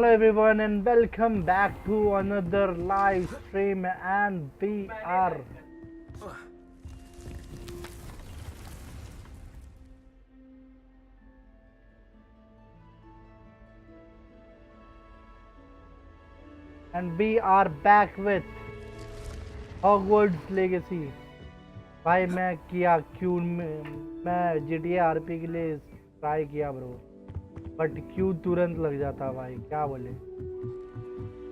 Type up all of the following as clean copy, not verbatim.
Hello everyone and welcome back to another live stream, and we are back with Hogwarts Legacy। भाई मैं किया क्यों मैं GTA RP के लिए ट्राई किया ब्रो, बट क्यों तुरंत लग जाता भाई, क्या बोले।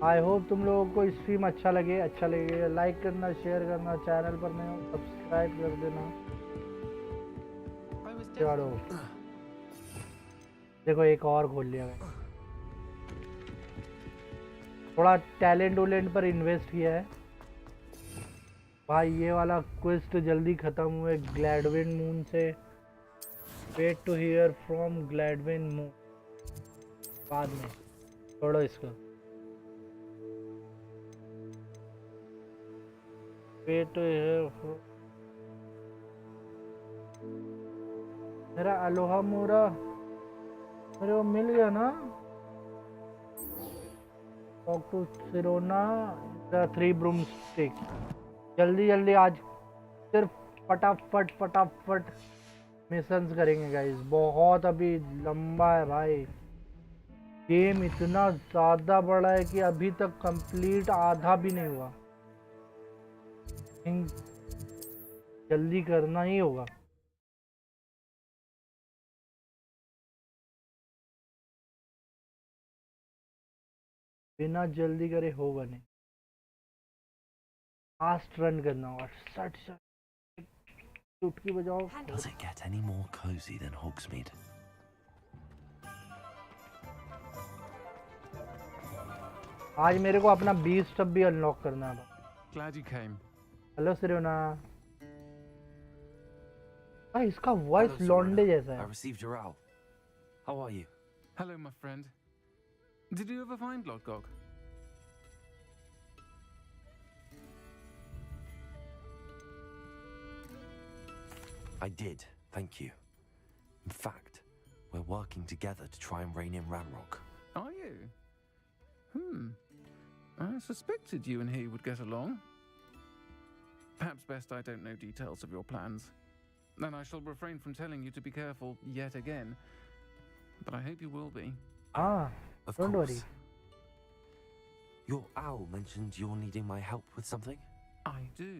आई होप तुम लोगों को स्ट्रीम अच्छा लगे लाइक करना, शेयर करना, चैनल पर नए हो सब्सक्राइब कर देना। चलो देखो एक और खोल लिया मैंने, थोड़ा टैलेंट पर इन्वेस्ट किया है भाई। ये वाला क्वेस्ट जल्दी खत्म हुए ग्लैडविन मून से। Wait to hear from Gladwin Moon बाद में, छोड़ो इसको। वेट टू हियर मेरा अलोहा मोरा मेरे को मिल गया ना। Talk to Sirona the 3 broomstick. जल्दी आज सिर्फ फटाफट मिशंस करेंगे गाइस। बहुत अभी लंबा है भाई, गेम इतना ज़्यादा बड़ा है कि अभी तक कंप्लीट आधा भी नहीं हुआ। जल्दी करना ही होगा। बिना जल्दी करे होगा नहीं, फास्ट रन करना और सट चुटकी बजाओ। Does it get any more cozy than Hogsmeade? आज मेरे को अपना 20 टब भी अनलॉक करना है। Glad you came. हेलो सिरोना। भाई इसका वॉइस लॉन्डे जैसा है। I received your owl. How are you? Hello, my friend. Did you ever find Lodgok? I did, thank you. In fact, we're working together to try and rein in Ranrock. Are you? I suspected you and he would get along. Perhaps best I don't know details of your plans. Then I shall refrain from telling you to be careful yet again. But I hope you will be. Don't worry. Your owl mentioned you're needing my help with something? I do.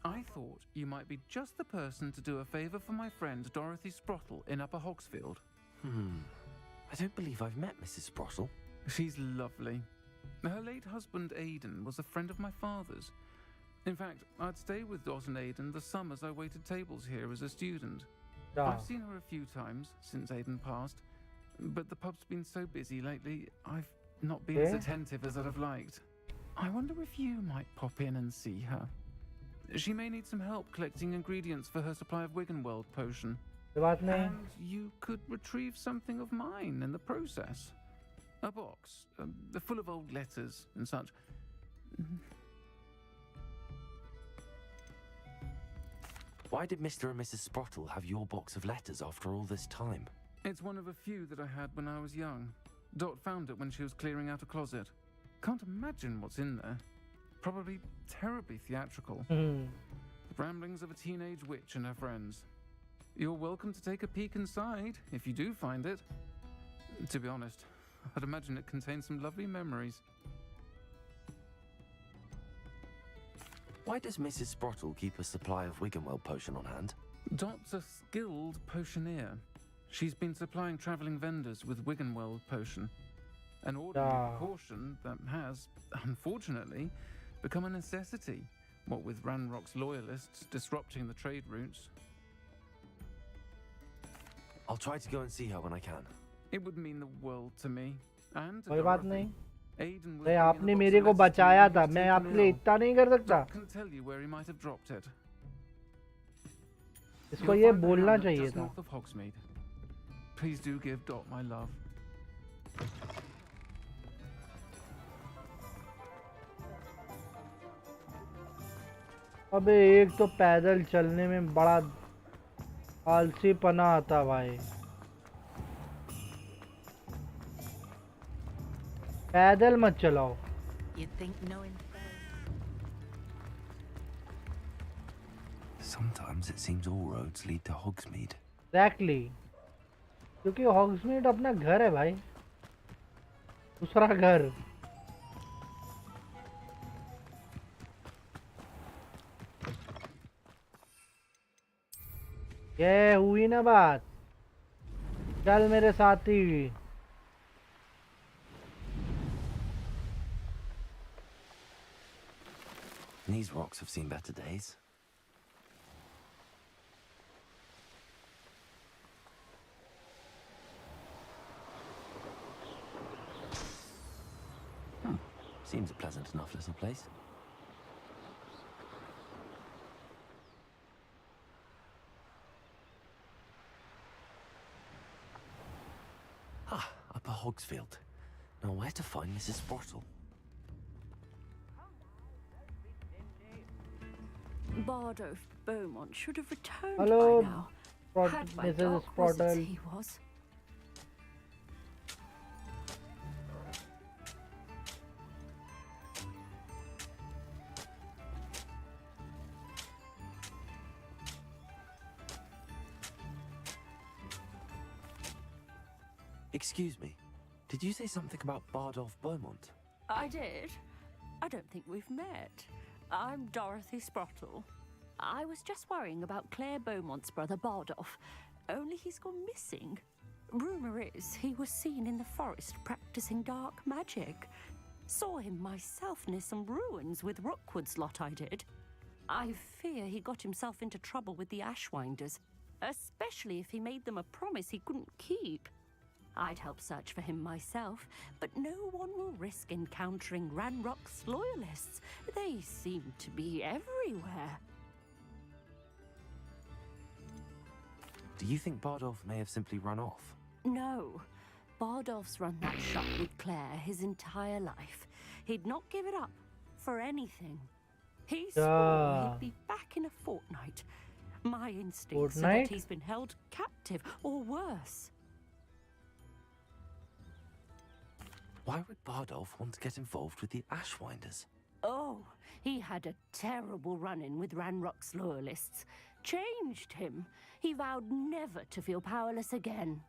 I thought you might be just the person to do a favour for my friend Dorothy Sprottle in Upper Hogsfield. I don't believe I've met Mrs. Sprottle. She's lovely. Her late husband Aidan was a friend of my father's. In fact, I'd stay with Dot and Aidan the summers I waited tables here as a student. I've seen her a few times since Aidan passed, but the pub's been so busy lately, I've not been as attentive as I'd have liked. I wonder if you might pop in and see her. She may need some help collecting ingredients for her supply of Wiggenweld potion. And you could retrieve something of mine in the process. A box, full of old letters and such. Why did Mr. and Mrs. Sprottle have your box of letters after all this time? It's one of a few that I had when I was young. Dot found it when she was clearing out a closet. Can't imagine what's in there. Probably terribly theatrical. The ramblings of a teenage witch and her friends. You're welcome to take a peek inside, if you do find it. To be honest, I'd imagine it contains some lovely memories. Why does Mrs. Sprottle keep a supply of Wiggenweld potion on hand? Dot's a skilled potioneer. She's been supplying travelling vendors with Wiggenweld potion. An ordinary precaution that has, unfortunately, become a necessity, what with Ranrock's loyalists disrupting the trade routes. I'll try to go and see her when I can. It would mean the world to me. And to कोई बात Dorothy. नहीं, Aiden भाई आपने मेरे को बचाया था, मैं आपके लिए इतना नहीं कर सकता। can tell you where he might have dropped it. इसको ये बोलना चाहिए था। North of Hogsmeade. Please do give Dot my love. अबे एक तो पैदल चलने में बड़ा आलसीपना आता भाई। पैदल मत चलाओ। You'd think knowing. Sometimes it seems all roads lead to Hogsmeade. Exactly, क्योंकि हॉग्समीड अपना घर है भाई, दूसरा घर। ये हुई ना बात, चल मेरे साथी। These rocks have seen better days. Seems a pleasant enough little place. Ah, Upper Hogsfield. Now where to find Mrs. Sprottle? Bardolph Beaumont should have returned Hello, by now. Had by Mrs. dark wizards Sprottle. he was. Excuse me, did you say something about Bardolph Beaumont? I did. I don't think we've met. I'm Dorothy Sprottle. I was just worrying about Claire Beaumont's brother Bardolph, only he's gone missing. Rumour is he was seen in the forest practicing dark magic. Saw him myself near some ruins with Rookwood's lot I did. I fear he got himself into trouble with the Ashwinders, especially if he made them a promise he couldn't keep. I'd help search for him myself, but no one will risk encountering Ranrock's loyalists. They seem to be everywhere. Do you think Bardolph may have simply run off? No. Bardolph's run that shop with Claire his entire life. He'd not give it up for anything. He swore he'd be back in a fortnight. My instincts are that he's been held captive, or worse. Why would Bardolph want to get involved with the Ashwinders? Oh, he had a terrible run-in with Ranrock's loyalists. Changed him. He vowed never to feel powerless again.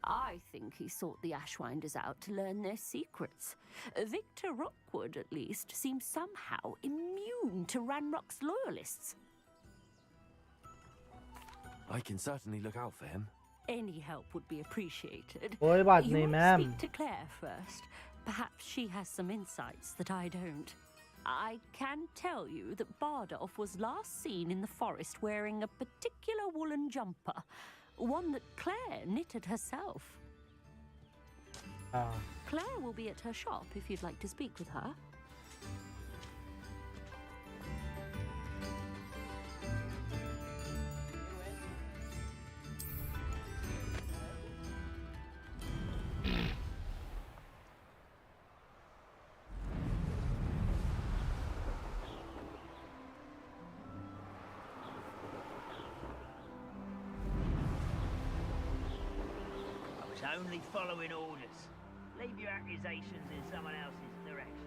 I think he sought the Ashwinders out to learn their secrets. Victor Rookwood, at least, seems somehow immune to Ranrock's loyalists. I can certainly look out for him. Any help would be appreciated. कोई बात You नहीं, might ma'am. speak to Claire first. Perhaps she has some insights that I don't. I can tell you that Bardolph was last seen in the forest wearing a particular woolen jumper, one that Claire knitted herself. Claire will be at her shop if you'd like to speak with her. Only following orders. Leave your accusations in someone else's direction.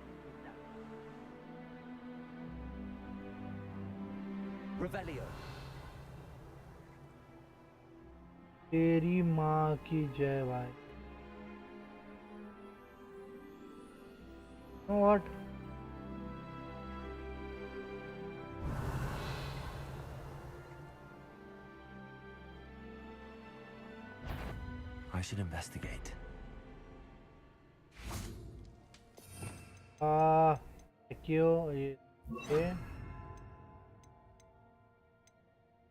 Revelio. तेरी माँ की जय भाई। What? I should investigate. क्यों ये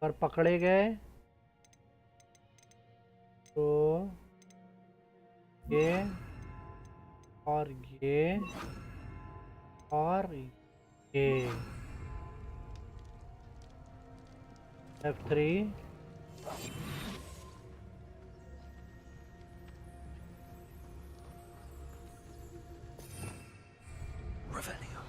पर पकड़े गए तो ये और ये और ये F3 Revelio.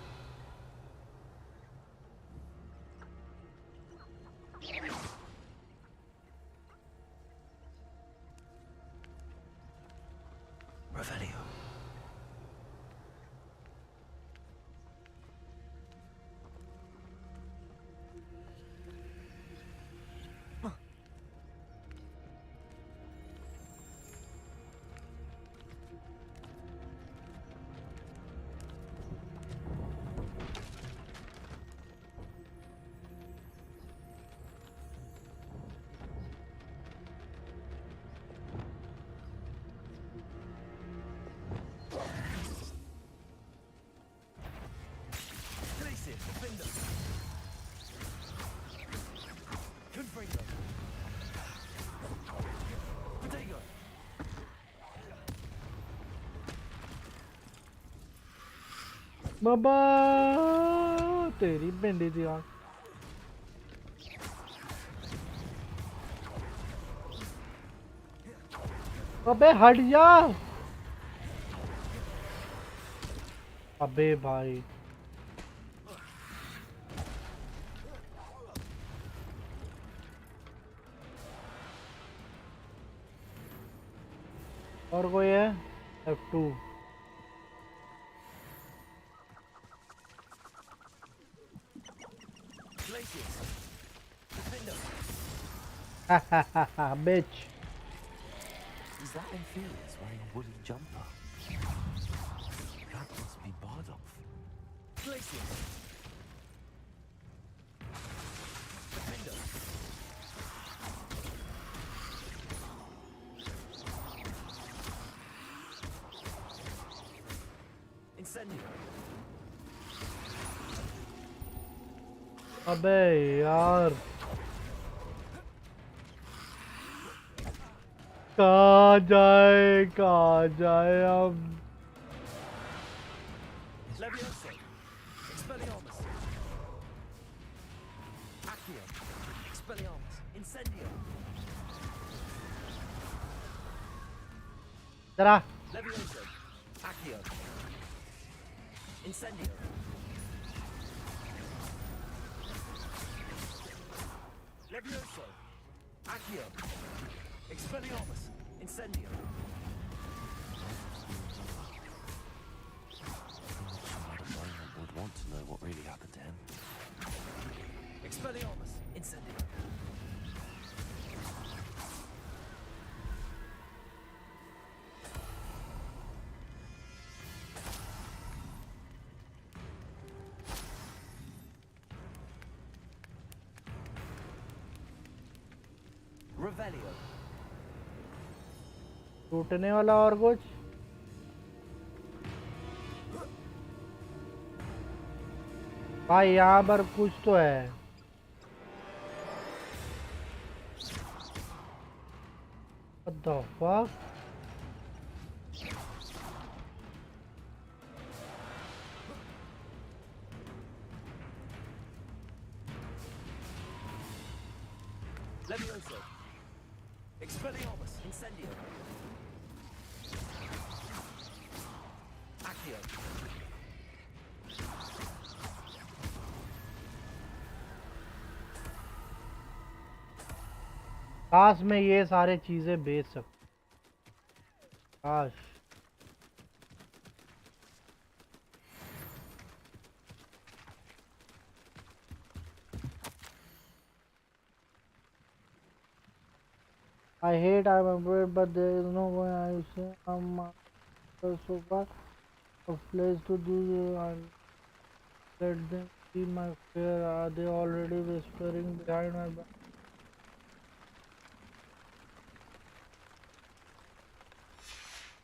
Revelio. बाबा तेरी भिंडी थी यार। अबे हट जा। अबे भाई और कोई है? F2 bitch. Is that Ophelia wearing a woolly jumper? That must be Bardolph. अबे यार कहाँ जाए अब? जरा Would want to know what really happened to him. Revelio. टूटने वाला और कुछ? भाई यहाँ पर कुछ तो है। What the fuck? Levioso. Expelliarmus. Incendio. Accio. काश मैं ये सारे चीजें बेच सकता। काश I hate I'm afraid but there is no way I say I'm so far of place to do and let them see my fear. Are they already whispering behind my back?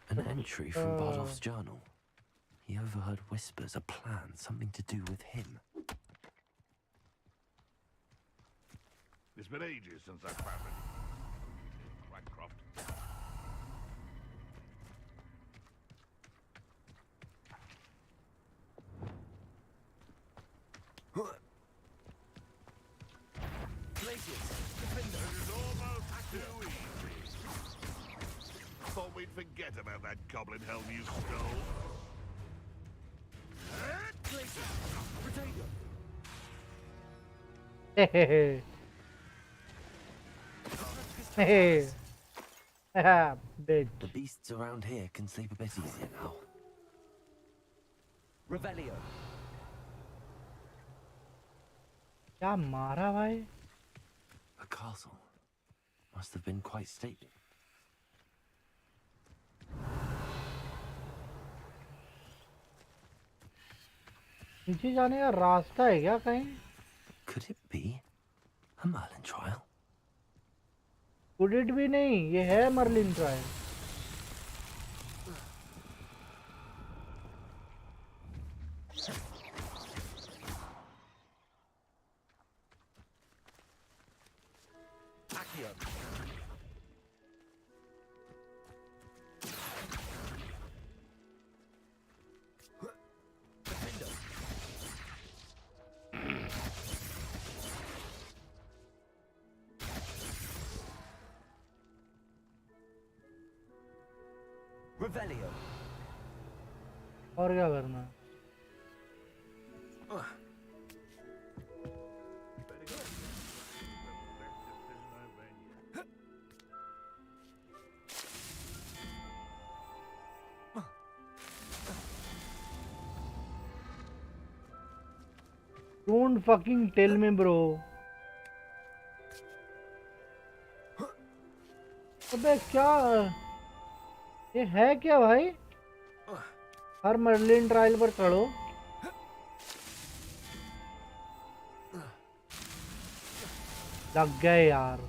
An entry from Bardolph's journal. He overheard whispers, a plan, something to do with him. It's been ages since I found it. Crackcroft. This is almost too easy. Thought we'd forget about that goblin helm you stole. Hehehe. Hehe. Haha, bitch. The beasts around here can sleep a bit easier now. Revelio. क्या मारा भाई? A castle. Must have been quite stately. नीचे जाने का रास्ता है क्या कहीं? Could it be a Merlin trial? Could it be नहीं, ये है मर्लिन ट्रायल। Revelio. और क्या करना है? Very good. That was the best decision I've made yet. Don't fucking tell me, bro. अबे क्या ये है क्या भाई? हर मर्लिन ट्रायल पर चढ़ो। लग गए यार।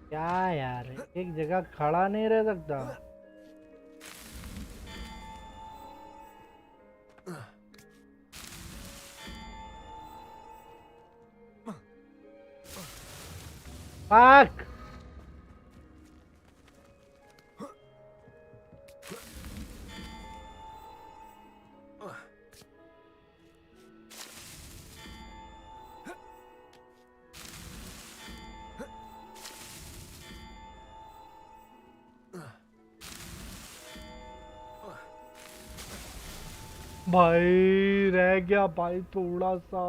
क्या यार, एक जगह खड़ा नहीं रह सकता। Fuck! भाई रह गया भाई थोड़ा सा।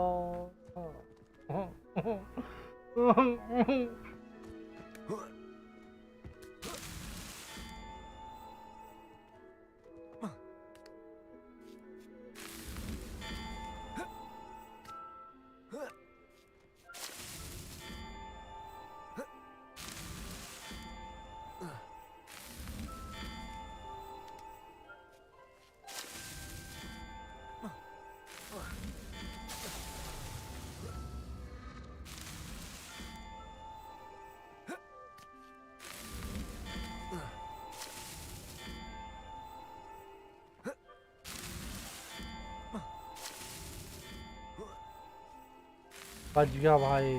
बच गया भाई।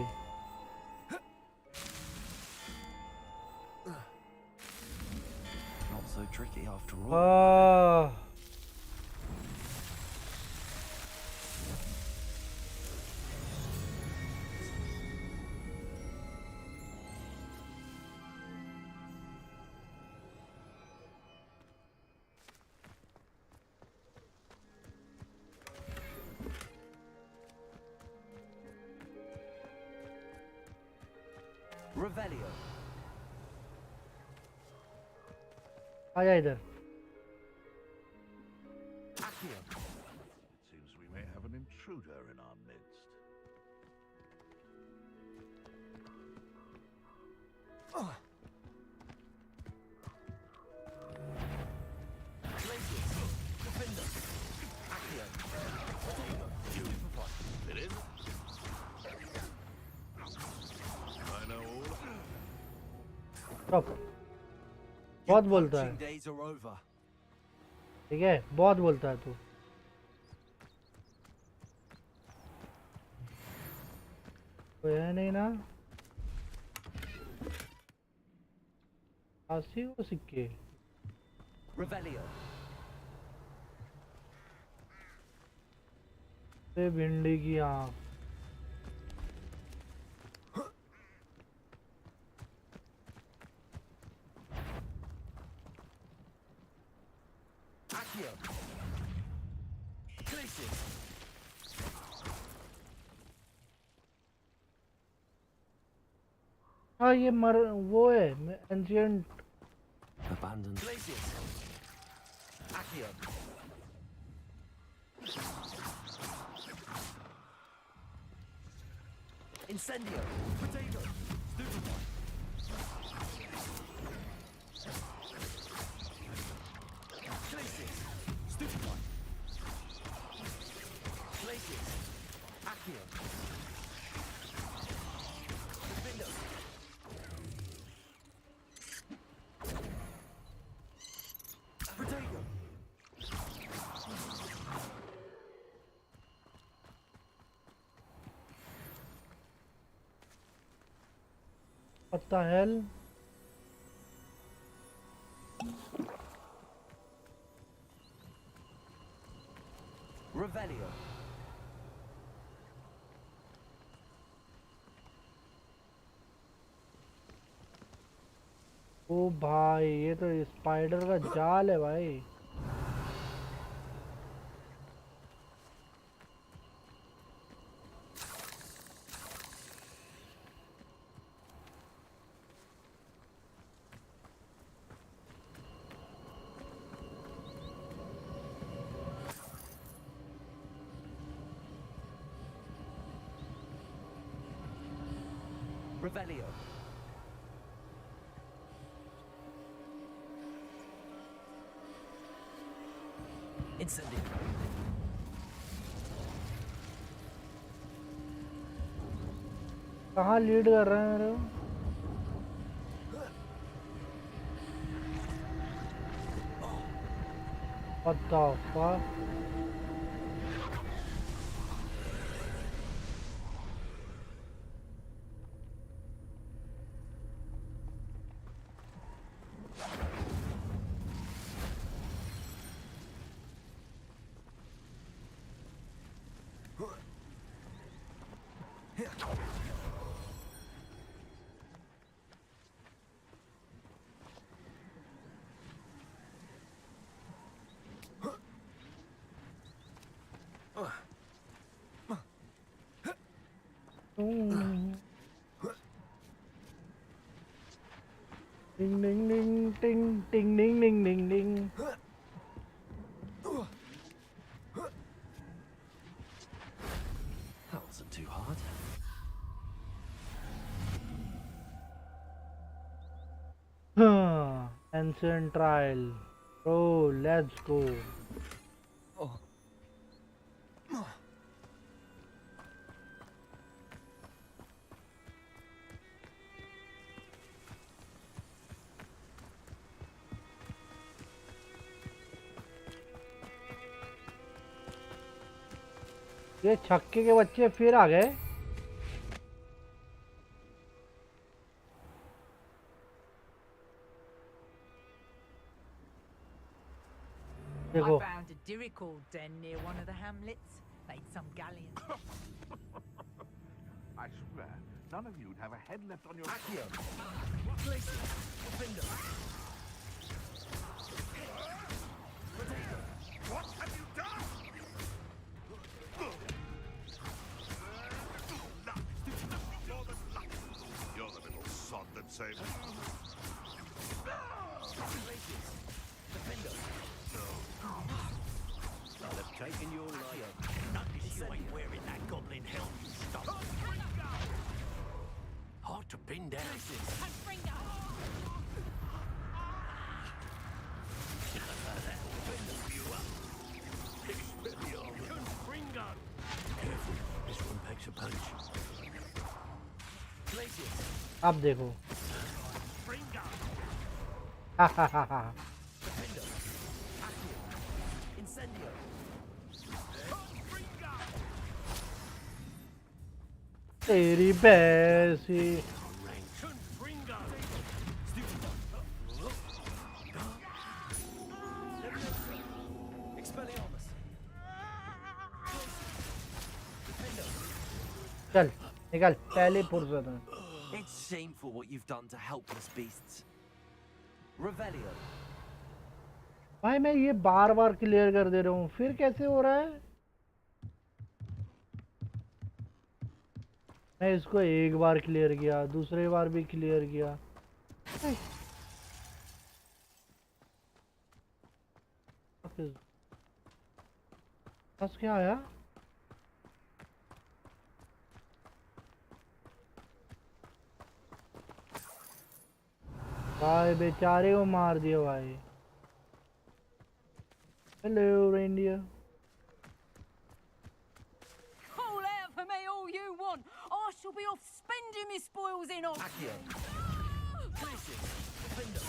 Not so tricky after all. Revelio. आजा इधर। Accio. It seems we may have an intruder in our midst. Glacius. Defender. Accio. Stupefy. It is. I know all. Stop. बहुत बोलता है। Poaching days are over. ठीक है, बहुत बोलता है तू। कोई है नहीं ना? आसी वो सिक्के। Revelio. ते भिंडी की आँख। Accio. Glacius. हाँ ये वो है ancient. Abandoned. Glacius. Accio. Incendio. Potato. Stupefy. Glacius. Stupefy. Glacius. Accio. Defender. Potato. What the hell? Revelio. ओ भाई ये तो स्पाइडर का जाल है भाई। Revelio. Incendio. कहाँ लीड कर रहे हैं मेरे को? What the fuck? Ding ding ding ding ding ding ding ding ding. That wasn't too hard. Ancient trial. Oh, let's go. ये छक्के के बच्चे फिर आ गए। देखो I found a dirical den near one of the hamlets. Made some galleons. I swear, none of you'd have a head left on your... Accio. Glacier. Defender. What have you done? You're the little sod that saved me. Defender. I'll have taken your life. Notice you ain't wearing that goblin helm, you stump. Hard to pin down. This one packs a punch. अब देखो। हा हा हा हा। Incendio. तेरी पैसी। Expelliarmus. चल निकल पहले फुर्सत में। It's shameful what you've done to helpless beasts. Revelio. भाई मैं ये बार बार क्लियर कर दे रहा हूँ फिर कैसे हो रहा है? मैं इसको एक बार क्लियर किया, दूसरे बार भी क्लियर किया। बस क्या आया? भाई बेचारे को मार दिया भाई। Hello reindeer. Call out for me all you want. I shall be off spending my spoils in Oxford. Accio. Glacier. Defender.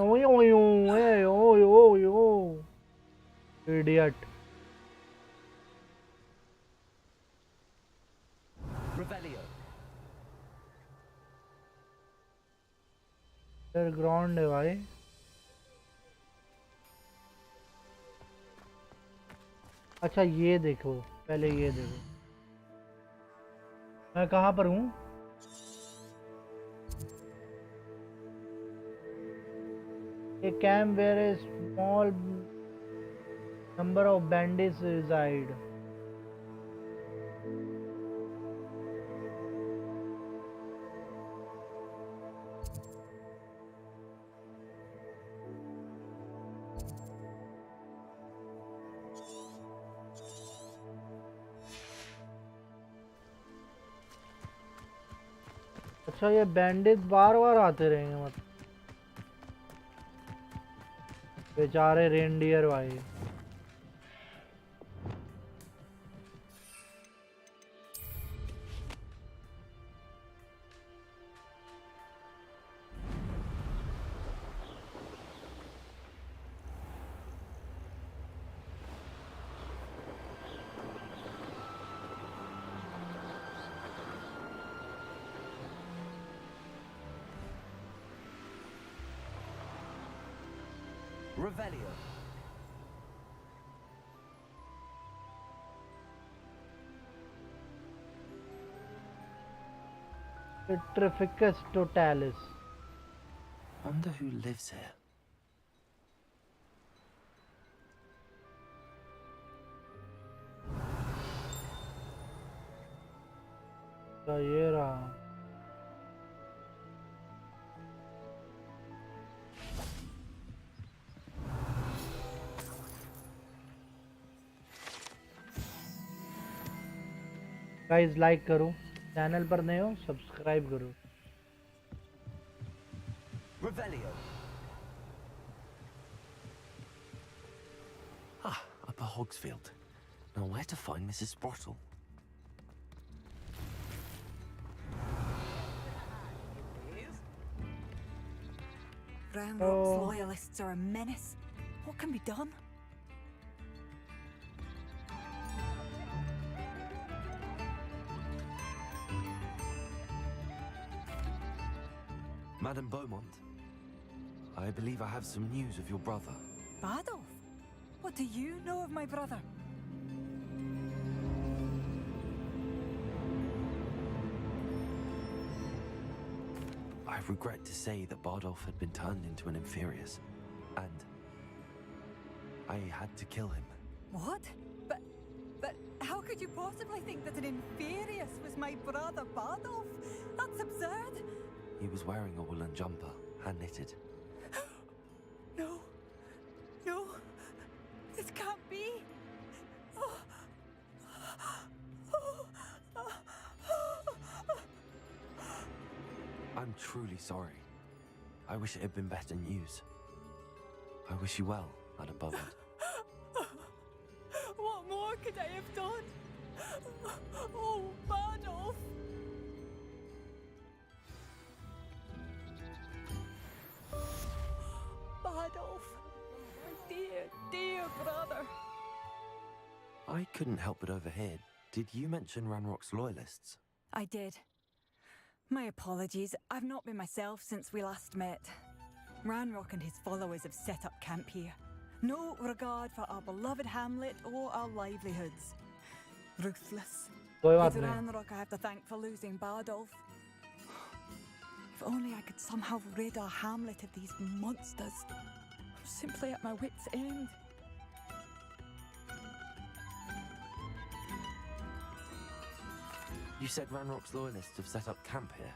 Oy oy oy oy oy oy. Idiot. Revelio. यार ग्राउंड है भाई। अच्छा ये देखो, पहले ये देखो मैं कहाँ पर हूँ। A camp where a small number of bandits reside. अच्छा ये बैंडिट बार बार आते रहेंगे मतलब, बेचारे रेनडियर भाई। Revelio. Petrificus totalis. Wonder who lives here. तो ये रहा। गाइस लाइक करो, चैनल पर नए हो सब्सक्राइब करो। Revelio. Ah, up a Hogsfield. Now where to find Mrs. Sprottle? Round Rock's loyalists are a menace. What can be done? Madame Beaumont, I believe I have some news of your brother. Adolf? What do you know of my brother? I regret to say that Bardolph had been turned into an Inferius, and I had to kill him. What? But how could you possibly think that an Inferius was my brother Bardolph? That's absurd! He was wearing a woolen jumper, hand-knitted. No. No. This can't be. I'm truly sorry. I wish it had been better news. I wish you well, Madame Beaumont. What more could I have done? Oh, Bardolph! Bardolph, my dear, dear brother. I couldn't help but overhear. Did you mention Ranrock's loyalists? I did. My apologies. I've not been myself since we last met. Ranrock and his followers have set up camp here. No regard for our beloved hamlet or our livelihoods. Ruthless. It's Ranrock I have to thank for losing Bardolph. If only I could somehow rid our hamlet of these monsters. I'm simply at my wit's end. You said Ranrock's loyalists have set up camp here.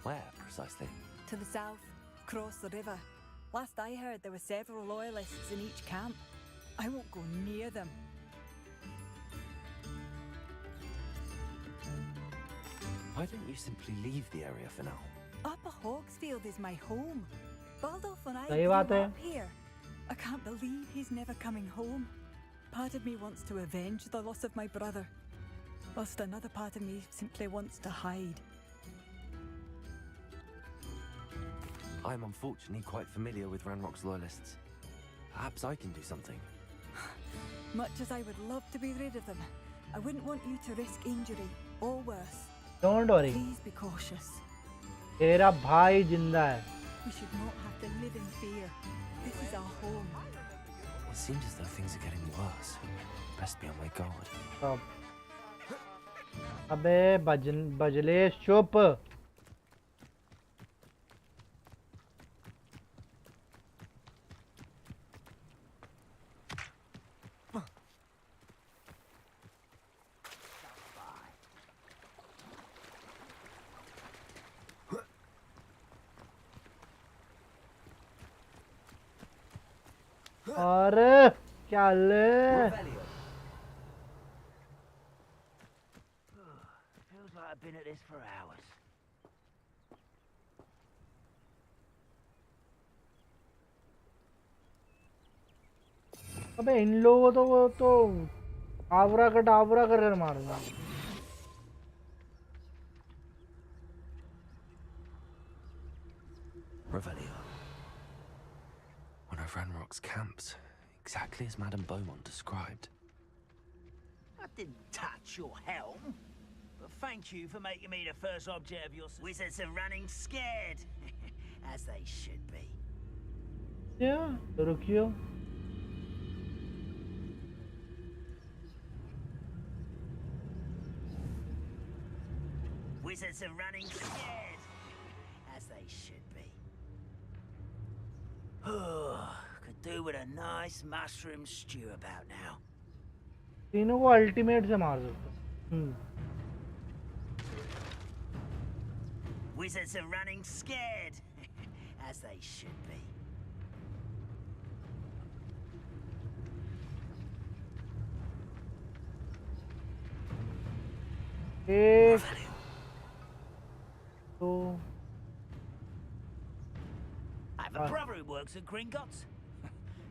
Where, precisely? To the south, across the river. Last I heard, there were several loyalists in each camp. I won't go near them. Why don't you simply leave the area for now? Upper Hogsfield is my home. Bardolph and I सही grew बात है। up here. I can't believe he's never coming home. Part of me wants to avenge the loss of my brother, whilst another part of me simply wants to hide. I'm unfortunately quite familiar with Ranrock's loyalists. Perhaps I can do something. Much as I would love to be rid of them, I wouldn't want you to risk injury or worse. Don't worry. Please be cautious. तेरा भाई जिंदा है। We should not have to live in fear. This is our home. It seems as though things are getting worse. Best be on my guard. अबे बजलेश चुप. अरे क्या ले? Feels like I've been at this for hours. अबे इन लोगों तो आवरा का डावरा कर मारूंगा. Revelio. One of Ranrock's camps, exactly as Madame Beaumont described. I didn't touch your helm. But thank you for making me the first object of your... Wizards are running scared. As they should be. Yeah, रुकियो. Wizards are running scared. As they should be. Could do with a nice mushroom stew about now. तीनों को ultimate से मार दो. Wizards are running scared. As they should be. एक तो I have a brother who works at Gringotts.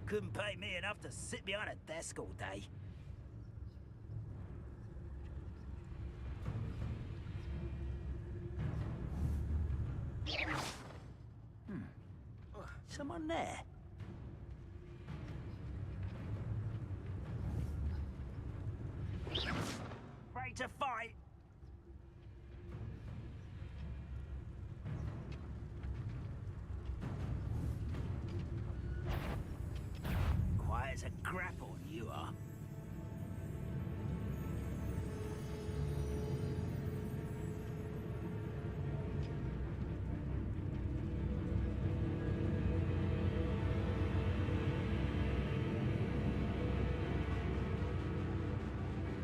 Couldn't pay me enough to sit behind a desk all day. Someone there? Ready to fight? Quiet as a grapple, you are.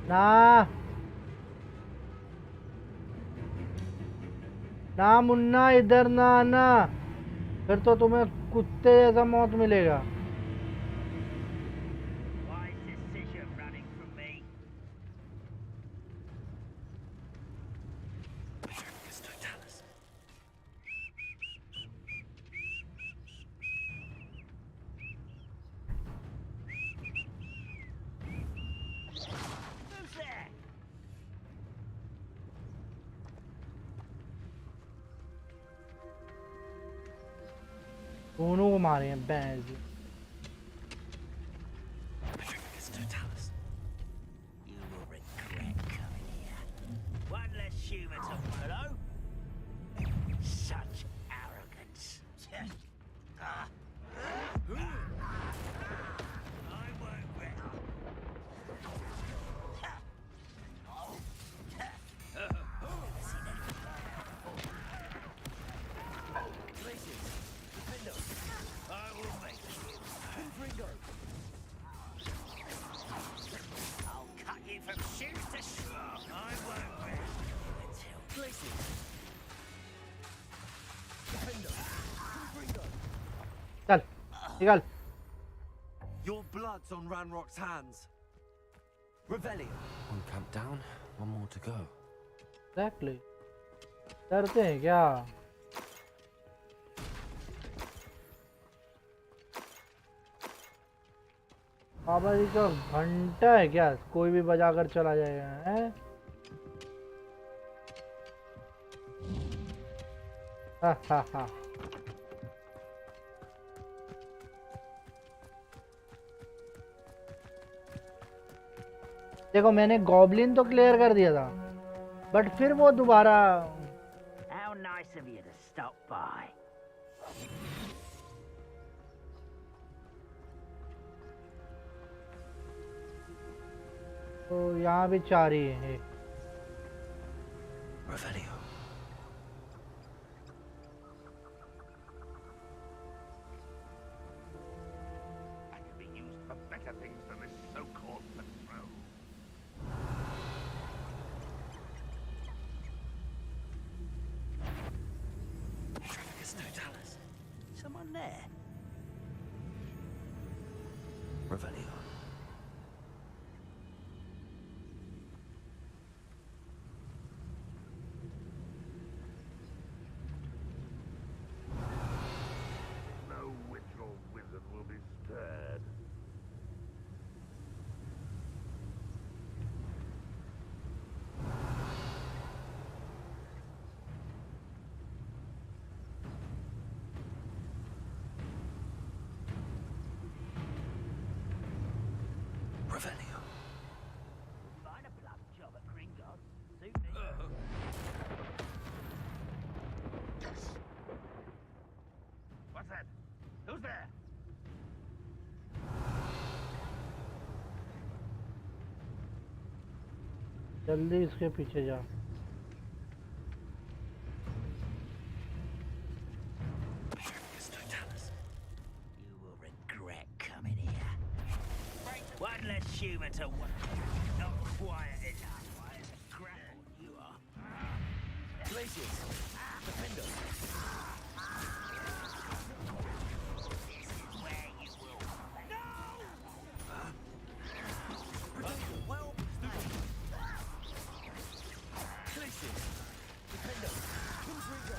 ना ना मुन्ना इधर ना आना, फिर तो तुम्हें कुत्ते जैसा मौत मिलेगा. Wise decision running from me. Who's there? दोनों को मारे हैं भैंस. You will regret coming here. One less human to follow. Such arrogance. I won't win. I will make you. I'll cut you from shoes to straw. I won't win. Until places. चल निकल. Your blood's on Ranrock's hands. Revelio. One camp down, one more to go. Exactly. डरते हैं क्या? बाबा जी का घंटा है क्या? कोई भी बजा कर चला जाएगा हैं? हा हा हा. देखो मैंने गॉब्लिन तो क्लियर कर दिया था, बट फिर वो दोबारा. How nice of you to stop by. तो यहाँ भी 4 ही है। Revelio. I can be used for better things than this so-called patrol. Trafficus Totalis. Someone there? Revelio. No witch or wizard will be spared. Revelio. Find a plum job at Gringotts. Suit me. What's that? Who's there? जल्दी इसके पीछे जा। Trafficus Totalis. You will regret coming here. One less human to work. Not quiet enough. Grapple, you are. Glacius. Defender. This is where you will. Well, Glacius. Defender. Confringo.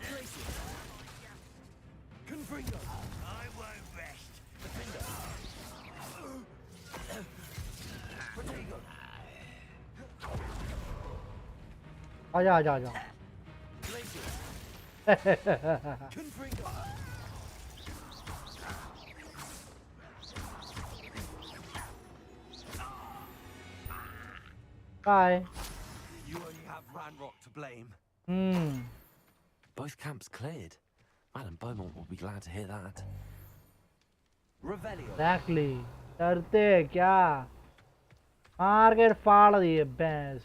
Glacius. Confringo. I won't rest. Defender. Protego. आजा आजा आजा। Glacius. Confringo. Bye. You only have Ranrock to blame. Hmm. Both camps cleared. Madam Beaumont will be glad to hear that. Revelio. Exactly. डरते हैं क्या? मार के फाड़ दिए भैंस।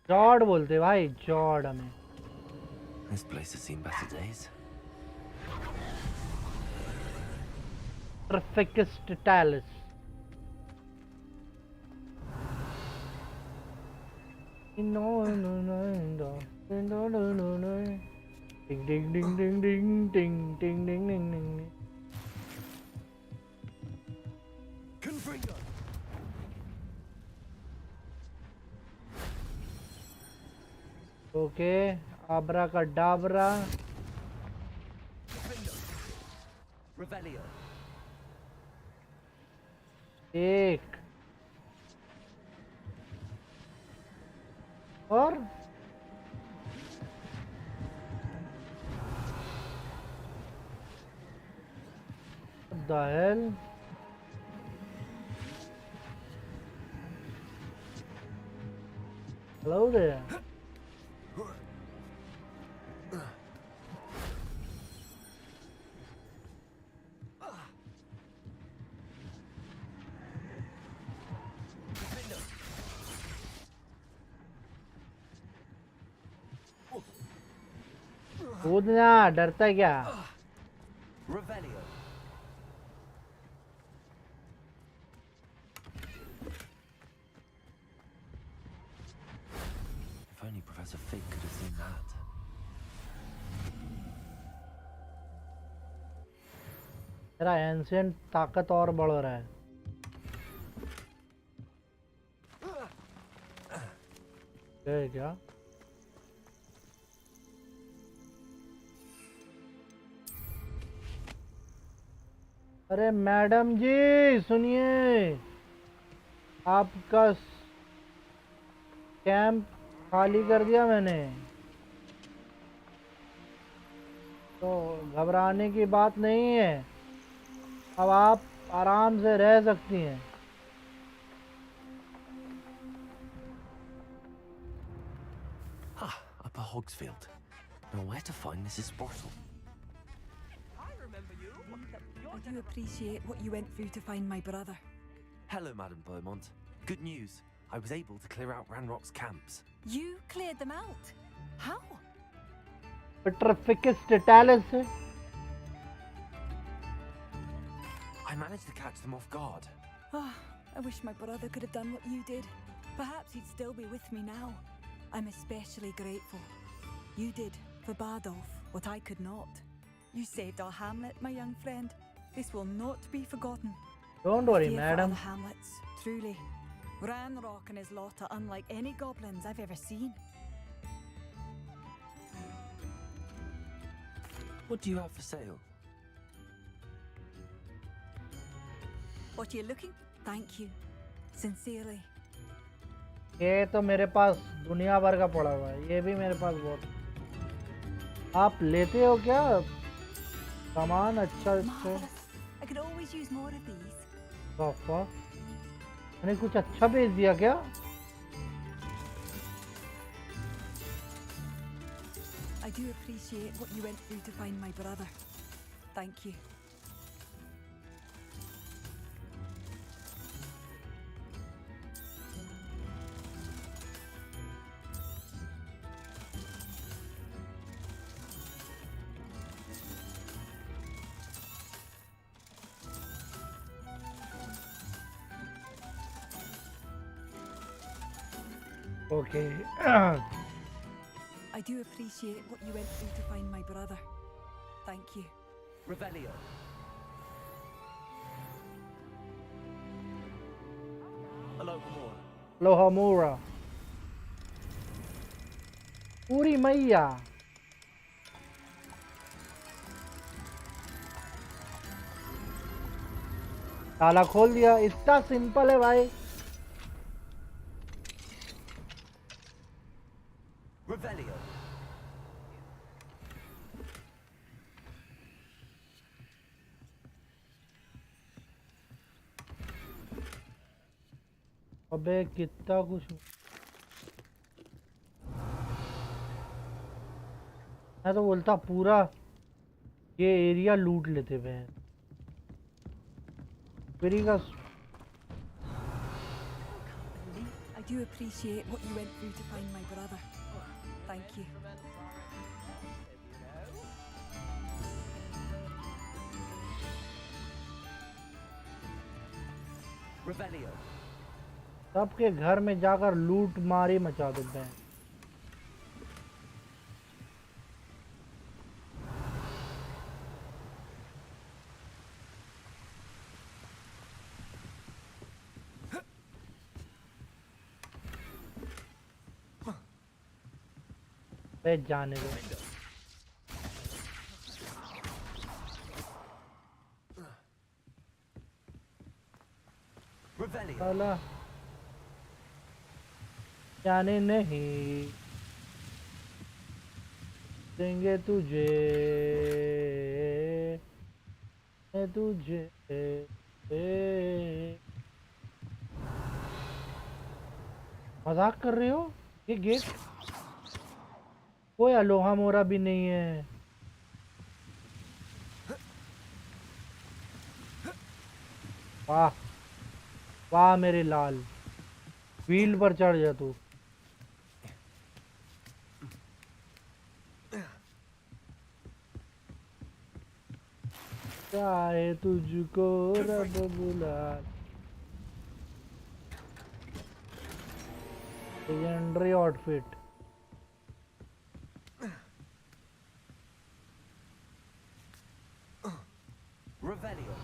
जॉर्ड बोलते भाई, जॉर्ड हमें। This place has seen better days. Trafficus Totalis. No, no, no, no, no, no, no, no. Ding, ding, ding, ding, ding, ding, ding, ding, ding, ding. Confringo. Okay, abracadabra. Defender. Revelio. एक और what the hell? Hello there. Defender. कूदना, डरता क्या? Revelio. If only Professor Fig could have seen that. तेरा ancient ताकत और बढ़ रहा है। क्या? अरे मैडम जी सुनिए, आपका कैंप खाली कर दिया मैंने, तो घबराने की बात नहीं है, अब आप आराम से रह सकती हैं। a Hogsfield. Now where to find Mrs. Sportle? I do appreciate what you went through to find my brother. Hello, Madam Beaumont. Good news. I was able to clear out Ranrock's camps. You cleared them out? How? Petrificus totalis है. I managed to catch them off guard. Oh, I wish my brother could have done what you did. Perhaps he'd still be with me now. I'm especially grateful. You did, for Bardolph, what I could not. You saved our hamlet, my young friend. This will not be forgotten. Don't worry, Fear for madam. other hamlets, truly. Ranrock and his lot are unlike any goblins I've ever seen. What do you have for sale? What are you looking? Thank you. Sincerely. ये तो मेरे पास दुनिया भर का पड़ा हुआ है. ये भी मेरे पास बहुत. आप लेते हो क्या सामान अच्छा अच्छा? Marvelous. I could always use more of these. पापा मैंने कुछ अच्छा भेज दिया क्या? I do appreciate what you went through to find my brother. Thank you. Okay. I do appreciate what you went through to find my brother. Thank you. Revelio. Alohomora. लोहामोरा. पूरी मैया. ताला खोल दिया. इतना सिंपल है भाई. Revelio. अबे कितना कुछ. मैं तो बोलता पूरा ये एरिया लूट लेते हैं. फ्री का. I do appreciate what you went through to find my brother. Thank you. Revelio. सबके घर में जाकर लूट मारी मचा देते हैं. बे जाने दो. Revelio. साला जाने नहीं देंगे तुझे. तुझे मजाक कर रहे हो? ये गेट कोई अलोहा मोरा भी नहीं है. वाह वाह मेरे लाल. व्हील पर चढ़ जा तू. चाहे तुझको रब बुला. Legendary outfit. Revelio.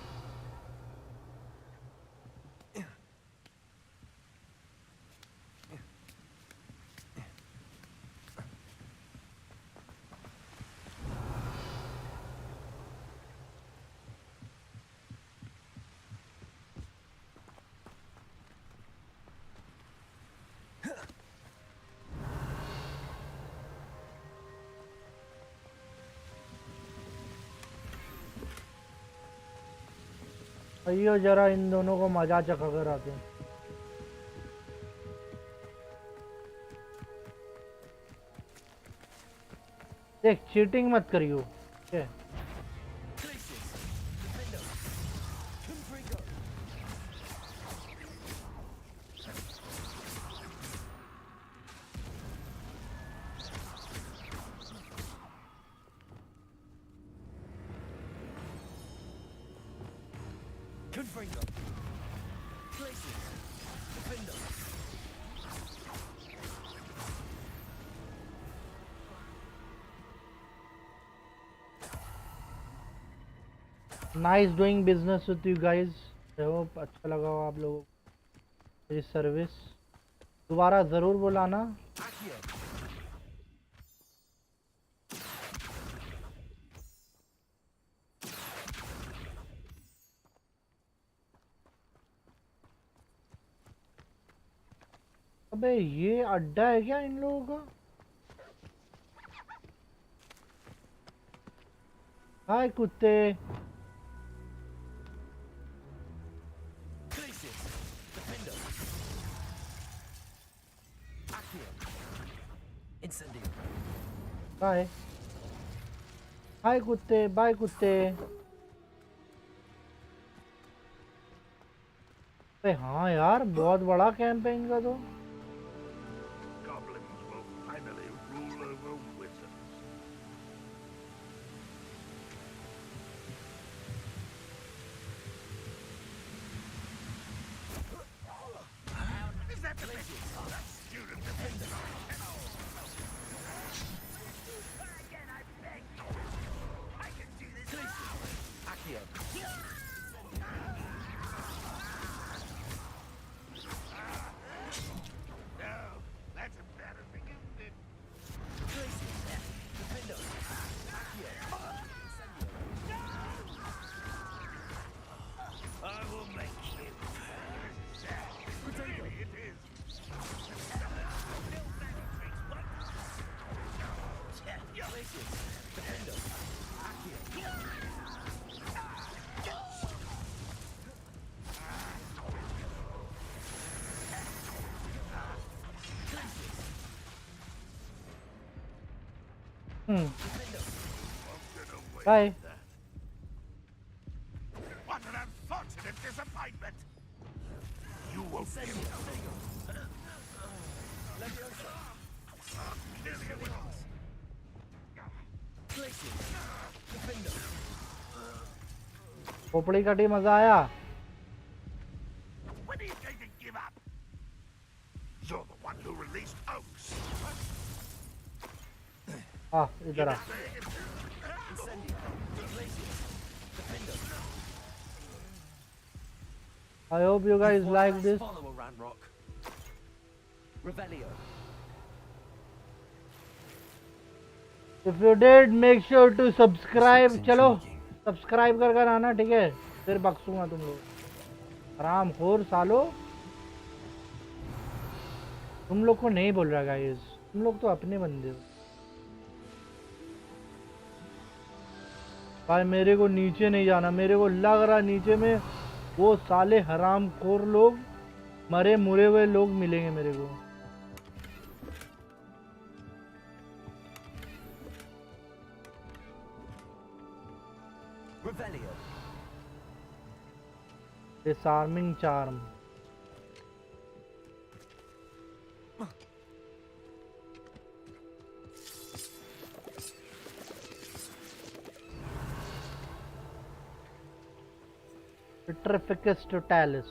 आइयो जरा इन दोनों को मजा चखा कर आते हैं. देख चीटिंग मत करियो, ठीक है? Nice doing business with you guys. I hope अच्छा लगा हो आप लोगों को मेरी सर्विस। दोबारा ज़रूर बुलाना। अबे ये अड्डा है क्या इन लोगों का? हाय कुत्ते। बाय हाय कुत्ते, बाय कुत्ते। अरे हाँ यार, बहुत बड़ा कैंप है इनका तो। Goblins will finally rule over wizards. Is that the best? Student defender. Again, I beg you. I can do this. No, that's embarrassing, isn't it? I will make you. Really, it is. Bye. What an unfortunate disappointment! You will feel खोपड़ी कटी, मजा आया। When are you going to give up? You're the one who released Oaks. हाँ इधर आ। I hope you guys like this. Follow around rock. Revelio. If you did, make sure to subscribe. This looks चलो intriguing. Subscribe कर कर आना, ठीक है? फिर बख्शूंगा तुम लोग। आराम खोर सालो। तुम लोग को नहीं बोल रहा गाइस, तुम लोग तो अपने बंदे हो। भाई मेरे को नीचे नहीं जाना, मेरे को लग रहा नीचे में वो साले हराम खोर लोग, मरे मुरे हुए लोग मिलेंगे मेरे को। Revelio. Disarming charm. Petrificus totalis.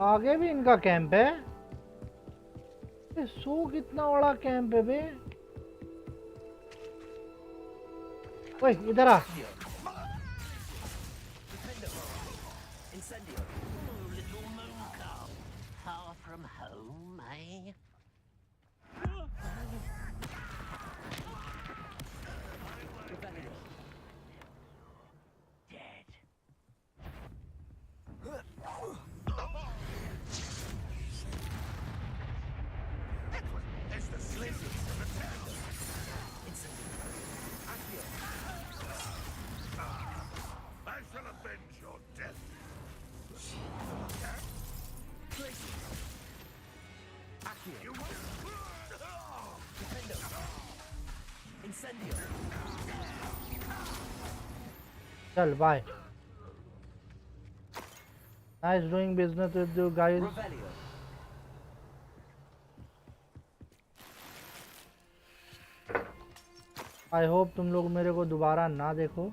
आगे भी इनका कैंप है। ये सो कितना बड़ा कैंप है बे। ओए इधर आ। Little moon calf. Far from home, eh? चल bye. Nice doing business with you guys. Revelio. I hope तुम लोग मेरे को दोबारा ना देखो।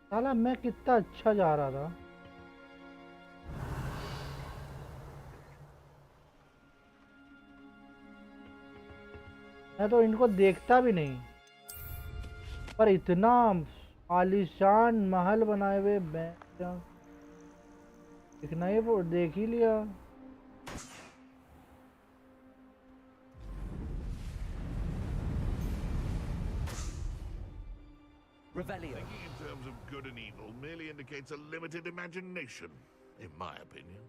साला मैं कितना अच्छा जा रहा था। मैं तो इनको देखता भी नहीं, पर इतना आलीशान महल बनाए हुए दिखना ही वो देख ही लिया। Revelio. Thinking in terms of good and evil merely indicates a limited imagination, in my opinion.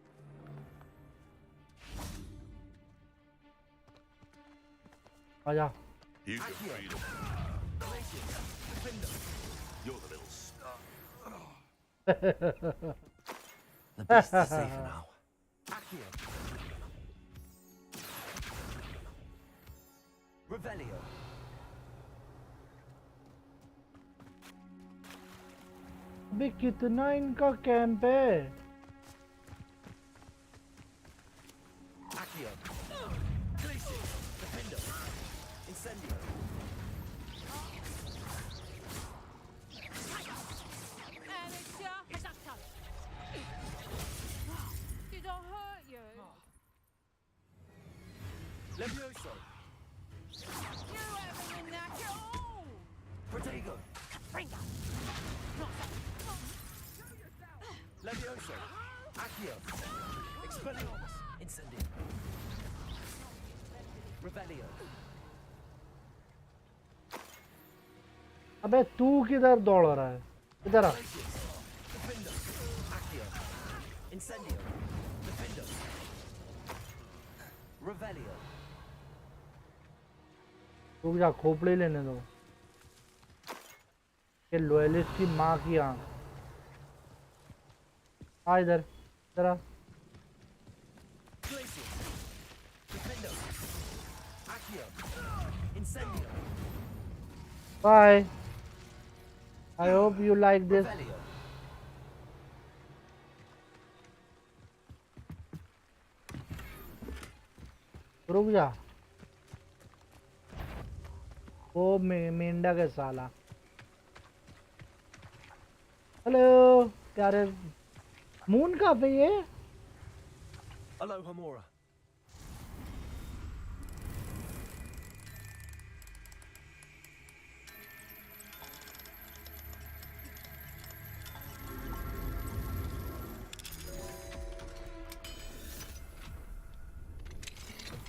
आजा। You can read it. You're the little star. The beast is safe now. Accio. Revelio. अबे कितना इनका camp है। Accio. Glacier. Defendo. Incendio. Did I hurt you? Levioso. You haven't been knack at all! Protego. Levioso. Accio. Expelliarmus. Incendio. Revelio. अबे तू किधर दौड़ रहा है? इधर आ। Defendo. Accio. Incendio. Defendo. Revelio. रुक जा, खोपड़ी लेने दो। ये लॉयलिस्ट की माँ की आँख। आ इधर, इधर आ। Glacier. Defendo. Accio. Incendio. Bye. I hope you like this. Revelio. रुक जा। ओ मेंढा के साला। हेलो प्यारे। मून कहाँ पे ये? Hello, Hamora.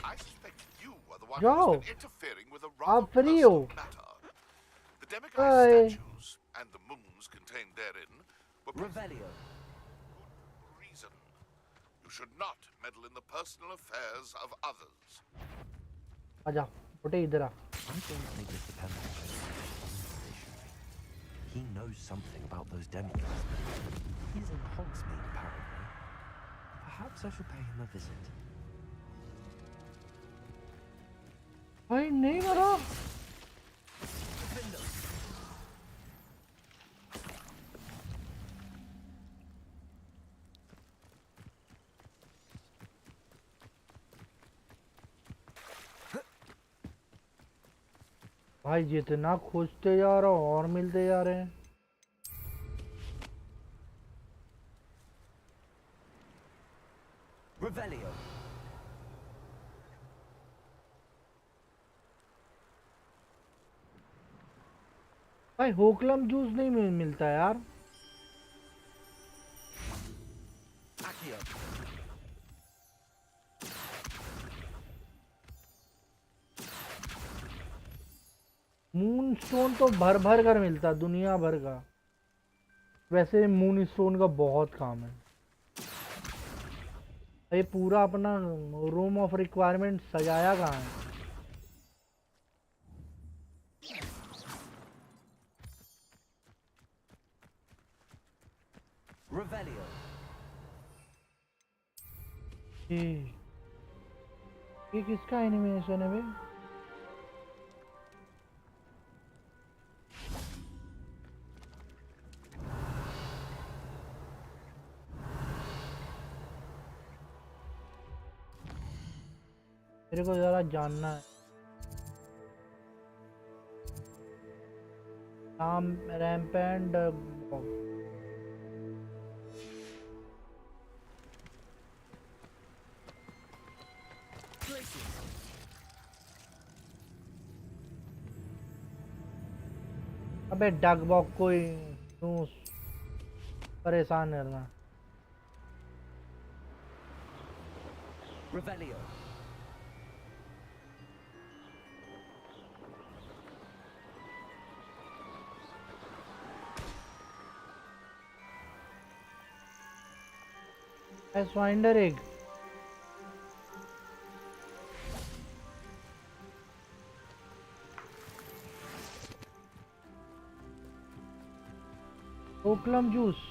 I suspect you are the one Yo. who's been interfering with a rather आप free personal हो? matter. The Hi. demiguise statues and the moons contained therein were Revelio. good reason. You should not meddle in the personal affairs of others. आजा, उठे इधर आ। I don't think this depends on his conversation. He knows something about those demigods. He's in Hogsmeade, apparently. Perhaps I should pay him a visit. भाई नहीं मरा। Defendo. भाई जितना खोजते जा रहा हूँ और मिलते जा रहे हैं। Revelio. भाई होकलम जूस नहीं मिलता यार। Accio. मून स्टोन तो भर भर कर मिलता, दुनिया भर का। वैसे मून स्टोन का बहुत काम है। ये पूरा अपना रूम ऑफ रिक्वायरमेंट सजाया कहाँ है? Revelio. ये किसका एनिमेशन है बे? मेरे को जरा जानना है। रैम्पेंट अबे डग बॉक को ही क्यों परेशान करना। Revelio. Let's find a rig. Oaklum juice.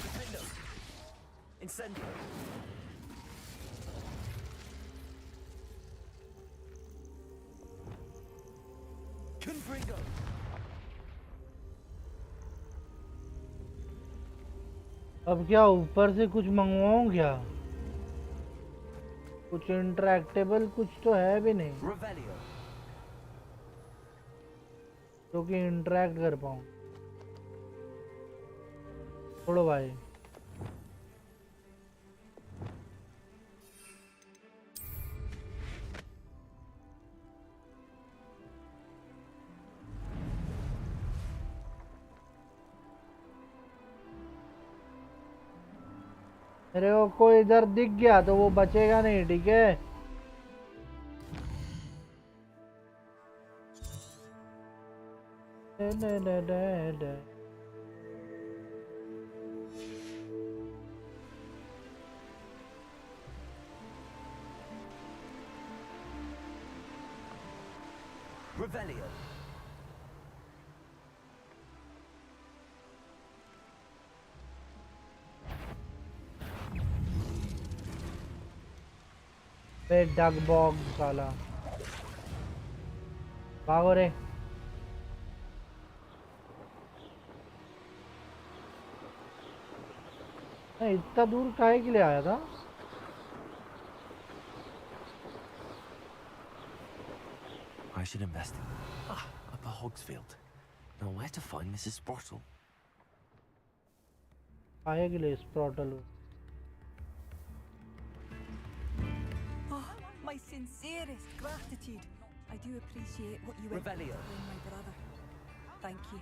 Defendo. Incendio. Confringo. अब क्या ऊपर से कुछ मंगवाऊं क्या? कुछ इंटरैक्टेबल कुछ तो है भी नहीं Revelio. जो कि इंटरैक्ट कर पाऊं। छोड़ो भाई। मेरे को कोई इधर दिख गया तो वो बचेगा नहीं, ठीक है? Revelio. बे डग बॉग साला भागो रे। मैं इतना दूर काहे के लिए आया था? I should investigate. Ah, up a Hogsfield. Now where to find Mrs. Sprottle? काहे के लिए स्प्रॉटल? Oh, my sincerest gratitude. I do appreciate what you went through Revelio. to win my brother. Thank you.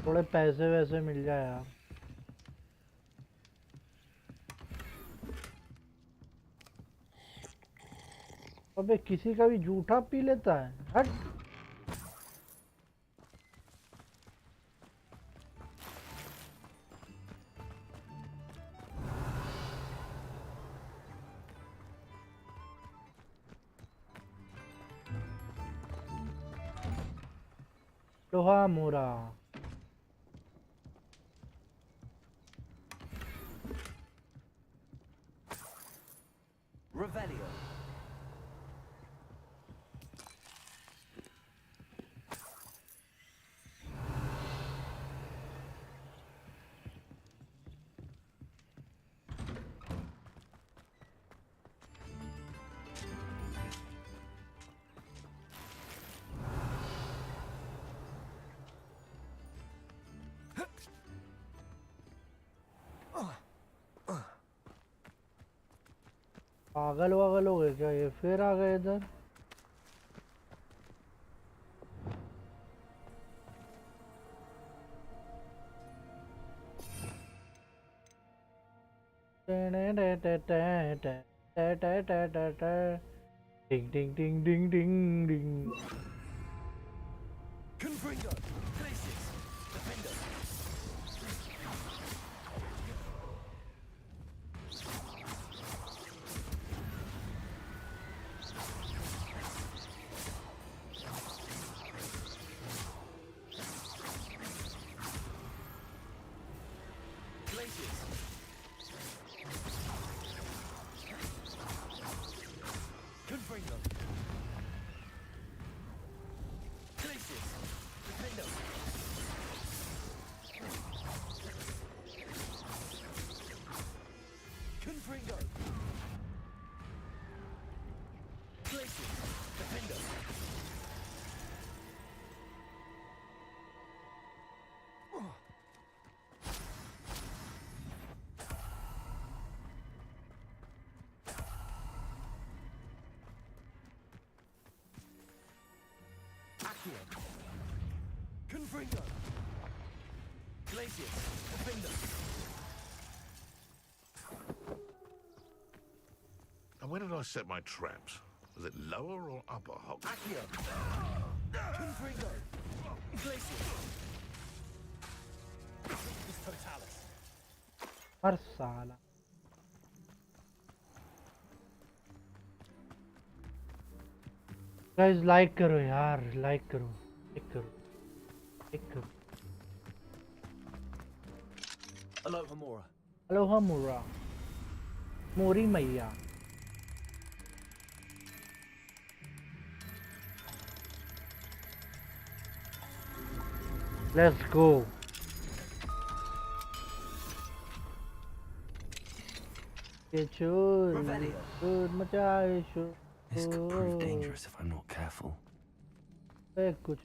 थोड़े पैसे वैसे मिल जाए यार। अबे किसी का भी जूठा पी लेता है, हट। लोहा मोरा Revelio. पागल वागल हो गए क्या ये? फिर आ गए इधर। डिंग डिंग डिंग डिंग डिंग डिंग। Confringo. Glacius. Defendo. Accio. Confringo. Glacius. Defender. And where did I set my traps? Was it lower or upper, Hog? Accio. Confringo. Glacius. This Totalis. मर साला गाइस लाइक करो यार लाइक करो लाइक करो लाइक करो Aloha Mora. अलोहा मोरा मोरी मैया let's go ये चोर चोर मचाए शोर This could prove dangerous if I'm not careful. कुछ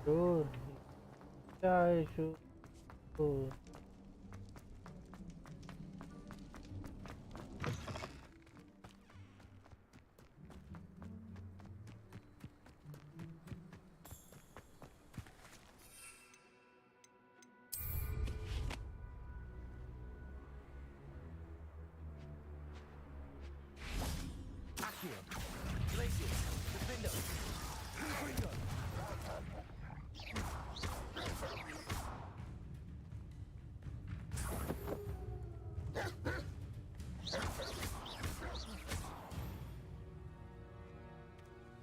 चोर मचाए शोर Accio. Glacius. Defender. Confringo.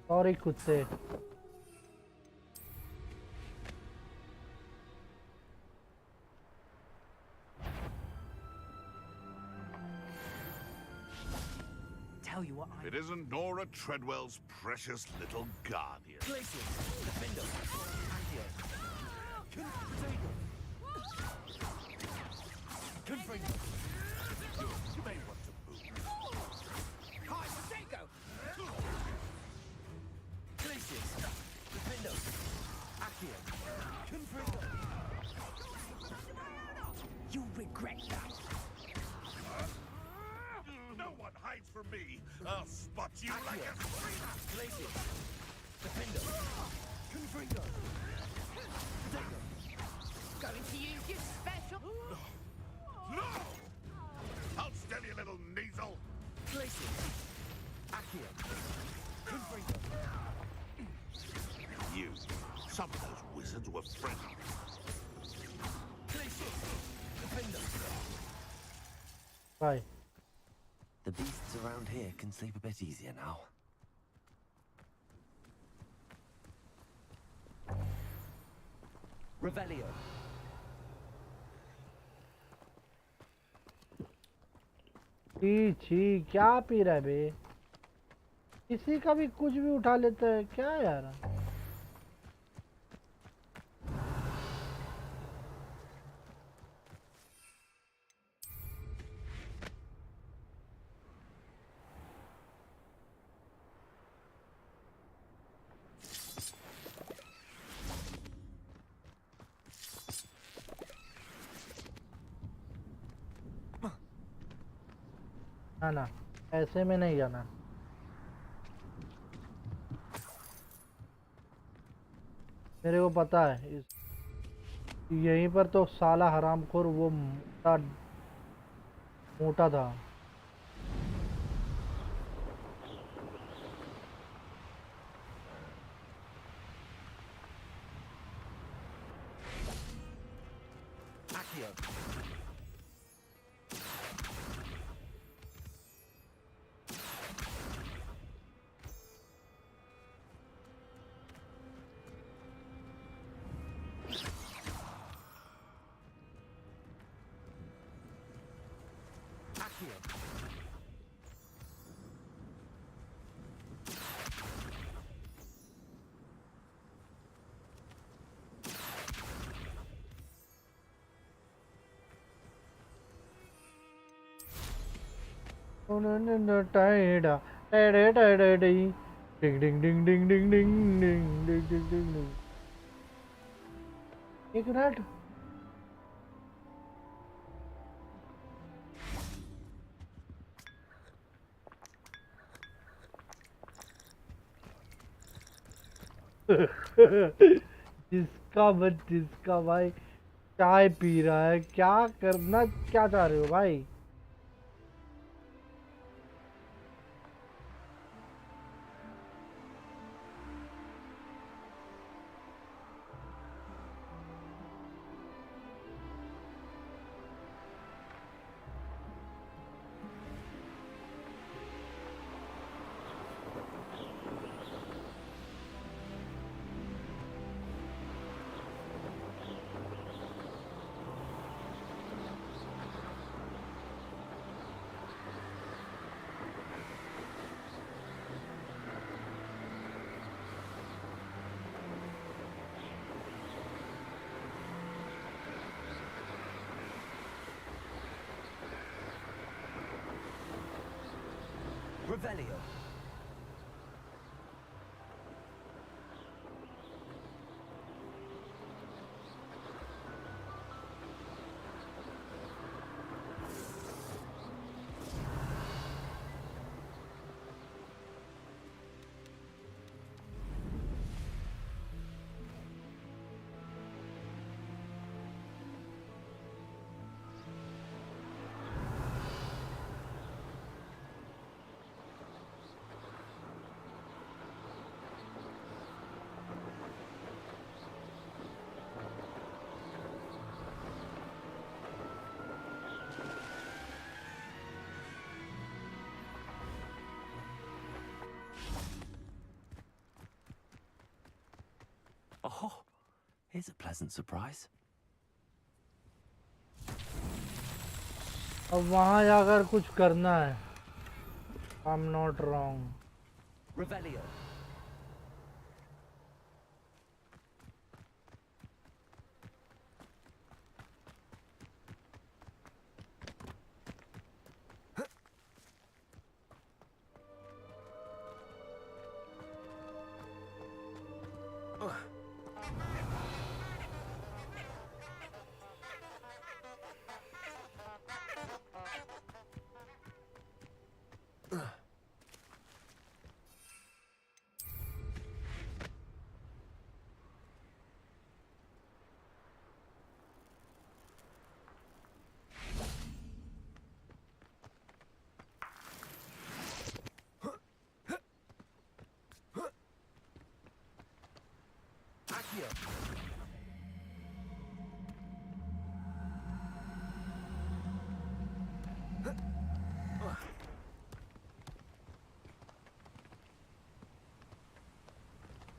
Sorry कुत्ते Tell you what, It isn't Nora Treadwell's precious little guardian. Glacius. Defender. Accio. Confringo. Confringo. You may want to move. Hi, Seiko! Glacius. Defender. Accio. Confringo. You'll regret that. No one hides from me. I'll spot you like a screamer. Glacius. Defender. Confringo. Protector. Going to use your special. No! I'll stab you, little Kneasel. Glacius. Accio. Confringo. You. Some of those wizards were friendly. Glacius. Defender. Bye The beasts around here can sleep a bit easier now. Revelio. छी छी क्या P रहा है बे किसी का भी कुछ भी उठा लेता है क्या यार ना ना ऐसे में नहीं जाना मेरे को पता है यहीं पर तो साला हरामखोर वो मोटा था Accio. Accio. टाइडा टाइडा टाइडा डिंग डिंग डिंग डिंग डिंग डिंग डिंग डिंग डिंग डिंग एक मिनट जिसका बट जिसका भाई चाय पी रहा है, क्या करना क्या चाह रहे हो भाई? Revelio. Oh, here's a pleasant surprise. अब वहां जाकर कुछ करना है। I'm not wrong. Revelio.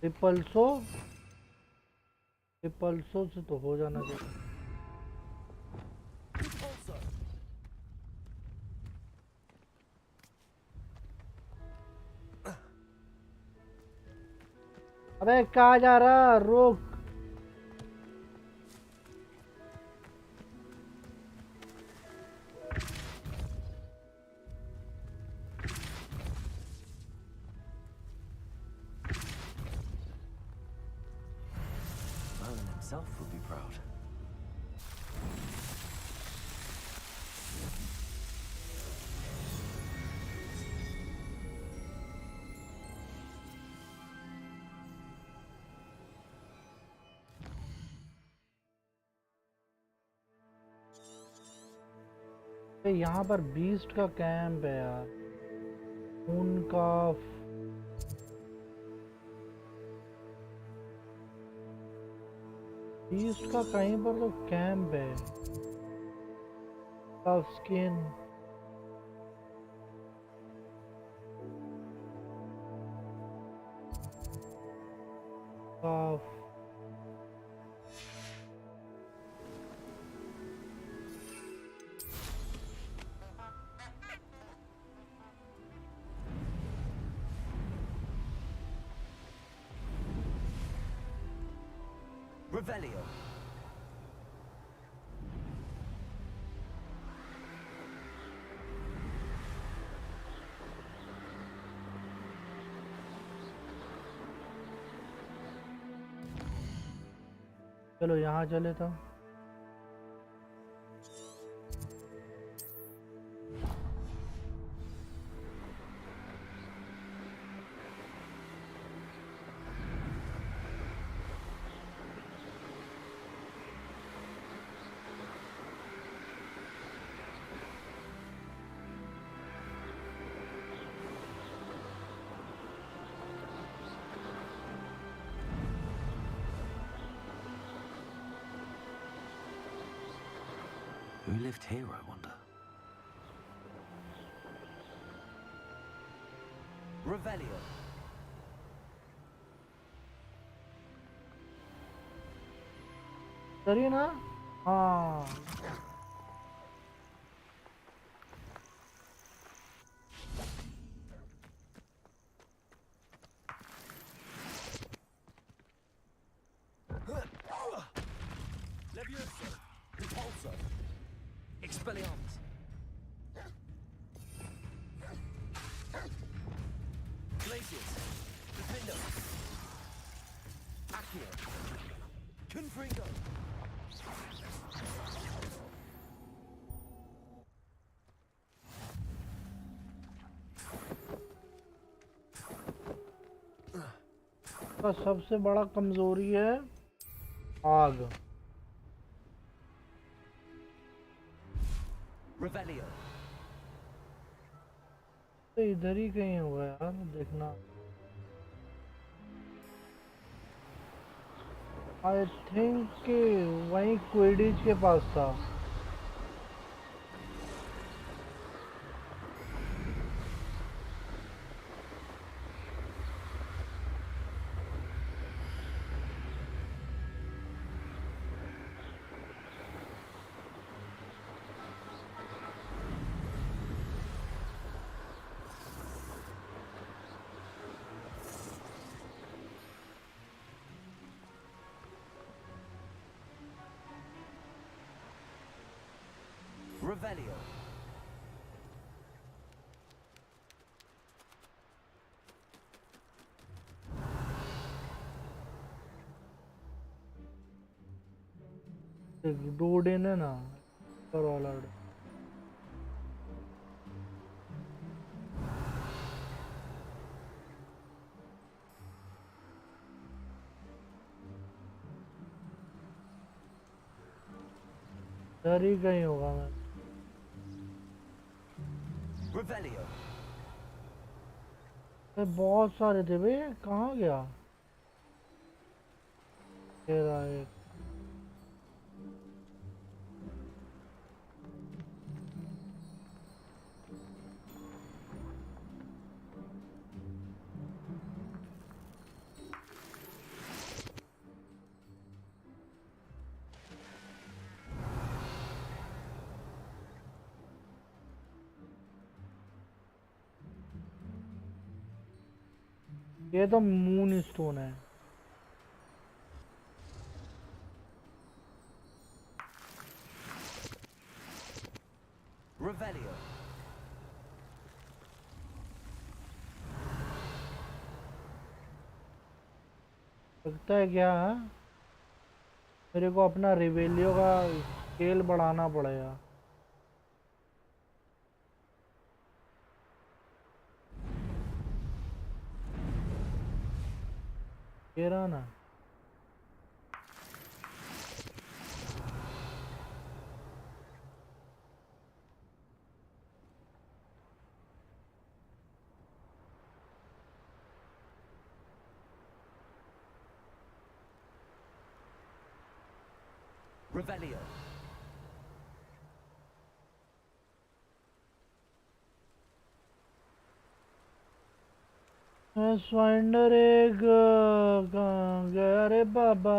Triple सो से तो हो जाना चाहिए। अबे कहाँ जा रहा, रुक। Merlin himself would be proud. यहाँ पर बीस्ट का कैंप है यार, उनका बीस्ट का कहीं पर तो कैंप है। Skin Revelio. चलो यहाँ चले तो। Who lived here, I wonder? Revelio. करिए ना। हाँ Levioso. Repulso. Expelliarmus. Glacius. Defendo. Accio. Confringo. का सबसे बड़ा कमजोरी है आग। Revelio. तो इधर ही कहीं होगा यार, देखना। आई थिंक कि वहीं क्विडिच के पास था। Revelio. डूड इन है ना, पर वाला इधर ही कहीं होगा। मैं Revelio. बहुत सारे थे भाई, कहाँ गया? तेरा एक ये तो मून स्टोन है। Revelio. लगता है क्या है, मेरे को अपना रिवेलियो का स्केल बढ़ाना पड़ेगा। ये रहा ना। Revelio. फाइंडर एक कहाँ गया रे बाबा?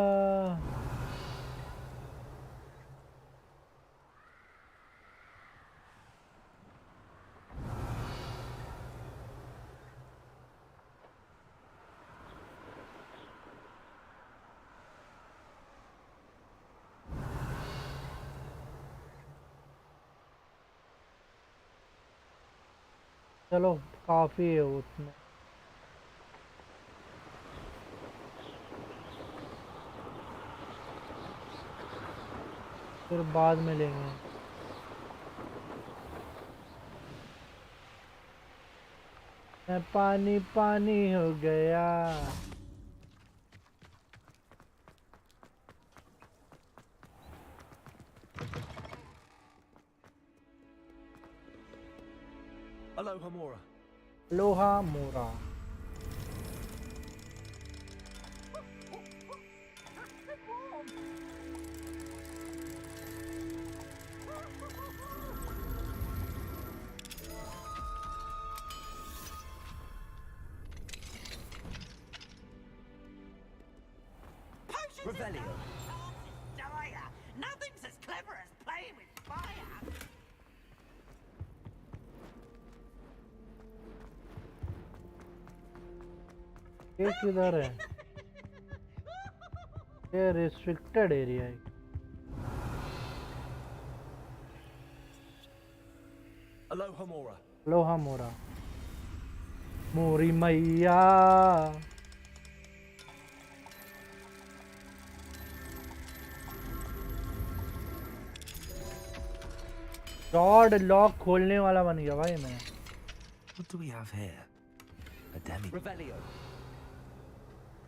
चलो काफी है उसमें। फिर बाद में लेंगे। मैं पानी पानी हो गया। Aloha Mora. लोहा मोरा। Revelio. Dire. Nothing's as clever as playing with fire. ये किधर है? ये restricted area है. Aloha Mora. Aloha Mora. Mori Maiya. Sword lock खोलने वाला बन गया भाई मैं. What do we have here? A demi. Revelio.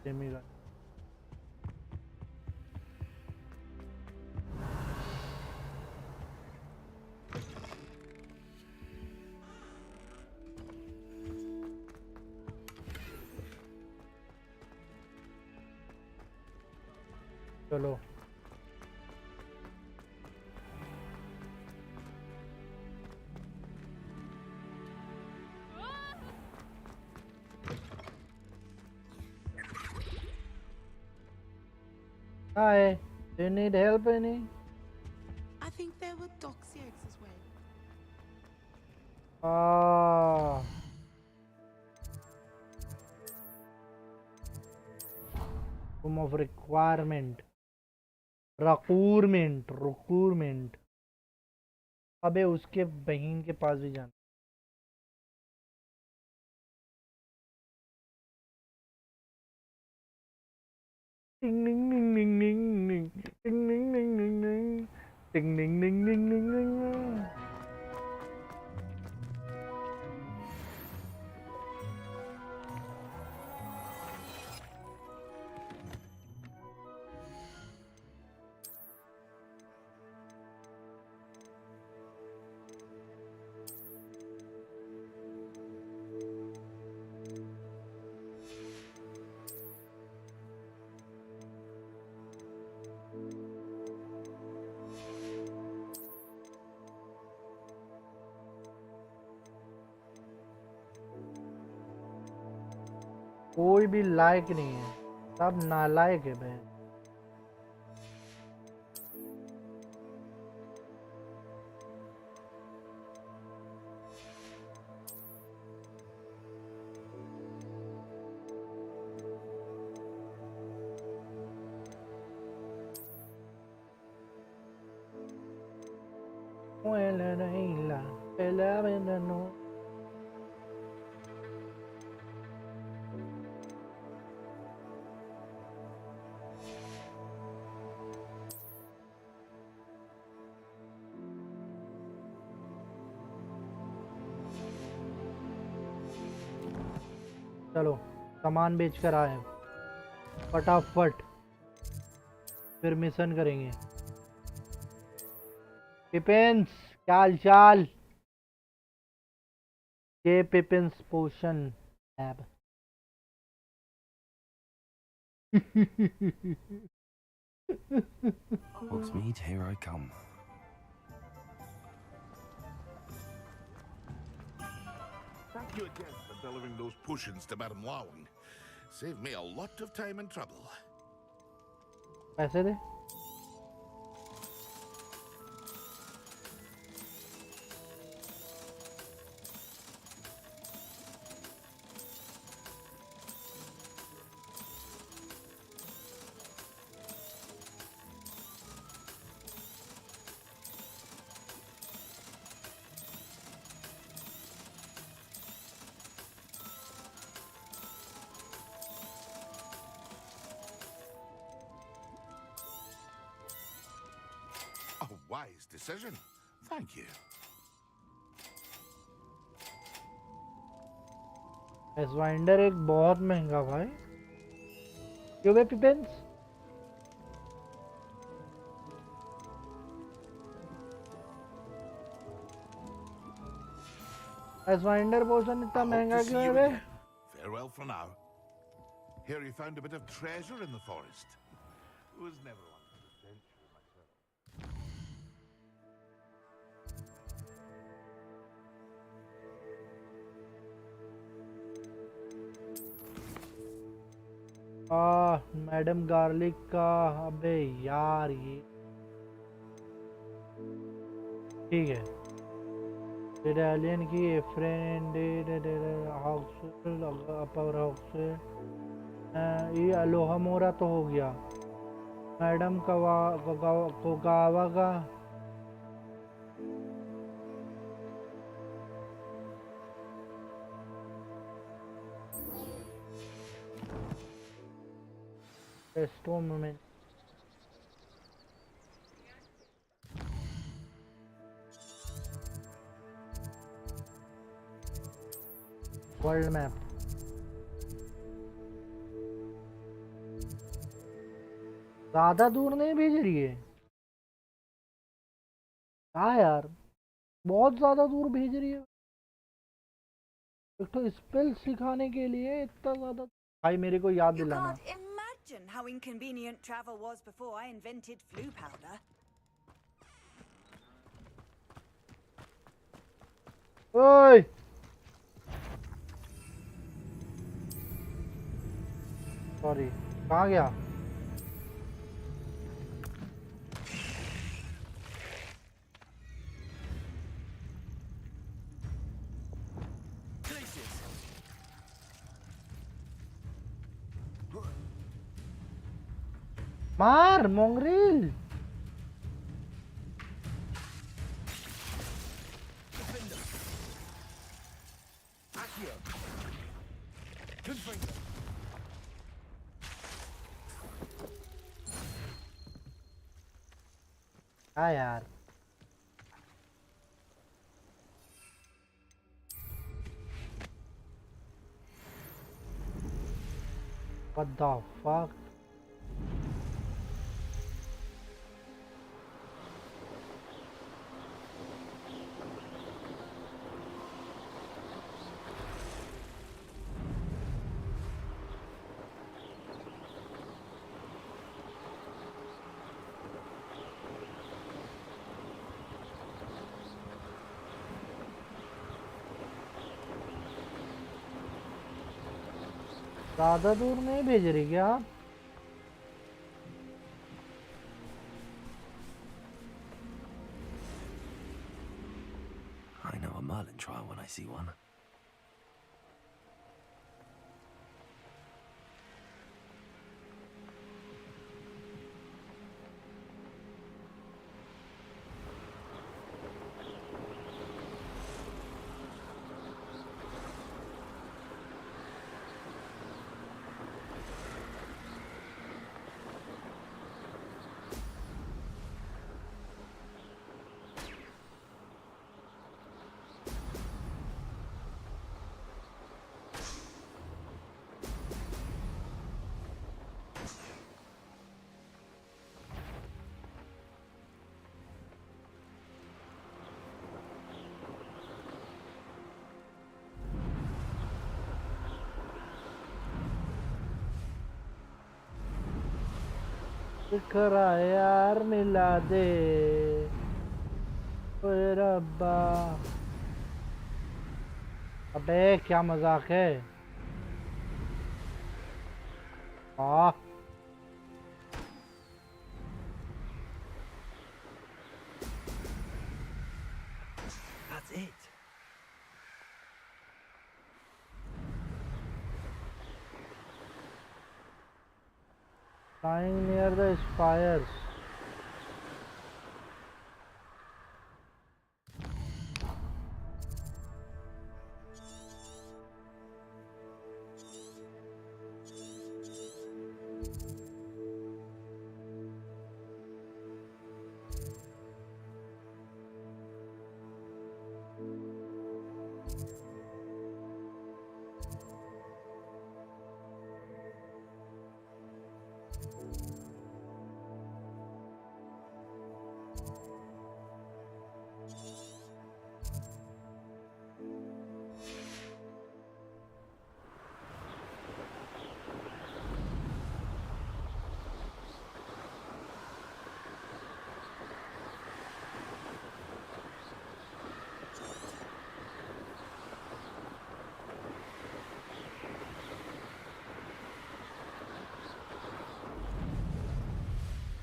Demi-god. चलो Hi, do you need help any? I think there were doxy eggs as well. Ah. Room of requirement. Requirement. अबे उसके बहन के पास भी जाना. Ding ding ding ding ding ding ding ding ding ding ding ding ding ding ding ding ding. कोई भी लायक नहीं है, सब नालायक है बहन. चलो सामान बेच कर आए फटाफट, फिर मिशन करेंगे. पिपेंस क्या हाल चाल? ये पिपेंस पोशन lab. Oksmead, here I come. Thank you again for delivering those potions to Madame Lawing. Saved me a lot of time and trouble. पैसे दे. A wise decision. Thank you. एसवाइंडर एक बहुत महंगा भाई. क्यों बे पिपेंस? एसवाइंडर पोशन इतना I hope महंगा to see क्यों है you बे? again. Farewell for now. Here you found a bit of treasure in the forest. It was never one for adventure myself. Madam garlic का, अबे यार ये ठीक है। एलियन की फ्रेंड अपर हाउस ये अलोहा मोरा तो हो गया। मैडम कोगावा का स्टोम में वर्ल्ड मैप ज्यादा दूर नहीं भेज रही है। हाँ यार बहुत ज्यादा दूर भेज रही है। एक तो स्पेल सिखाने के लिए इतना ज्यादा। भाई मेरे को याद You दिलाना। can't imagine how inconvenient travel was before I invented flu powder. ओए सॉरी कहाँ गया? मार मोंगरील। हाँ यार what the fuck। ज्यादा दूर नहीं भेज रही क्या आप? I know a Merlin trial when I see one. दिखरा यार मिला दे ओए रब्बा। अबे क्या मजाक है। हाँ That's it. flying near the spires।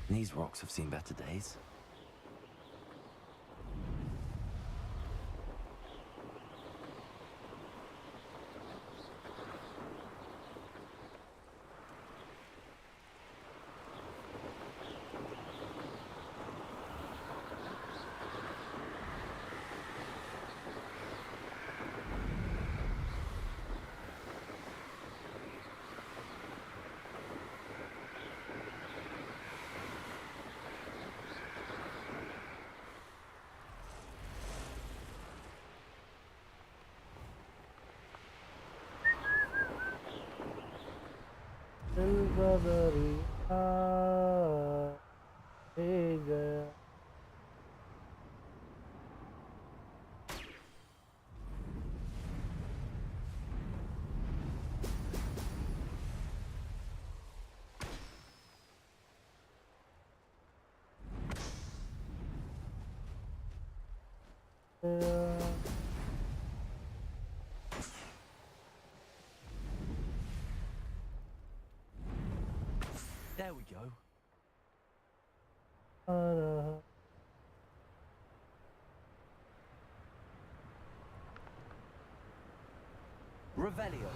These rocks have seen better days. There we go. Revelio.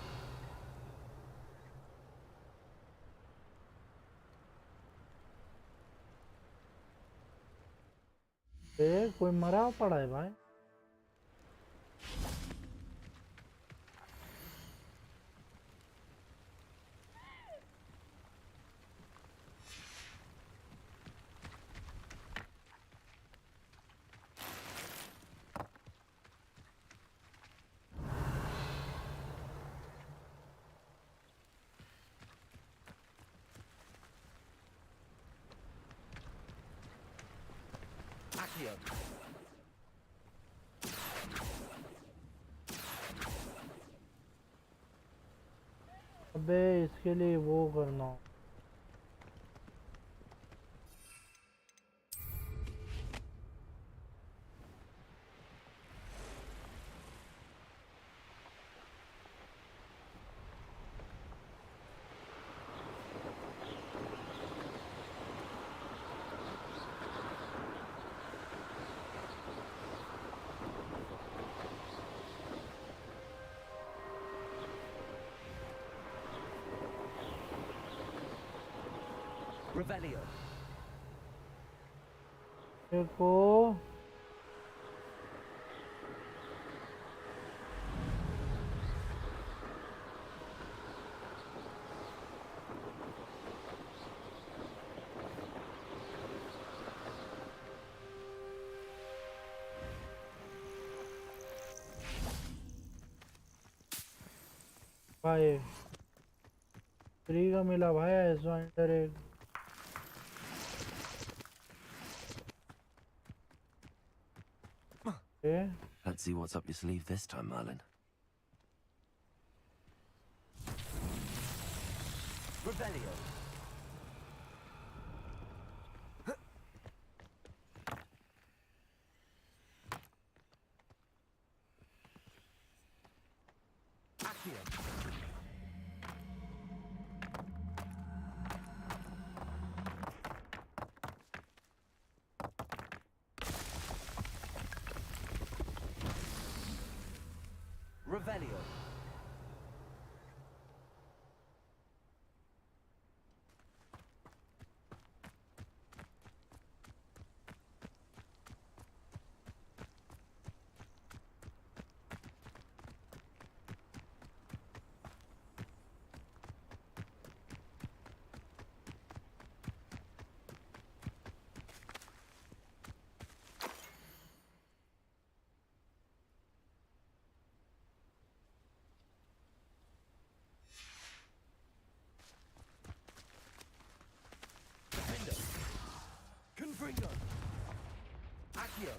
कोई मरा पड़ा है भाई। Accio. अबे इसके लिए वो करना। Revelio. देखो भाई फ्री का मिला भाई ऐसा inter Let's see what's up your sleeve this time, Merlin. Revelio. Accio. Revelio. Confringo. Accio.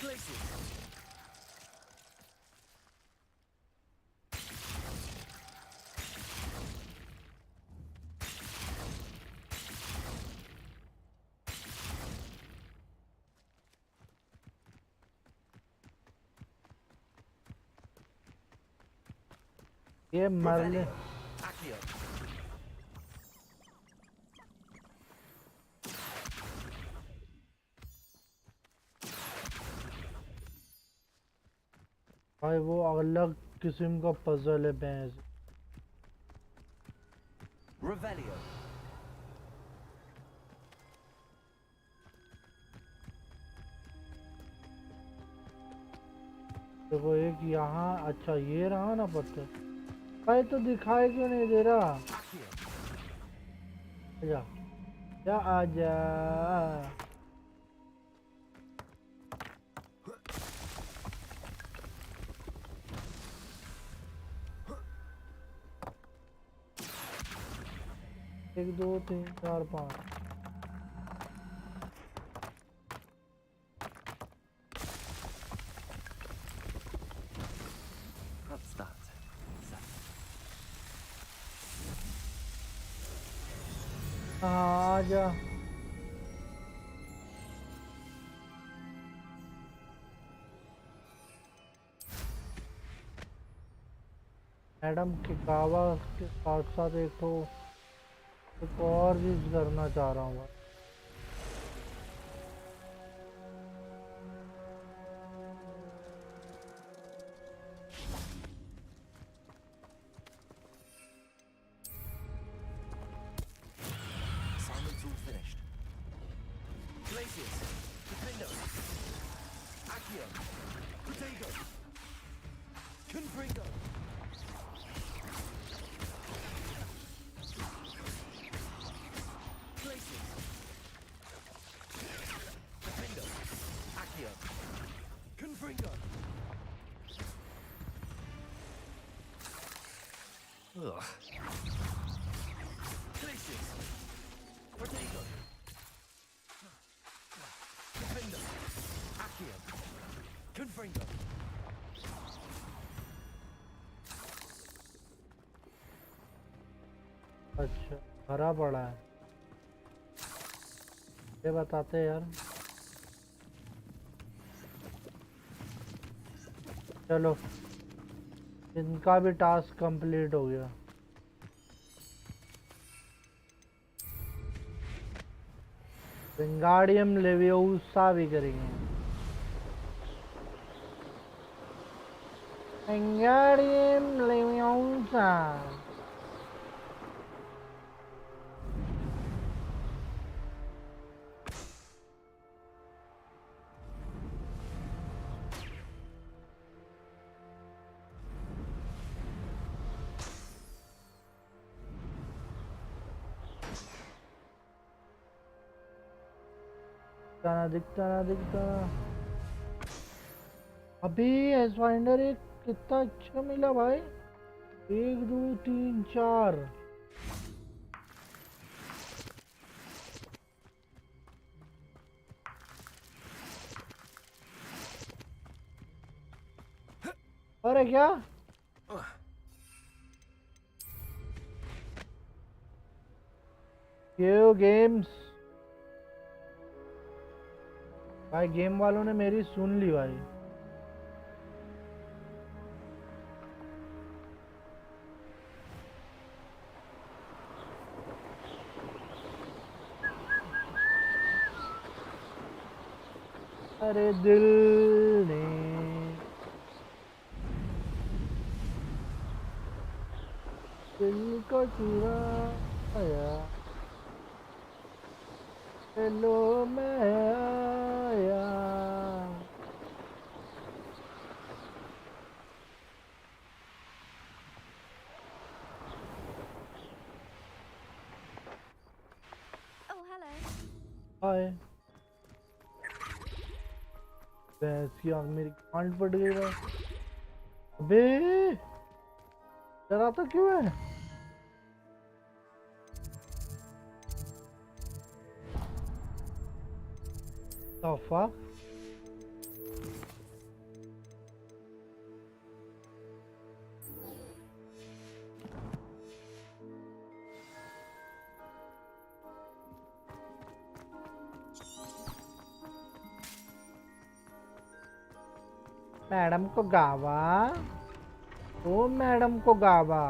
Glacius. ये मरने Accio. भाई वो अलग किस्म का पजल है भैंस। Revelio. देखो एक यहाँ, अच्छा ये रहा ना पत्थर। भाई तो दिखाई क्यों नहीं दे रहा? आजा या आजा। एक दो तीन चार पाँच। What's that? हाँ आजा। मैडम के गावा के साथ साथ एक और चीज करना चाह रहा हूँ। Assignment's all finished. Glacius, Defendo, Accio, Protego, Confringo. Glacius, Defendo, Accio, Confringo. Ugh. Glacius, Protego, Defendo, Accio, Confringo. अच्छा भरा पड़ा है, ये बताते यार। चलो इनका भी टास्क कंप्लीट हो गया। विंगार्डियम लेवियोसा भी करेंगे। Wingardium leviosa. दिखता ना। अभी एस फाइंडर एक कितना अच्छा मिला भाई। एक दो तीन चार। अरे क्या क्यों गेम्स भाई, गेम वालों ने मेरी सुन ली भाई। अरे दिल ने दिल को चुराया, हेलो मैं आया। Oh, hello. हाय भैंस की आँख मेरी कांड पड़ गई भाई। अबे डराता क्यों है? The fuck? मैडम को गावा, ओ मैडम को गावा।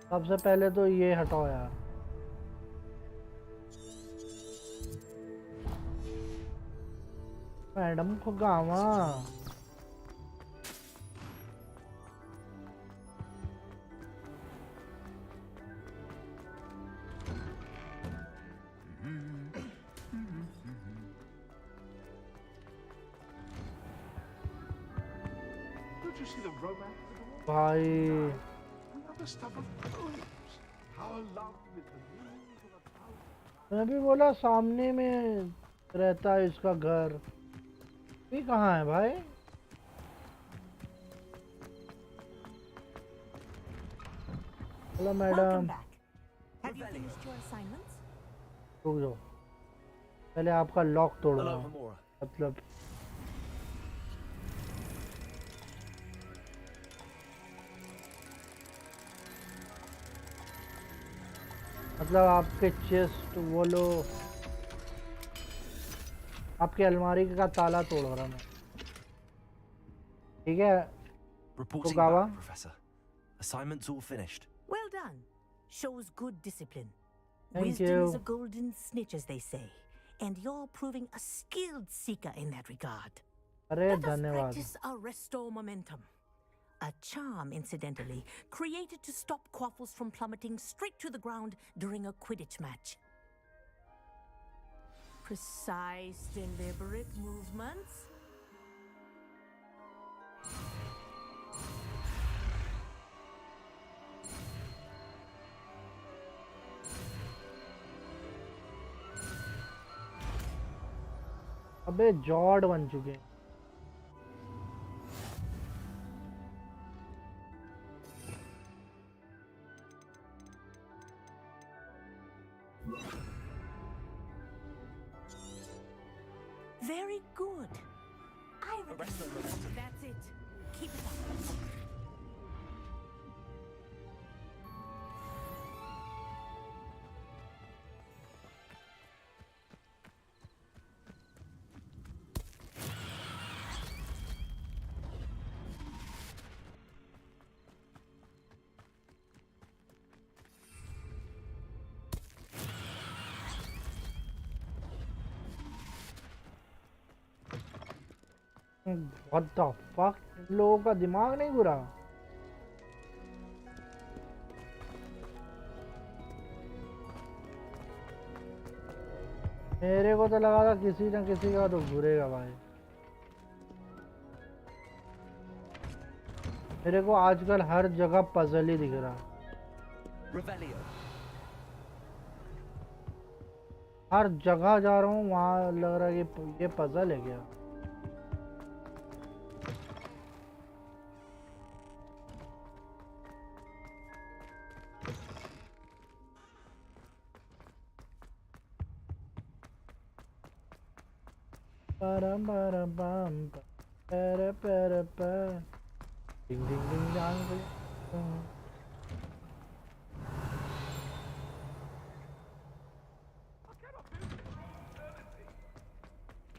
सबसे पहले तो ये हटाओ यार। मैडम को गावा Don't you see the romance of it all? भाई Another stuff of poems. How lovely is the music of a poem. मैं भी बोला सामने में रहता है इसका घर। ये कहाँ है भाई? Hello madam. Have you finished your assignments? रुक जाओ, पहले आपका लॉक तोड़ना Hello, है। Hamura. मतलब आपके चेस्ट वो लो, आपके अलमारी का ताला तोड़ रहा मैं। ठीक है Reporting Togawa? back, Professor. Assignment's all finished. Well done. Shows good discipline. Thank Wisdom you. is a golden snitch, as they say. And you're proving a skilled seeker in that regard. अरे Let us धन्यवाद। practice our restore momentum. A charm, incidentally, created to stop quaffles from plummeting straight to the ground during a Quidditch match. Precise, deliberate movements. अबे जॉर्ड बन चुके हैं। Very good. I recommend. That's it. Keep it up. What the fuck? इन लोगों का दिमाग नहीं घुरा? मेरे को तो लगा था किसी ना किसी का तो घुरेगा भाई। मेरे को आजकल हर जगह पजल ही दिख रहा। Revelio. हर जगह जा रहा हूँ वहाँ लग रहा है कि ये पजल है क्या? Ding ding ding dong.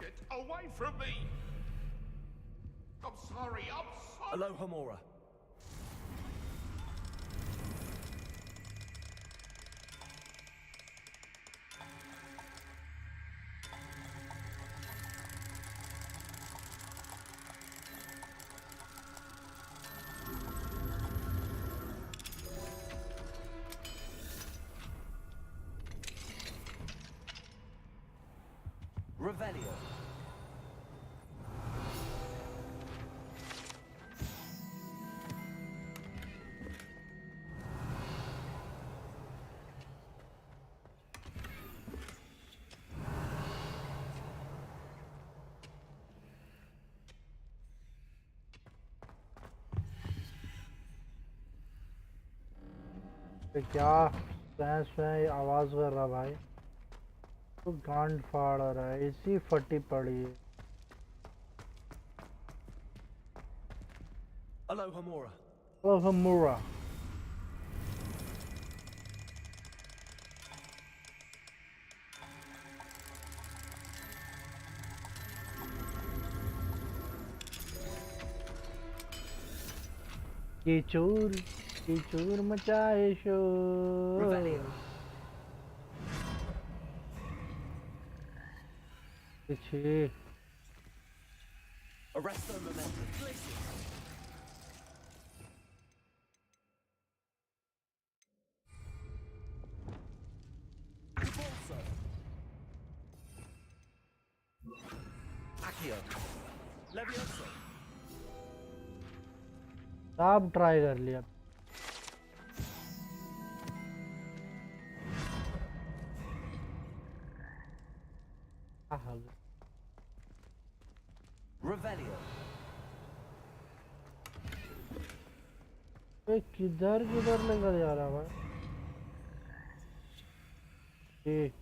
Get away from me! I'm sorry, I'm sorry! Hello, Hamura. Revelio. क्या आवाज कर रहा भाई? तो गांड फाड़ रहा है, इसी फटी पड़ी है। Hello, Hamura. Hello, Hamura. कीचूर मचाए शोर। Revelio. पीछे Arresto momentum. Listen. Repulso. Accio. Levioso. सब ट्राई कर लिया। Revelio. किधर किधर लेकर जा रहा भाई? ठीक।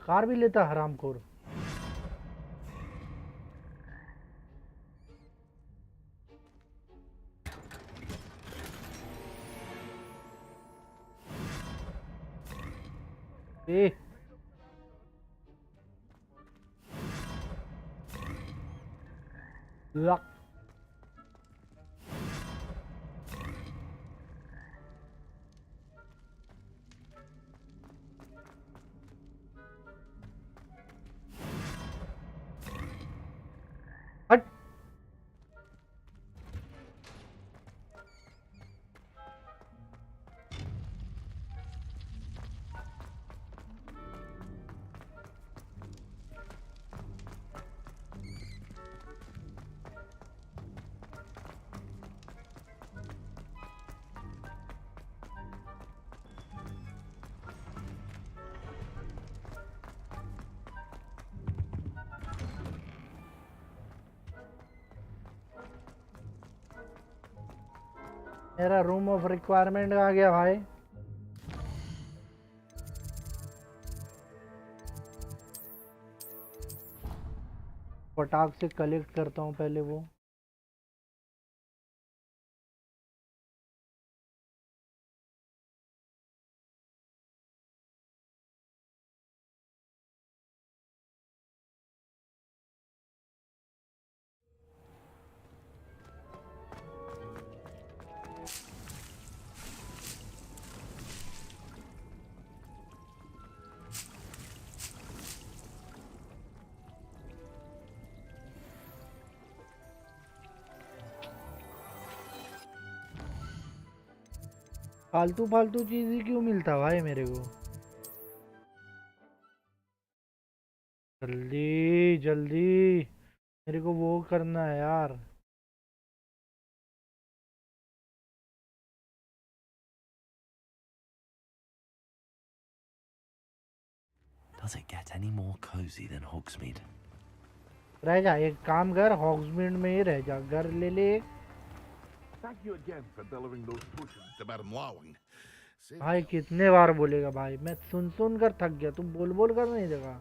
कार भी लेता हरामखोर। ए लक हट। मेरा रूम ऑफ रिक्वायरमेंट आ गया भाई। फटाक से कलेक्ट करता हूँ पहले वो। फालतू फालतू चीज ही क्यों मिलता भाई मेरे को? जल्दी जल्दी मेरे को वो करना है यार। Does it get any more cozy than Hogsmeade? रह जा, एक काम कर, हॉग्समीड में ही रह जा। घर ले ले। Thank you again for delivering those potions to Madame Lowing. भाई कितने बार बोलेगा भाई, मैं सुन सुन कर थक गया। तू बोल बोल कर नहीं देगा।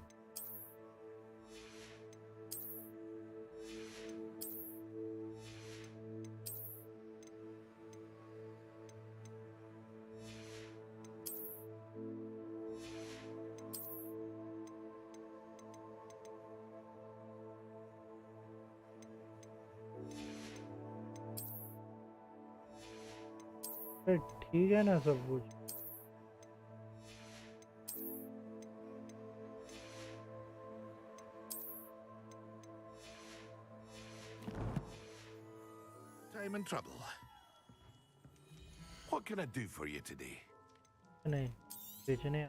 ठीक है ना सब कुछ? I'm in trouble. What can I do for you today? नहीं बेचने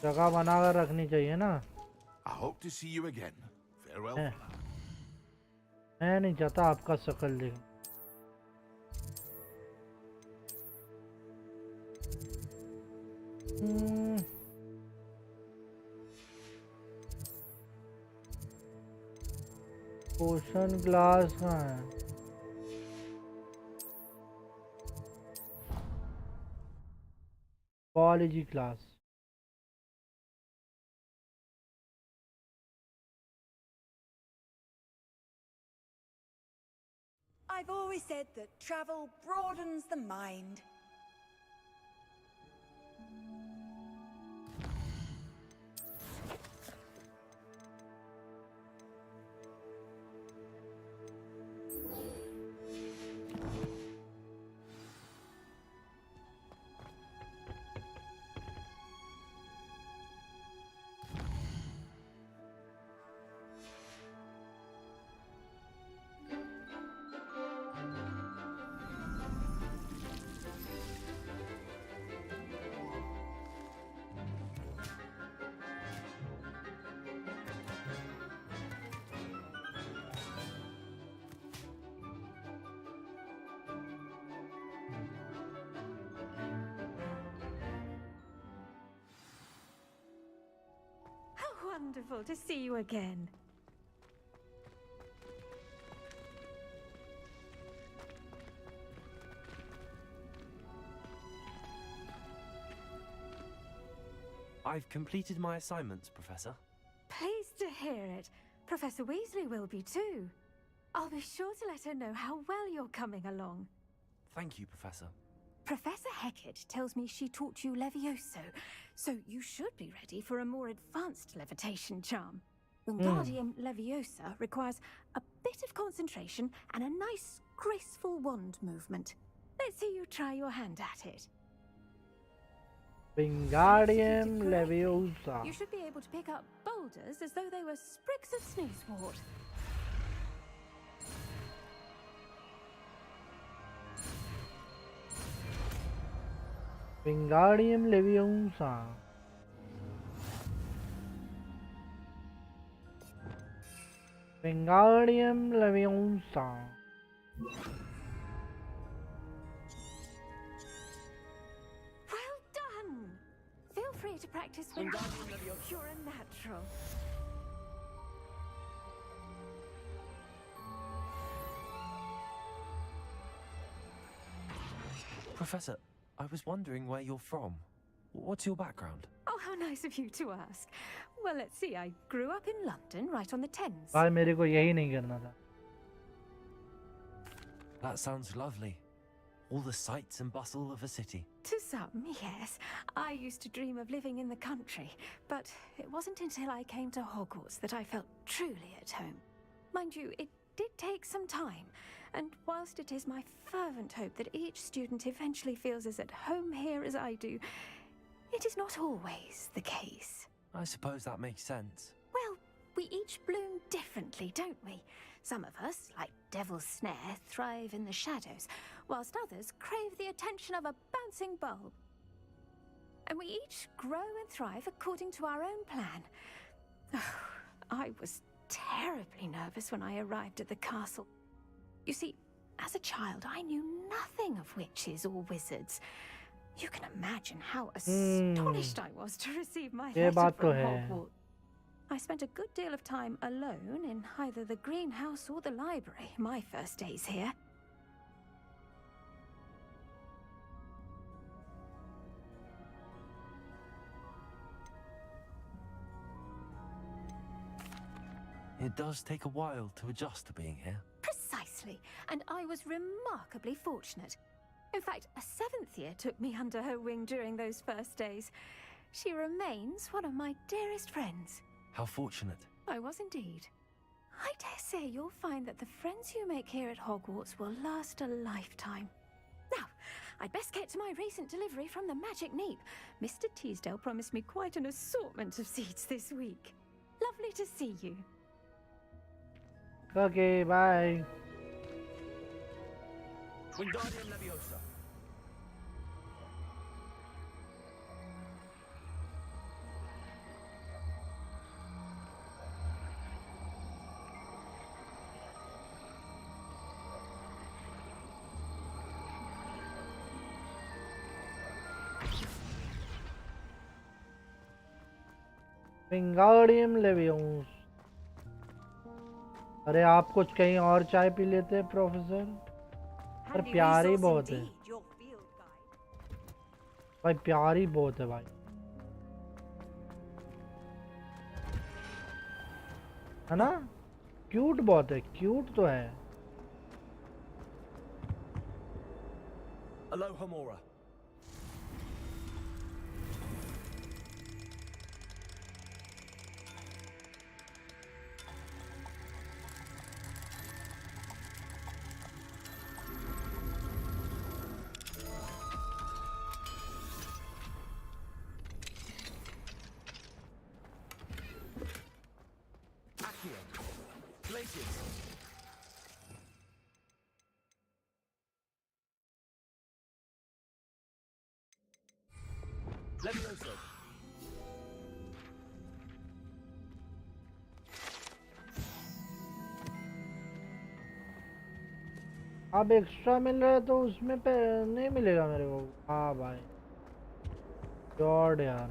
जगह बनाकर रखनी चाहिए ना। I hope to see you again. Farewell. है। मैं नहीं चाहता आपका शक्ल देख। पोशन ग्लास कहाँ है? Biology class. I've always said that travel broadens the mind. wonderful to see you again. I've completed my assignments, Professor. Pleased to hear it. Professor Weasley will be too. I'll be sure to let her know how well you're coming along. Thank you, Professor. Professor Hecat tells me she taught you Levioso, so you should be ready for a more advanced levitation charm. Wingardium Leviosa requires a bit of concentration and a nice, graceful wand movement. Let's see you try your hand at it. Wingardium Leviosa. You should be able to pick up boulders as though they were sprigs of sneezewort. Wingardium Leviosa. Wingardium Leviosa. Well done! Feel free to practice when you're a natural. Professor, I was wondering where you're from. What's your background? Oh, how nice of you to ask. Well, let's see. I grew up in London, right on the Thames. भाई मेरे को यही नहीं करना था. That sounds lovely. All the sights and bustle of a city. To some, yes. I used to dream of living in the country, but it wasn't until I came to Hogwarts that I felt truly at home. Mind you, it did take some time, and whilst it is my fervent hope that each student eventually feels as at home here as I do, it is not always the case. I suppose that makes sense. Well, we each bloom differently, don't we? Some of us, like Devil's Snare, thrive in the shadows, whilst others crave the attention of a bouncing bulb. And we each grow and thrive according to our own plan. Oh, I was terribly nervous when I arrived at the castle. You see, as a child, I knew nothing of witches or wizards. You can imagine how astonished I was to receive my letter from Hogwarts. I spent a good deal of time alone in either the greenhouse or the library my first days here. It does take a while to adjust to being here. Precisely, and I was remarkably fortunate. In fact, a seventh year took me under her wing during those first days. She remains one of my dearest friends. How fortunate. I was indeed. I dare say you'll find that the friends you make here at Hogwarts will last a lifetime. Now, I'd best get to my recent delivery from the Magic Neep. Mr. Teasdale promised me quite an assortment of seeds this week. Lovely to see you. Okay, bye. Wingardium Leviosa. Wingardium Leviosa. अरे आप कुछ कहीं और चाय P लेते हैं professor. पर प्यार ही बहुत है भाई, प्यार ही बहुत है भाई, है ना? क्यूट बहुत है, क्यूट तो है. Alohomora. Leviosa. अब एक्स्ट्रा मिल रहा है तो उसमें पे नहीं मिलेगा मेरे को. हाँ भाई, गॉड यार.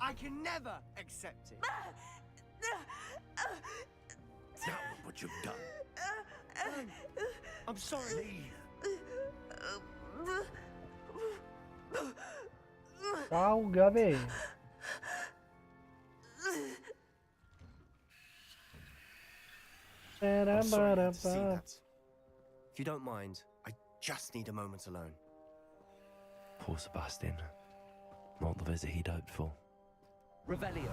I can never accept it. Now look what you've done. I'm sorry. Leave. क्या हो गया बे? I'm sorry you had to see that. If you don't mind, I just need a moment alone. Poor Sebastian. Not the visit he'd hoped for. Revelio.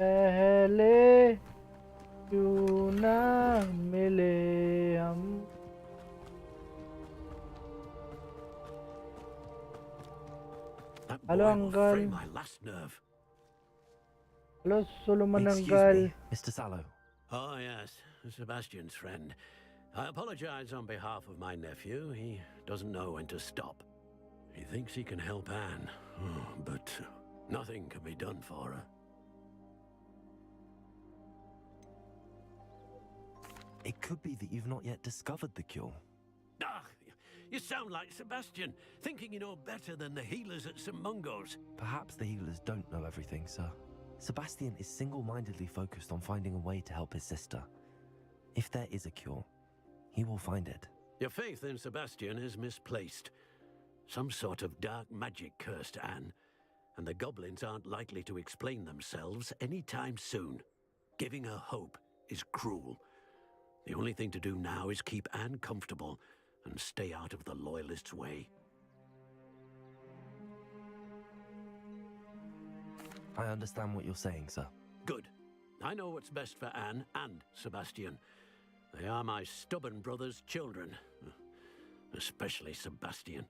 पहले क्यों ना मिले हम. That Hello, boy will uncle. fray my last nerve. Hello, Solomon Excuse uncle. me, Mr. Sallow. Oh, yes, Sebastian's friend. I apologize on behalf of my nephew. He doesn't know when to stop. He thinks he can help Anne, but nothing can be done for her. It could be that you've not yet discovered the cure. Ah, you sound like Sebastian, thinking you know better than the healers at St. Mungo's. Perhaps the healers don't know everything, sir. Sebastian is single-mindedly focused on finding a way to help his sister. If there is a cure, he will find it. Your faith in Sebastian is misplaced. Some sort of dark magic cursed Anne, and the goblins aren't likely to explain themselves anytime soon. Giving her hope is cruel. The only thing to do now is keep Anne comfortable and stay out of the Loyalists' way. I understand what you're saying, sir. Good. I know what's best for Anne and Sebastian. They are my stubborn brother's children. Especially Sebastian.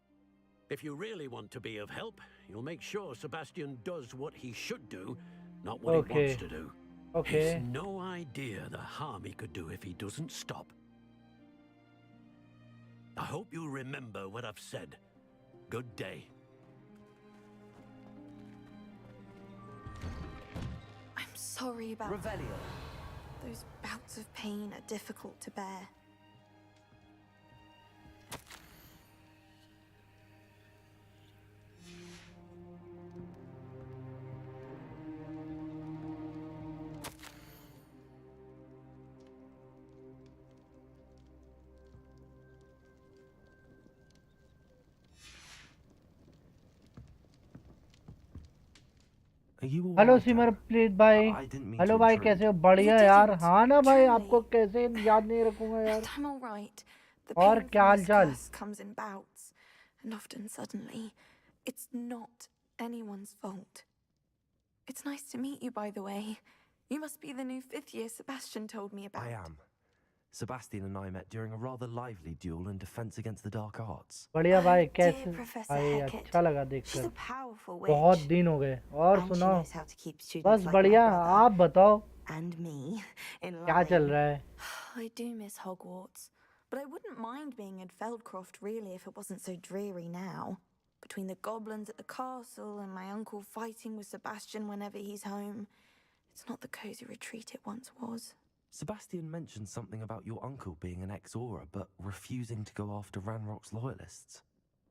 If you really want to be of help, you'll make sure Sebastian does what he should do, not what he wants to do. Okay. He's no idea the harm he could do if he doesn't stop. I hope you remember what I've said. Good day. I'm sorry about Revelio. those bouts of pain are difficult to bear. Hello Simar please भाई. Hello भाई, कैसे हो? बढ़िया यार. हाँ ना भाई, आपको कैसे याद नहीं रखूंगा यार. I'm all right. The और pain क्या from हाल this चाल? curse comes in bouts, and often suddenly. It's not anyone's fault. It's nice to meet you, by the way. You must be the new 5th year Sebastian told me about. I am. Sebastian and I met during a rather lively duel in defense against the dark arts. बढ़िया भाई, Dear कैसे? Professor भाई Hecat. अच्छा लगा She's देखकर. a powerful witch. बहुत दिन हो गए. और And she सुनाओ. knows how to keep students बस like my बढ़िया. brother. आप बताओ And me in क्या चल line. रहा है? I do miss Hogwarts, but I wouldn't mind being in Feldcroft really if it wasn't so dreary now. Between the goblins at the castle and my uncle fighting with Sebastian whenever he's home, it's not the cozy retreat it once was. Sebastian mentioned something about your uncle being an ex-Aura, but refusing to go after Ranrock's loyalists.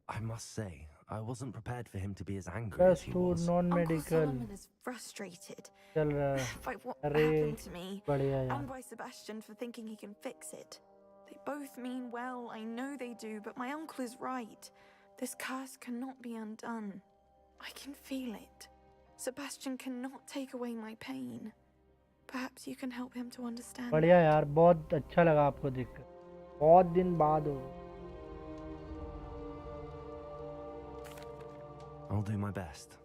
I must say, I wasn't prepared for him to be as angry as Just he food, was. non-medical. Uncle Solomon is frustrated चल रहा है. by what अरे happened to me, बढ़िया यार. and by Sebastian for thinking he can fix it. They both mean well, I know they do, but my uncle is right. This curse cannot be undone. I can feel it. Sebastian cannot take away my pain. Perhaps you can help him to understand. बढ़िया यार, बहुत अच्छा लगा आपको देखकर. बहुत दिन बाद हो. I'll do my best.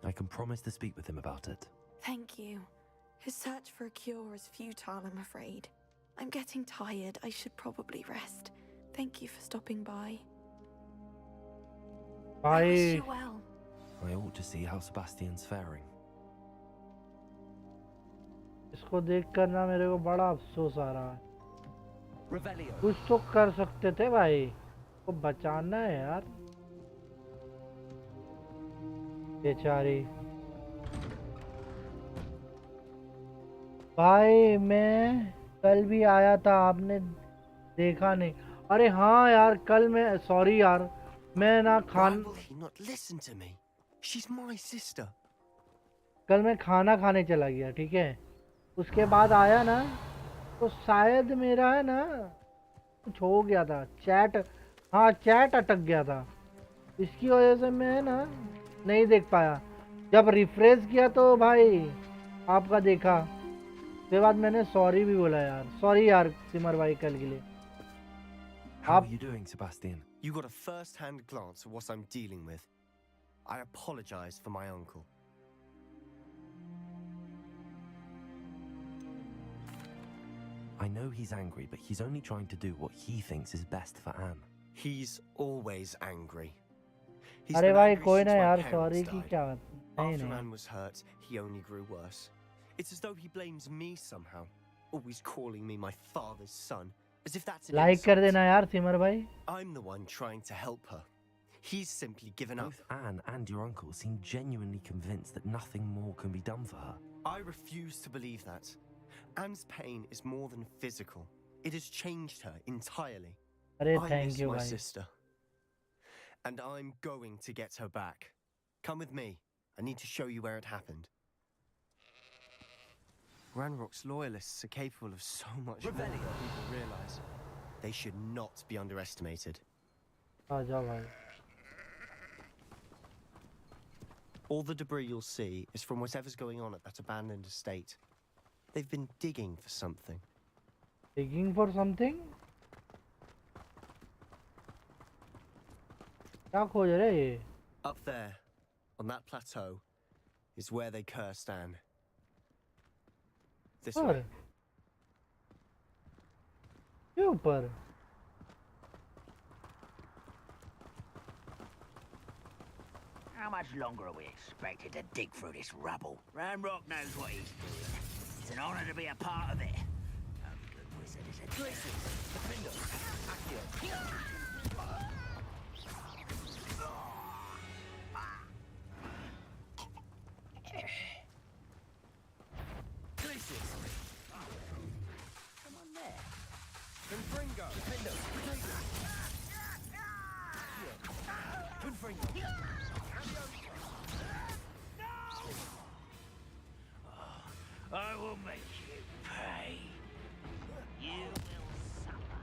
I can promise to speak with him about it. Thank you. His search for a cure is futile, I'm afraid. I'm getting tired. I should probably rest. Thank you for stopping by. I wish भाई you well. I ought to see how Sebastian's faring. इसको देखकर ना मेरे को बड़ा अफसोस आ रहा है. Revelio. कुछ तो कर सकते थे भाई. को बचाना है यार. बेचारी. भाई मैं कल भी आया था, आपने देखा नहीं. अरे हाँ यार, कल मैं सॉरी यार, मैं ना Why Khan will he not listen to me? She's my sister. कल मैं खाना खाने चला गया, ठीक है, उसके बाद आया ना तो शायद मेरा है ना कुछ हो गया था, चैट, हाँ चैट अटक गया था, इसकी वजह से मैं ना नहीं देख पाया। जब रिफ्रेश किया तो भाई आपका देखा, उसके बाद मैंने सॉरी भी बोला यार, सॉरी यार सिमर भाई कल के लिए। How are you doing, Sebastian? You got a first-hand glance at what I'm dealing with. I apologize for my uncle. I know he's angry, but he's only trying to do what he thinks is best for Anne. He's always angry. He's अरे been भाई angry कोई since ना my यार, parents sorry की died. क्या बात, नहीं After नहीं Anne was hurt, he only grew worse. It's as though he blames me somehow, always calling me my father's son, as if that's an like कर insult. देना यार सिमर भाई। I'm the one trying to help her. He's simply given up. Both Anne and your uncle seem genuinely convinced that nothing more can be done for her. I refuse to believe that. Anne's pain is more than physical. It has changed her entirely. अरे I thank miss you my भाई। sister. And I'm going to get her back. Come with me. I need to show you where it happened. Ranrock's loyalists are capable of so much more than people realize. They should not be underestimated. आ जाओ भाई। All the debris you'll see is from whatever's going on at that abandoned estate. They've been digging for something. Digging for something? क्या खोज रहे हैं ये? Up there, on that plateau, is where they cursed Anne. This way. ऊपर? क्यों ऊपर? How much longer are we expected to dig through this rubble? Ranrock knows what he's doing. It's an honor to be a part of it. A good wizard is a Come on there. Confringo! Confringo! I will make you pay. You will suffer.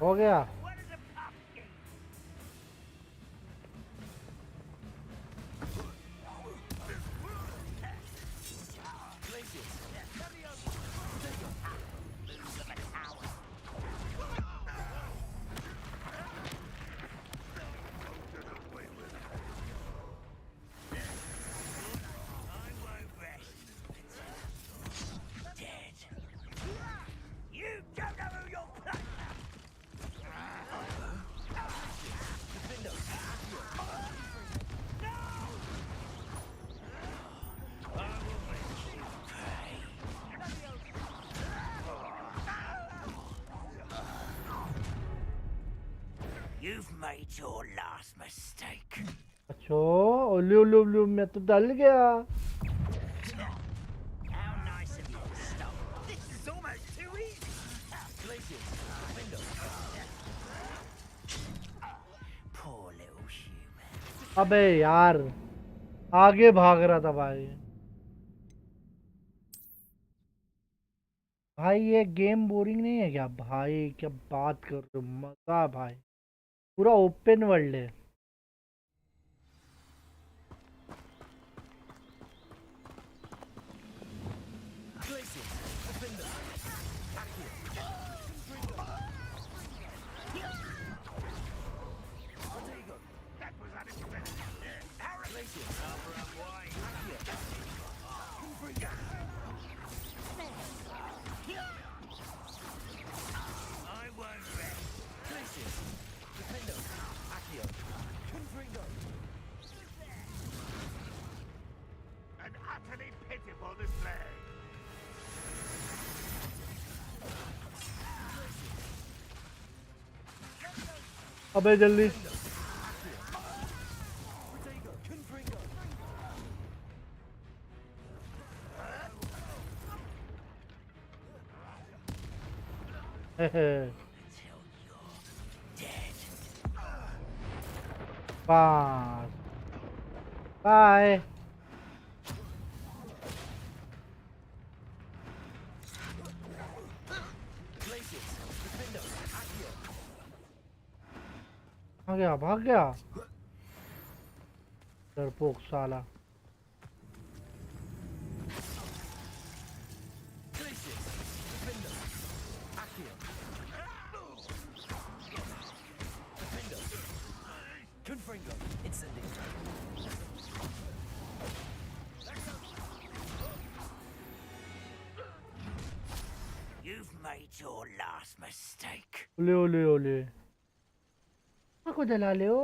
हो गया। What is a pumpkin? You don't know who you're playing at! You've made your last mistake. अच्छा, ओल्लू ओल्लू ओल्लू मैं तो डल गया। How nice of you to stop. This is almost too easy. Poor little human. अबे यार, आगे भाग रहा था भाई। भाई ये गेम बोरिंग नहीं है क्या भाई? क्या बात कर रहे हो, मजा है भाई, पूरा ओपन वर्ल्ड है। I won't rest. अबे जल्दी बस बाय भाग गया डरपोक साला You've made your last mistake. ओले ओले ओले को जला ले ओ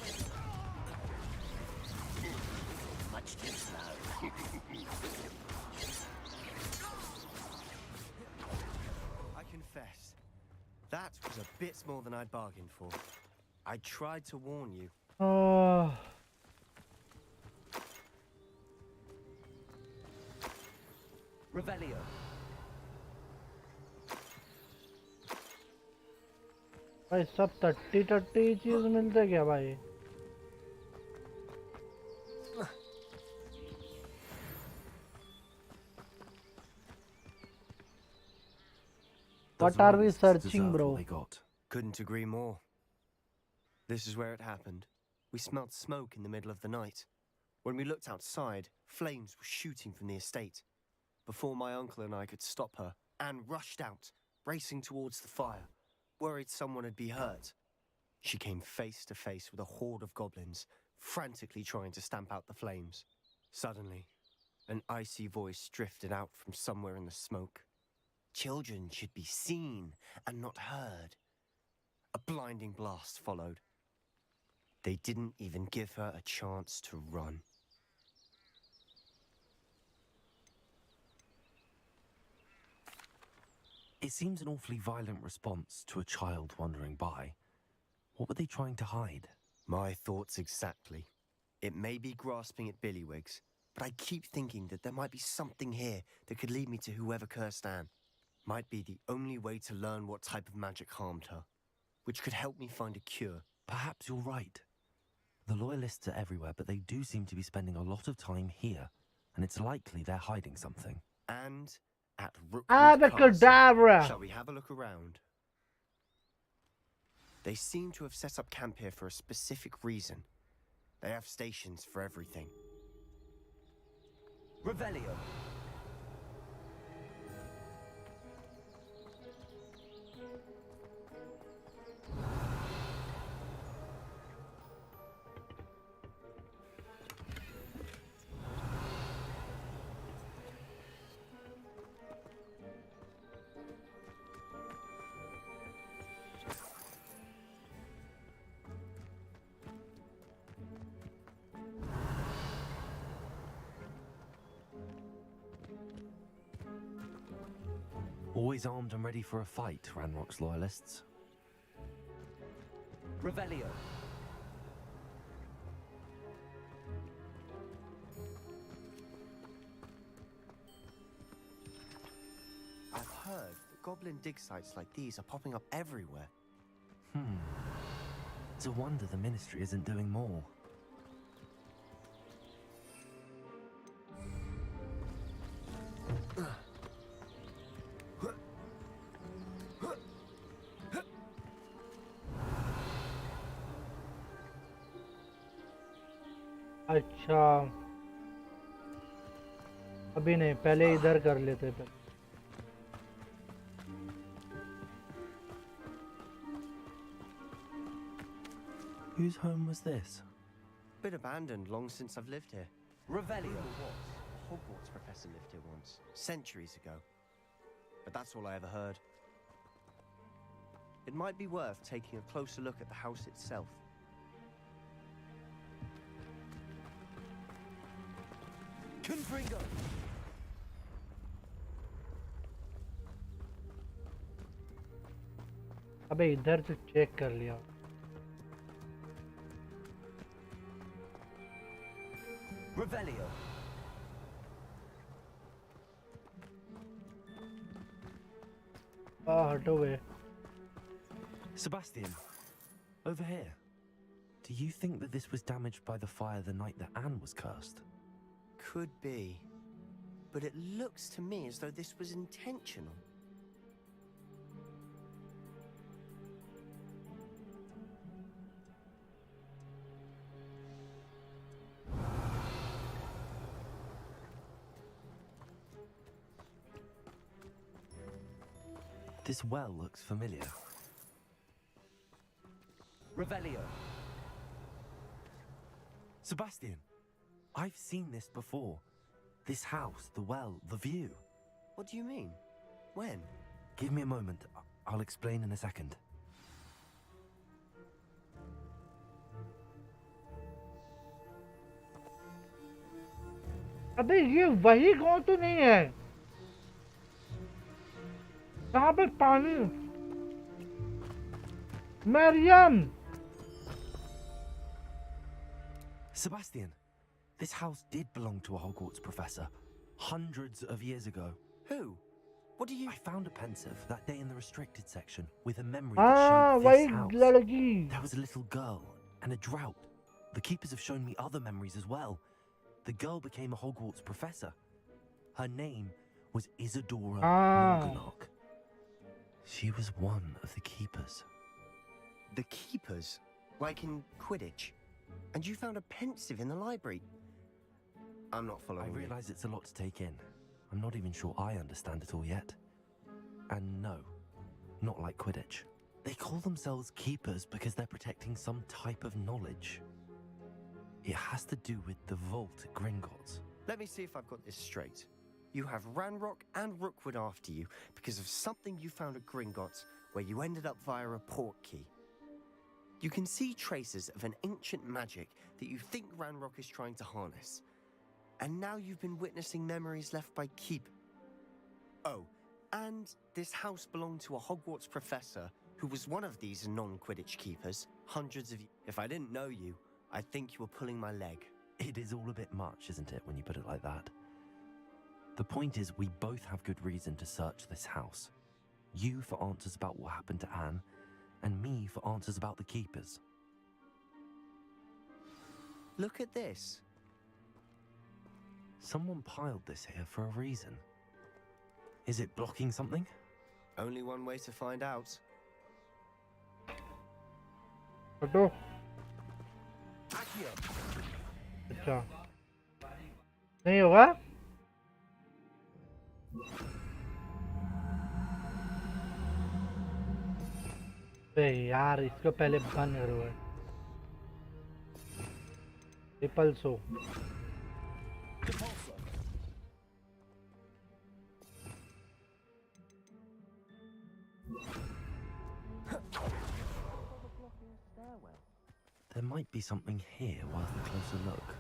Almost. Much too slow. I confess, that was a bit more than I'd bargained for. I tried to warn you. Revelio. भाई सब टट्टी टट्टी चीज मिलते क्या भाई What are we searching, bro? Couldn't agree more. This is where it happened. We smelled smoke in the middle of the night. When we looked outside, flames were shooting from the estate. Before my uncle and I could stop her, Anne rushed out, racing towards the fire, worried someone had been hurt. She came face to face with a horde of goblins, frantically trying to stamp out the flames. Suddenly, an icy voice drifted out from somewhere in the smoke. Children should be seen and not heard. A blinding blast followed. They didn't even give her a chance to run. It seems an awfully violent response to a child wandering by. What were they trying to hide? My thoughts exactly. It may be grasping at Billywigs, but I keep thinking that there might be something here that could lead me to whoever cursed Anne. Might be the only way to learn what type of magic harmed her, which could help me find a cure. Perhaps you're right. The loyalists are everywhere, but they do seem to be spending a lot of time here, and it's likely they're hiding something. And at Rookwood Abracadabra! Castle. Shall we have a look around? They seem to have set up camp here for a specific reason. They have stations for everything. Revelio. Always armed and ready for a fight, Ranrock's loyalists. Revelio. I've heard that goblin dig sites like these are popping up everywhere. It's a wonder the Ministry isn't doing more. अच्छा अभी नहीं, पहले इधर कर लेते पहले। Whose home was this? Been abandoned long since I've lived here. Revelio. A Hogwarts professor lived here once, centuries ago. But that's all I ever heard. It might be worth taking a closer look at the house itself. Confringo. अबे इधर तो check कर लिया। Revelio. हटो बे। Sebastian, over here. Do you think that this was damaged by the fire the night that Anne was cursed? Could be. But it looks to me as though this was intentional. This well looks familiar. Revelio. Sebastian, I've seen this before. This house, the well, the view. What do you mean? When? Give me a moment. I'll explain in a second. अबे ये वही गांव तो नहीं है? कहाँ पे पानी? Maryam! Sebastian, this house did belong to a Hogwarts professor hundreds of years ago. Who? What do you... I found a pensive that day in the restricted section with a memory that showed this house. There was a little girl and a drought. The keepers have shown me other memories as well. The girl became a Hogwarts professor. Her name was Isadora Morganach. She was one of the keepers. The keepers? Like in Quidditch? And you found a pensive in the library? I'm not following. I realize it's a lot to take in. I'm not even sure I understand it all yet. And no, not like Quidditch. They call themselves keepers because they're protecting some type of knowledge. It has to do with the vault at Gringotts. Let me see if I've got this straight. You have Ranrock and Rookwood after you because of something you found at Gringotts where you ended up via a port key. You can see traces of an ancient magic that you think Ranrock is trying to harness. And now you've been witnessing memories left by Keep. Oh, and this house belonged to a Hogwarts professor who was one of these non-Quidditch keepers hundreds of years. If I didn't know you, I'd think you were pulling my leg. It is all a bit much, isn't it, when you put it like that? The point is, we both have good reason to search this house. You for answers about what happened to Anne, and me for answers about the keepers. Look at this. Someone piled this here for a reason. Is it blocking something? Only one way to find out. हटो। अच्छा नहीं होगा? यार इसको पहले बंद करो। रिपल्सो There might be something here worth a closer look.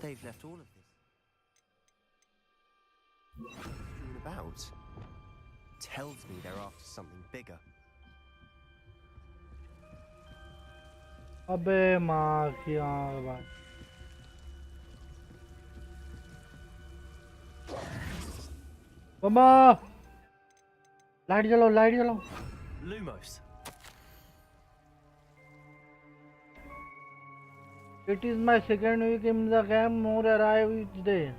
They've left all of this strewn about. tells me they're after something bigger. अबे माँ की आँख भाई। मम्मा लाइट जलाओ, लाइट जलाओ। Lumos. It is my second week in the camp. More arrive each day.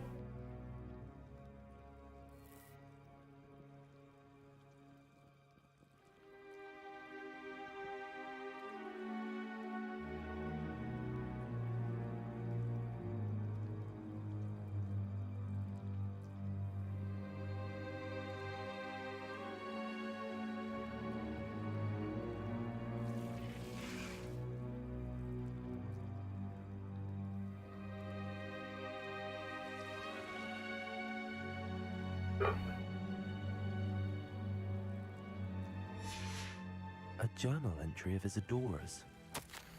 A journal entry of Isadora's.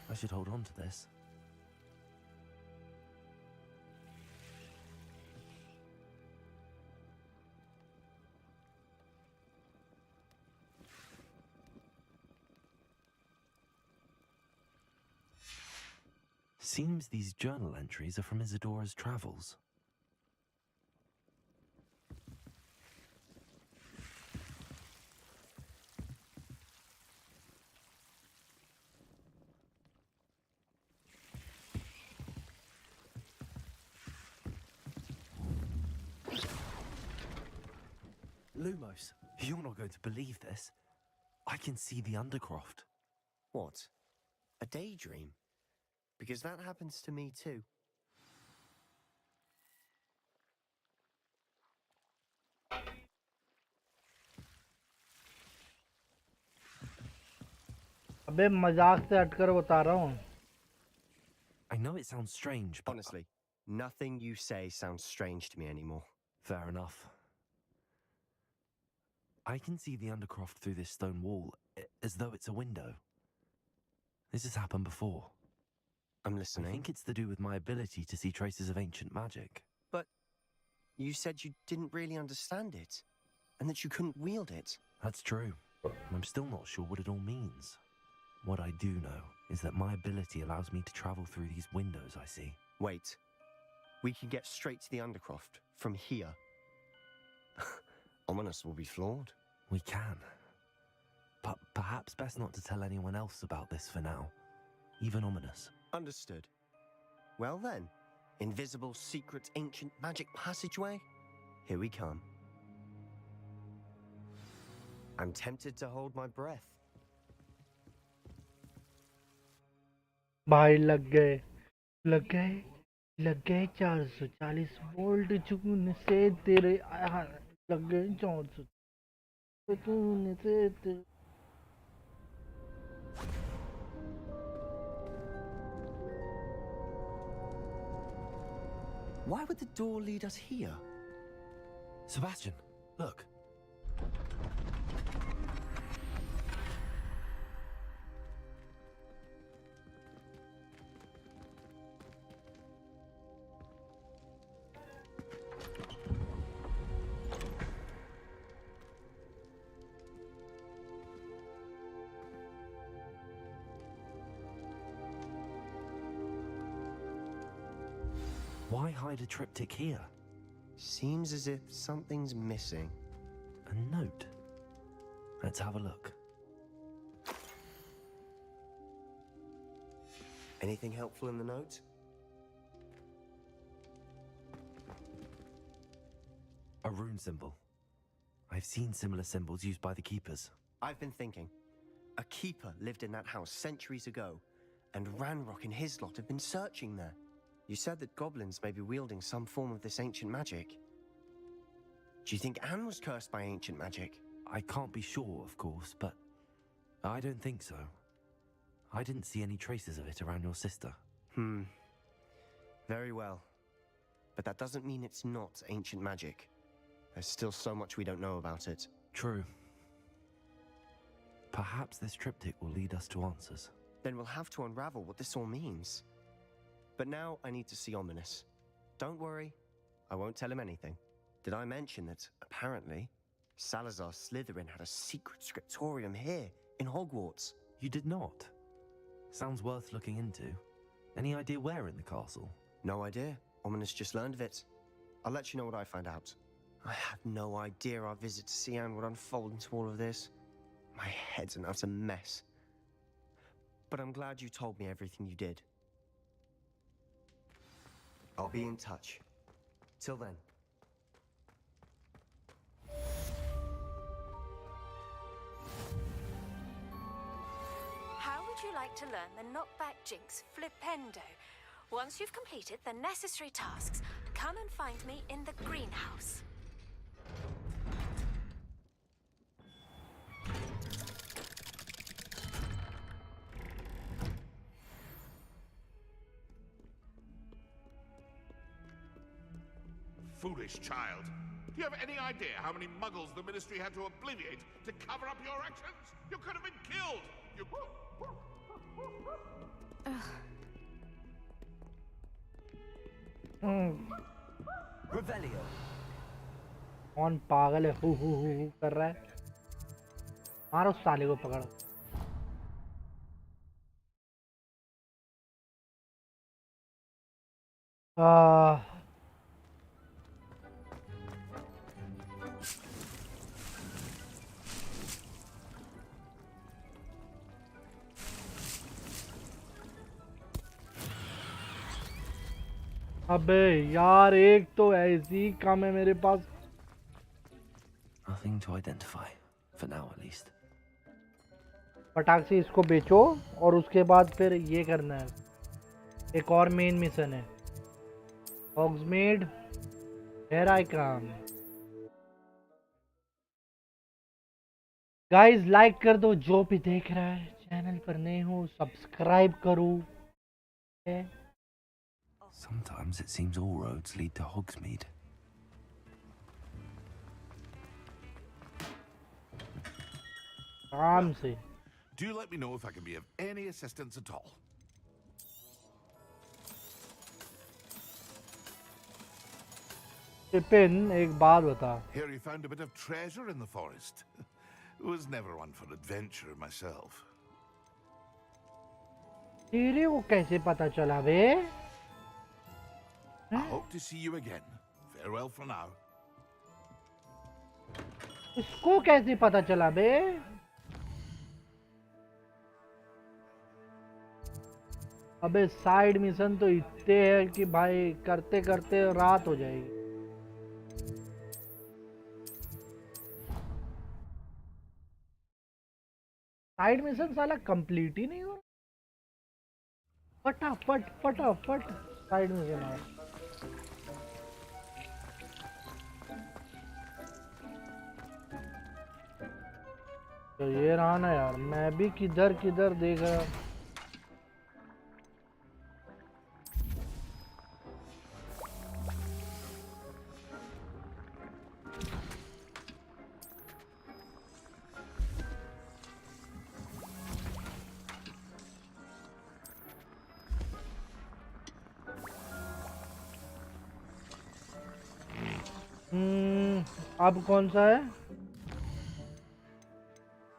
I should hold on to this. Seems these journal entries are from Isadora's travels. Lumos, you're not going to believe this. I can see the Undercroft. What? A daydream? Because that happens to me too. अबे मजाक से हटकर बता रहा हूँ। I know it sounds strange, but honestly, nothing you say sounds strange to me anymore. Fair enough. I can see the Undercroft through this stone wall, as though it's a window. This has happened before. I'm listening. I think it's to do with my ability to see traces of ancient magic. But you said you didn't really understand it, and that you couldn't wield it. That's true. I'm still not sure what it all means. What I do know is that my ability allows me to travel through these windows I see. Wait. We can get straight to the Undercroft from here. Ominous will be flawed. We can. But perhaps best not to tell anyone else about this for now. Even Ominous. Understood. Well then, invisible, secret, ancient magic passageway? Here we come. I'm tempted to hold my breath. भाई लग गए 440 volt चुन से तेरे लग गए 400 चुन से तेरे। Why would the door lead us here? Sebastian, look. Why hide a triptych here? Seems as if something's missing. A note. Let's have a look. Anything helpful in the note? A rune symbol. I've seen similar symbols used by the keepers. I've been thinking. A keeper lived in that house centuries ago, and Ranrock and his lot have been searching there. You said that goblins may be wielding some form of this ancient magic. Do you think Anne was cursed by ancient magic? I can't be sure, of course, but I don't think so. I didn't see any traces of it around your sister. Very well. But that doesn't mean it's not ancient magic. There's still so much we don't know about it. True. Perhaps this triptych will lead us to answers. Then we'll have to unravel what this all means. But now I need to see Ominous. Don't worry, I won't tell him anything. Did I mention that, apparently, Salazar Slytherin had a secret scriptorium here in Hogwarts. You did not? Sounds worth looking into. Any idea where in the castle? No idea. Ominous just learned of it. I'll let you know what I find out. I had no idea our visit to Cian would unfold into all of this. My head's an utter mess. But I'm glad you told me everything you did. I'll be in touch. Till then. How would you like to learn the knockback jinx flipendo? Once you've completed the necessary tasks, come and find me in the greenhouse. Foolish child. Do you have any idea how many muggles the Ministry had to obliviate to cover up your actions? You could have been killed! You... Revelio. कौन पागल है who कर रहा है मारो उस साले को पकड़ अबे यार एक तो ऐसी कम है मेरे पास Nothing to identify, for now at least. फटाक से इसको बेचो और उसके बाद फिर ये करना है एक और मेन मिशन है Hogsmeade here I come guys like कर दो जो भी देख रहा है चैनल पर नए हो सब्सक्राइब करो Sometimes it seems all roads lead to Hogsmeade. आराम से Do let me know if I can be of any assistance at all. Tiffin एक बात बता Here you found a bit of treasure in the forest. Was never one for adventure myself. तेरे को कैसे पता चला बे I hope to see you again. Farewell for now. इसको कैसे पता चला बे अबे साइड मिशन तो इतने हैं कि भाई करते करते रात हो जाएगी साइड मिशन साला कंप्लीट ही नहीं हो फटाफट फटाफट साइड मिशन आ तो ये रहा ना यार मैं भी किधर किधर देख रहा अब कौन सा है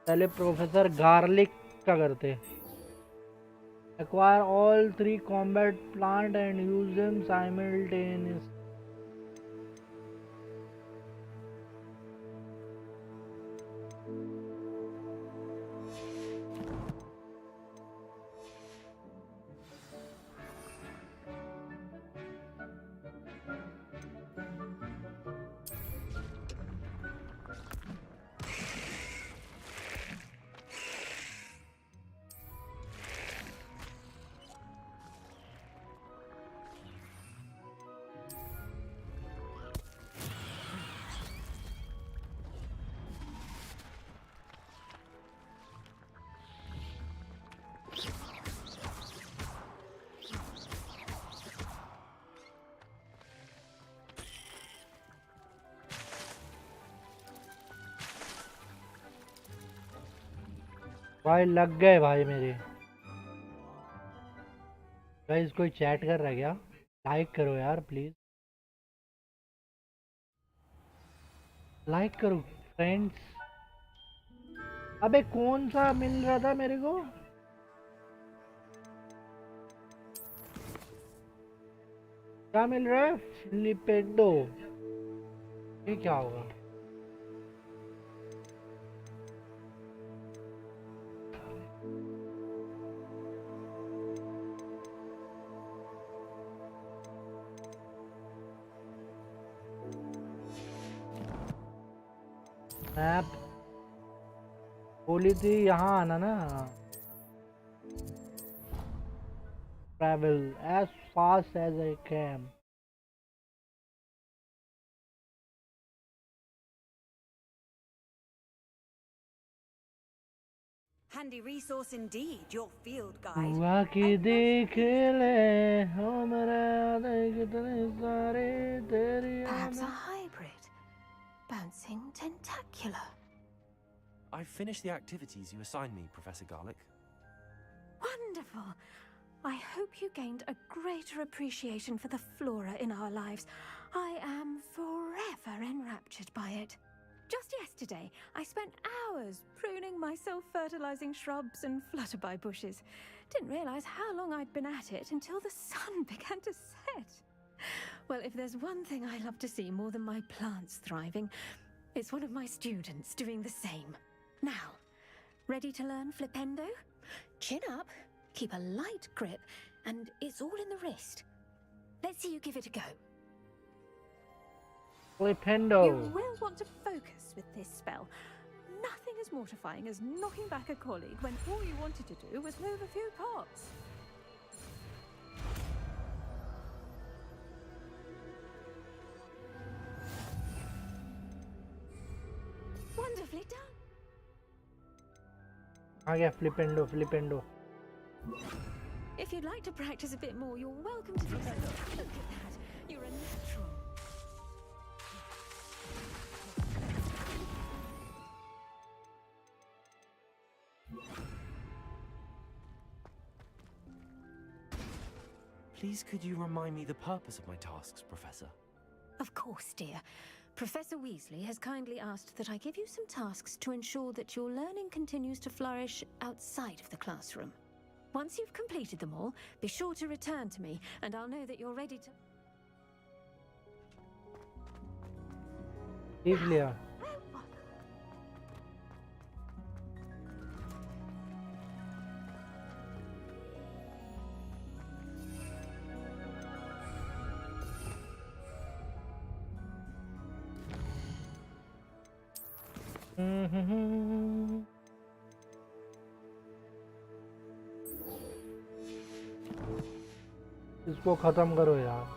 पहले प्रोफेसर गार्लिक का करते acquire all 3 combat plant and use them simultaneously भाई लग गए भाई मेरे गाइस कोई चैट कर रहा है क्या लाइक करो यार प्लीज लाइक करो फ्रेंड्स अबे कौन सा मिल रहा था मेरे को? क्या मिल रहा है? फ्लिपेंडो। ये क्या होगा? मैप बोली थी यहाँ आना ना। Travel as fast as I can. Handy resource indeed, your field guide. हुआ कि देख ले हमारा कितने सारे तेरी Perhaps a hybrid. Bouncing tentacular. I've finished the activities you assigned me, Professor Garlic. Wonderful. I hope you gained a greater appreciation for the flora in our lives. I am forever enraptured by it. Just yesterday, I spent hours pruning my self-fertilizing shrubs and flutterby bushes. Didn't realize how long I'd been at it until the sun began to set. Well, if there's one thing I love to see more than my plants thriving, it's one of my students doing the same. Now, ready to learn Flipendo? Chin up, keep a light grip, and it's all in the wrist. Let's see you give it a go. Flipendo. You will want to focus with this spell. Nothing as mortifying as knocking back a colleague when all you wanted to do was move a few pots. Wonderfully done. आ गया फ्लिपेंडो फ्लिपेंडो। If you'd like to practice a bit more, you're welcome to do so. Look at that. You're a natural. Please, could you remind me the purpose of my tasks, Professor? Of course, dear. Professor Weasley has kindly asked that I give you some tasks to ensure that your learning continues to flourish outside of the classroom. Once you've completed them all, be sure to return to me, and I'll know that you're ready to... देख लिया। इसको खत्म करो यार।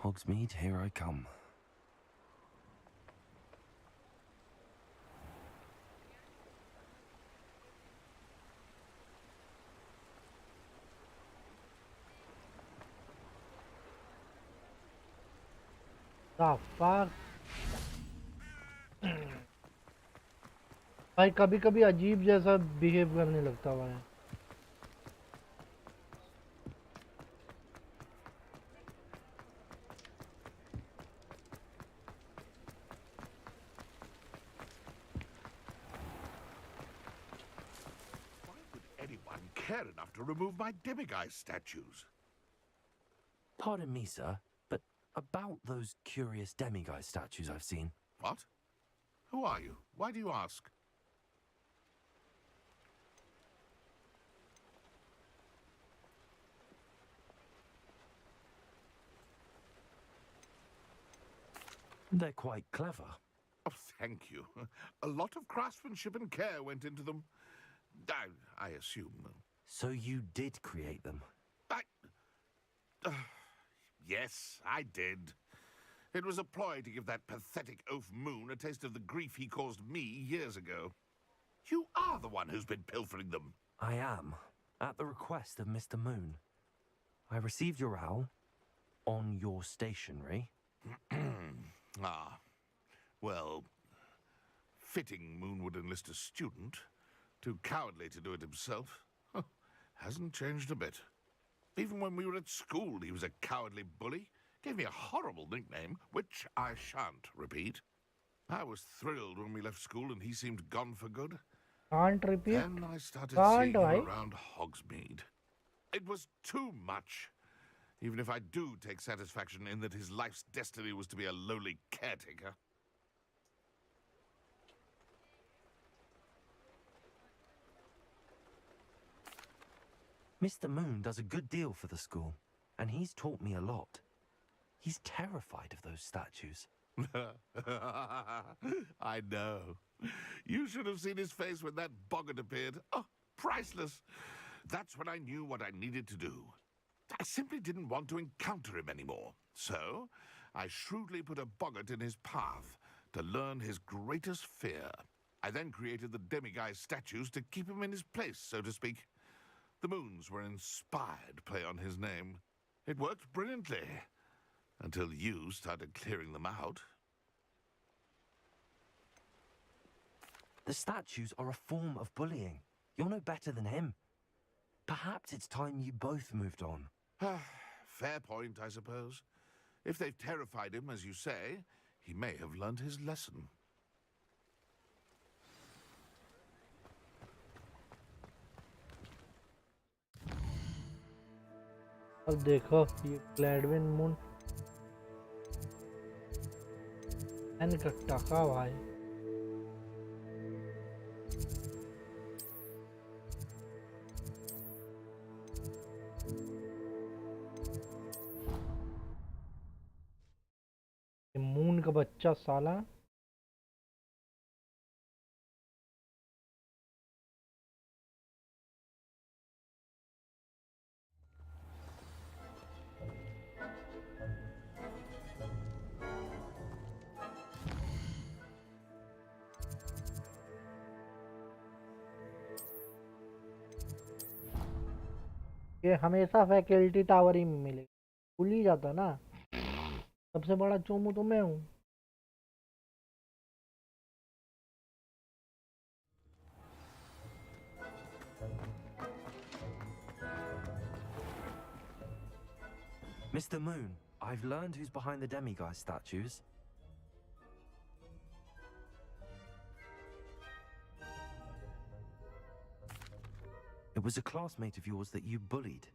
Hogsmeade, here I come. The fuck? भाई कभी कभी अजीब जैसा बिहेव करने लगता हुआ है. Anyone care enough to remove my demiguise statues? Pardon me, sir, but about those curious demiguise statues I've seen. What? Who are you? Why do you ask? They're quite clever. Oh, thank you. A lot of craftsmanship and care went into them. I assume. So you did create them? Yes, I did. It was a ploy to give that pathetic oaf Moon a taste of the grief he caused me years ago. You are the one who's been pilfering them. I am, at the request of Mr. Moon. I received your owl on your stationery. Ah, well, fitting Moon would enlist a student. Too cowardly to do it himself. Hasn't changed a bit. Even when we were at school, he was a cowardly bully. Gave me a horrible nickname, which I shan't repeat. I was thrilled when we left school and he seemed gone for good. Can't repeat. Then I started Can't, seeing him right? around Hogsmeade. It was too much. Even if I do take satisfaction in that his life's destiny was to be a lowly caretaker. Mr. Moon does a good deal for the school, and he's taught me a lot. He's terrified of those statues. I know. You should have seen his face when that boggart appeared. Oh, priceless. That's when I knew what I needed to do. I simply didn't want to encounter him anymore. So, I shrewdly put a boggart in his path to learn his greatest fear. I then created the demiguise statues to keep him in his place, so to speak. The moons were an inspired play on his name. It worked brilliantly. Until you started clearing them out. The statues are a form of bullying. You're no better than him. Perhaps it's time you both moved on. Fair point, I suppose. If they've terrified him, as you say, he may have learned his lesson. अब देखो ये ग्लैडविन moon N का टका भाई ये moon का बच्चा साला ये हमेशा फैकल्टी टावर ही में मिलेगा भूल ही जाता ना सबसे बड़ा चोमू तो मैं हूँ Mr. Moon, I've learned who's behind the demiguise statues. It was a classmate of yours that you bullied,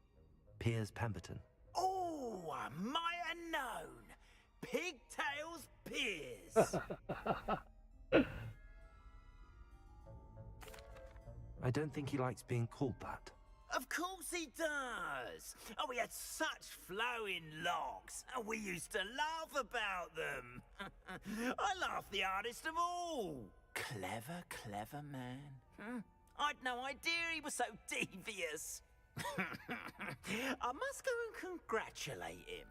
Piers Pemberton. Oh, I might have known. Pigtails Piers. I don't think he likes being called that. Of course he does. Oh, we had such flowing locks, and we used to laugh about them. I laughed the hardest of all. Clever, clever man. I'd no idea he was so devious. I must go and congratulate him.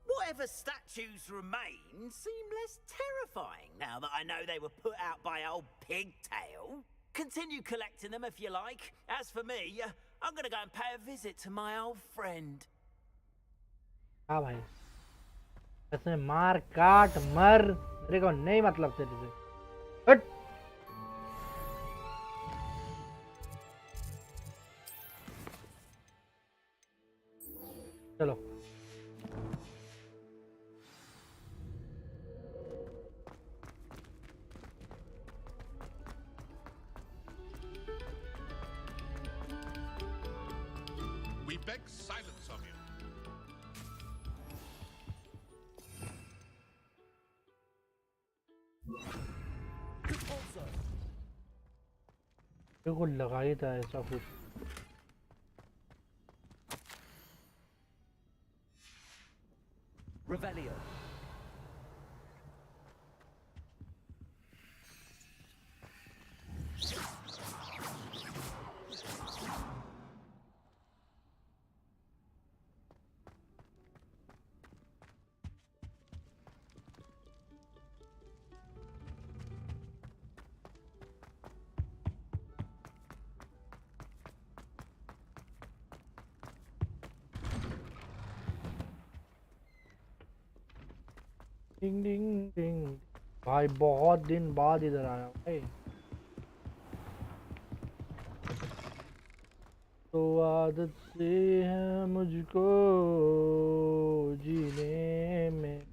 Whatever statues remain seem less terrifying now that I know they were put out by old Pigtail. Continue collecting them if you like. As for me, I'm gonna go and pay a visit to my old friend. हाँ भाई ऐसे मार काट मर, मेरे को नहीं मतलब तेरे से। हट। चलो We beg silence of you. मेरे को लगा ही था ऐसा कुछ। Revelio. डिंग डिंग डिंग। भाई बहुत दिन बाद इधर आया भाई। तो आदत से है मुझको जीने में।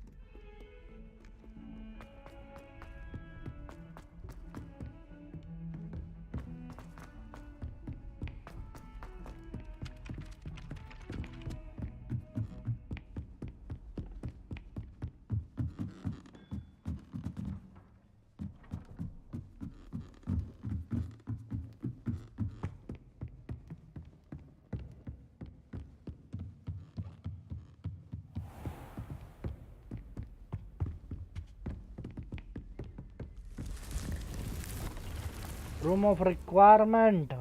Room of requirement.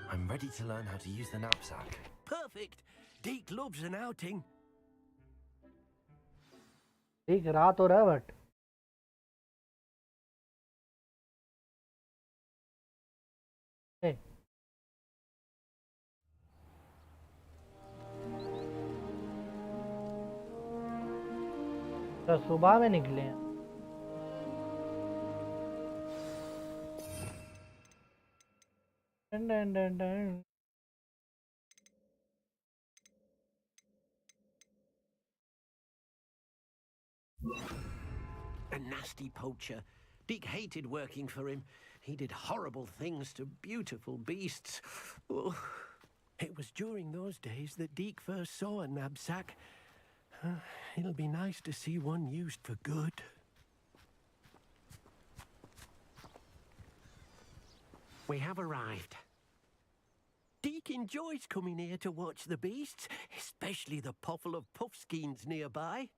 I'm ready to learn how to use the knapsack. Perfect. Deke loves an outing. ठीक रात हो रहा है बट तो सुबह में निकले हैं। Done done done done. A nasty poacher. Deke hated working for him. He did horrible things to beautiful beasts. Oh. It was during those days that Deke first saw a knapsack. It'll be nice to see one used for good. We have arrived. Deke enjoys coming here to watch the beasts, especially the potful of puffskeins nearby.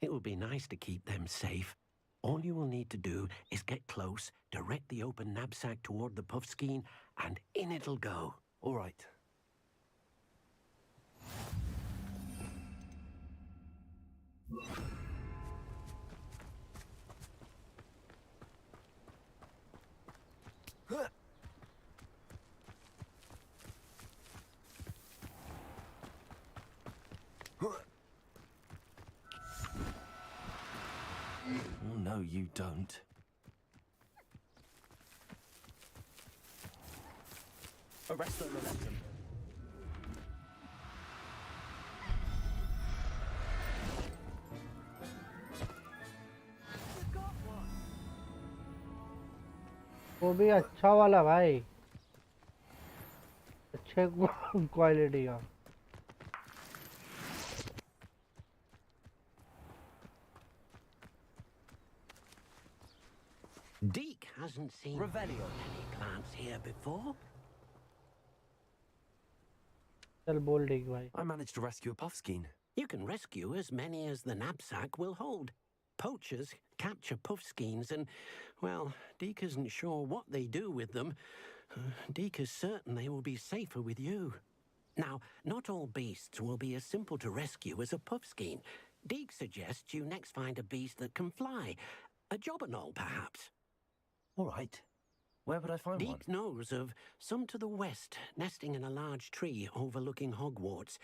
It will be nice to keep them safe. All you will need to do is get close, direct the open knapsack toward the puffskein, and in it'll go. All right. Oh, no, you don't. Arrest the momentum. वो भी अच्छा वाला भाई, अच्छे quality का। Deke hasn't seen Revelio. any plants here before. चल बोल ठीक भाई। I managed to rescue a puffskein. You can rescue as many as the knapsack will hold. Poachers capture puffskeins and, well, Deke isn't sure what they do with them. Deke is certain they will be safer with you. Now, not all beasts will be as simple to rescue as a puffskein. Deke suggests you next find a beast that can fly. A jobberknoll, perhaps. All right. Where would I find one? Deke knows of some to the west, nesting in a large tree overlooking Hogwarts.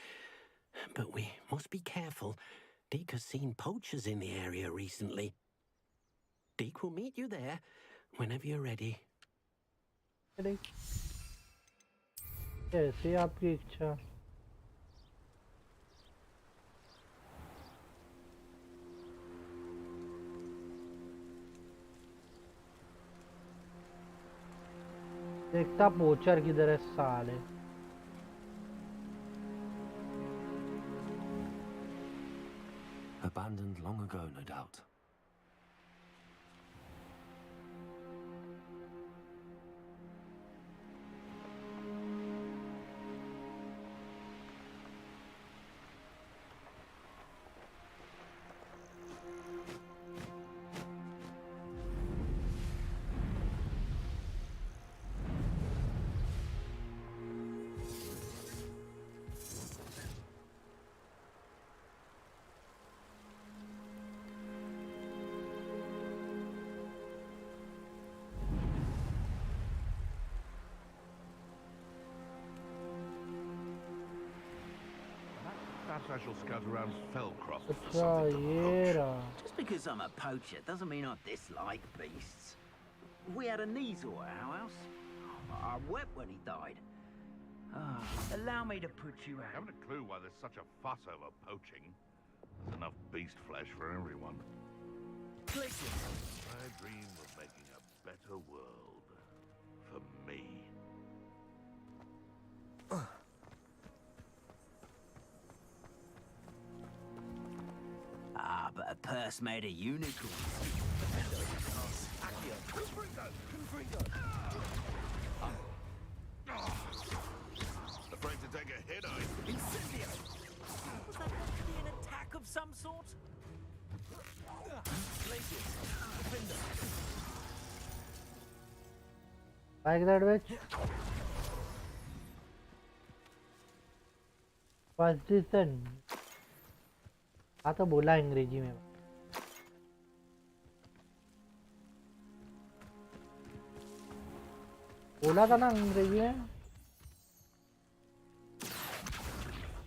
But we must be careful. Deke has seen poachers in the area recently. Deke will meet you there whenever you're ready. कैसे आपकी इच्छा। देखता पोचर किधर है साले। Abandoned long ago, no doubt. Perhaps I shall scout around Fellcroft for अच्छा something to ये poach. रहा। Just because I'm a poacher doesn't mean I dislike beasts. We had a Kneazor at our house. I wept when he died. Allow me to put you I out. haven't a clue why there's such a fuss over poaching. There's enough beast flesh for everyone. I dream of making a better world for me. But a purse made of unicorns. Afraid to take a hit, I... Incendio! Was that meant to be an attack of some sort? Like that bitch. Persistent. हाँ तो बोला अंग्रेजी में। बोला था ना अंग्रेजी में।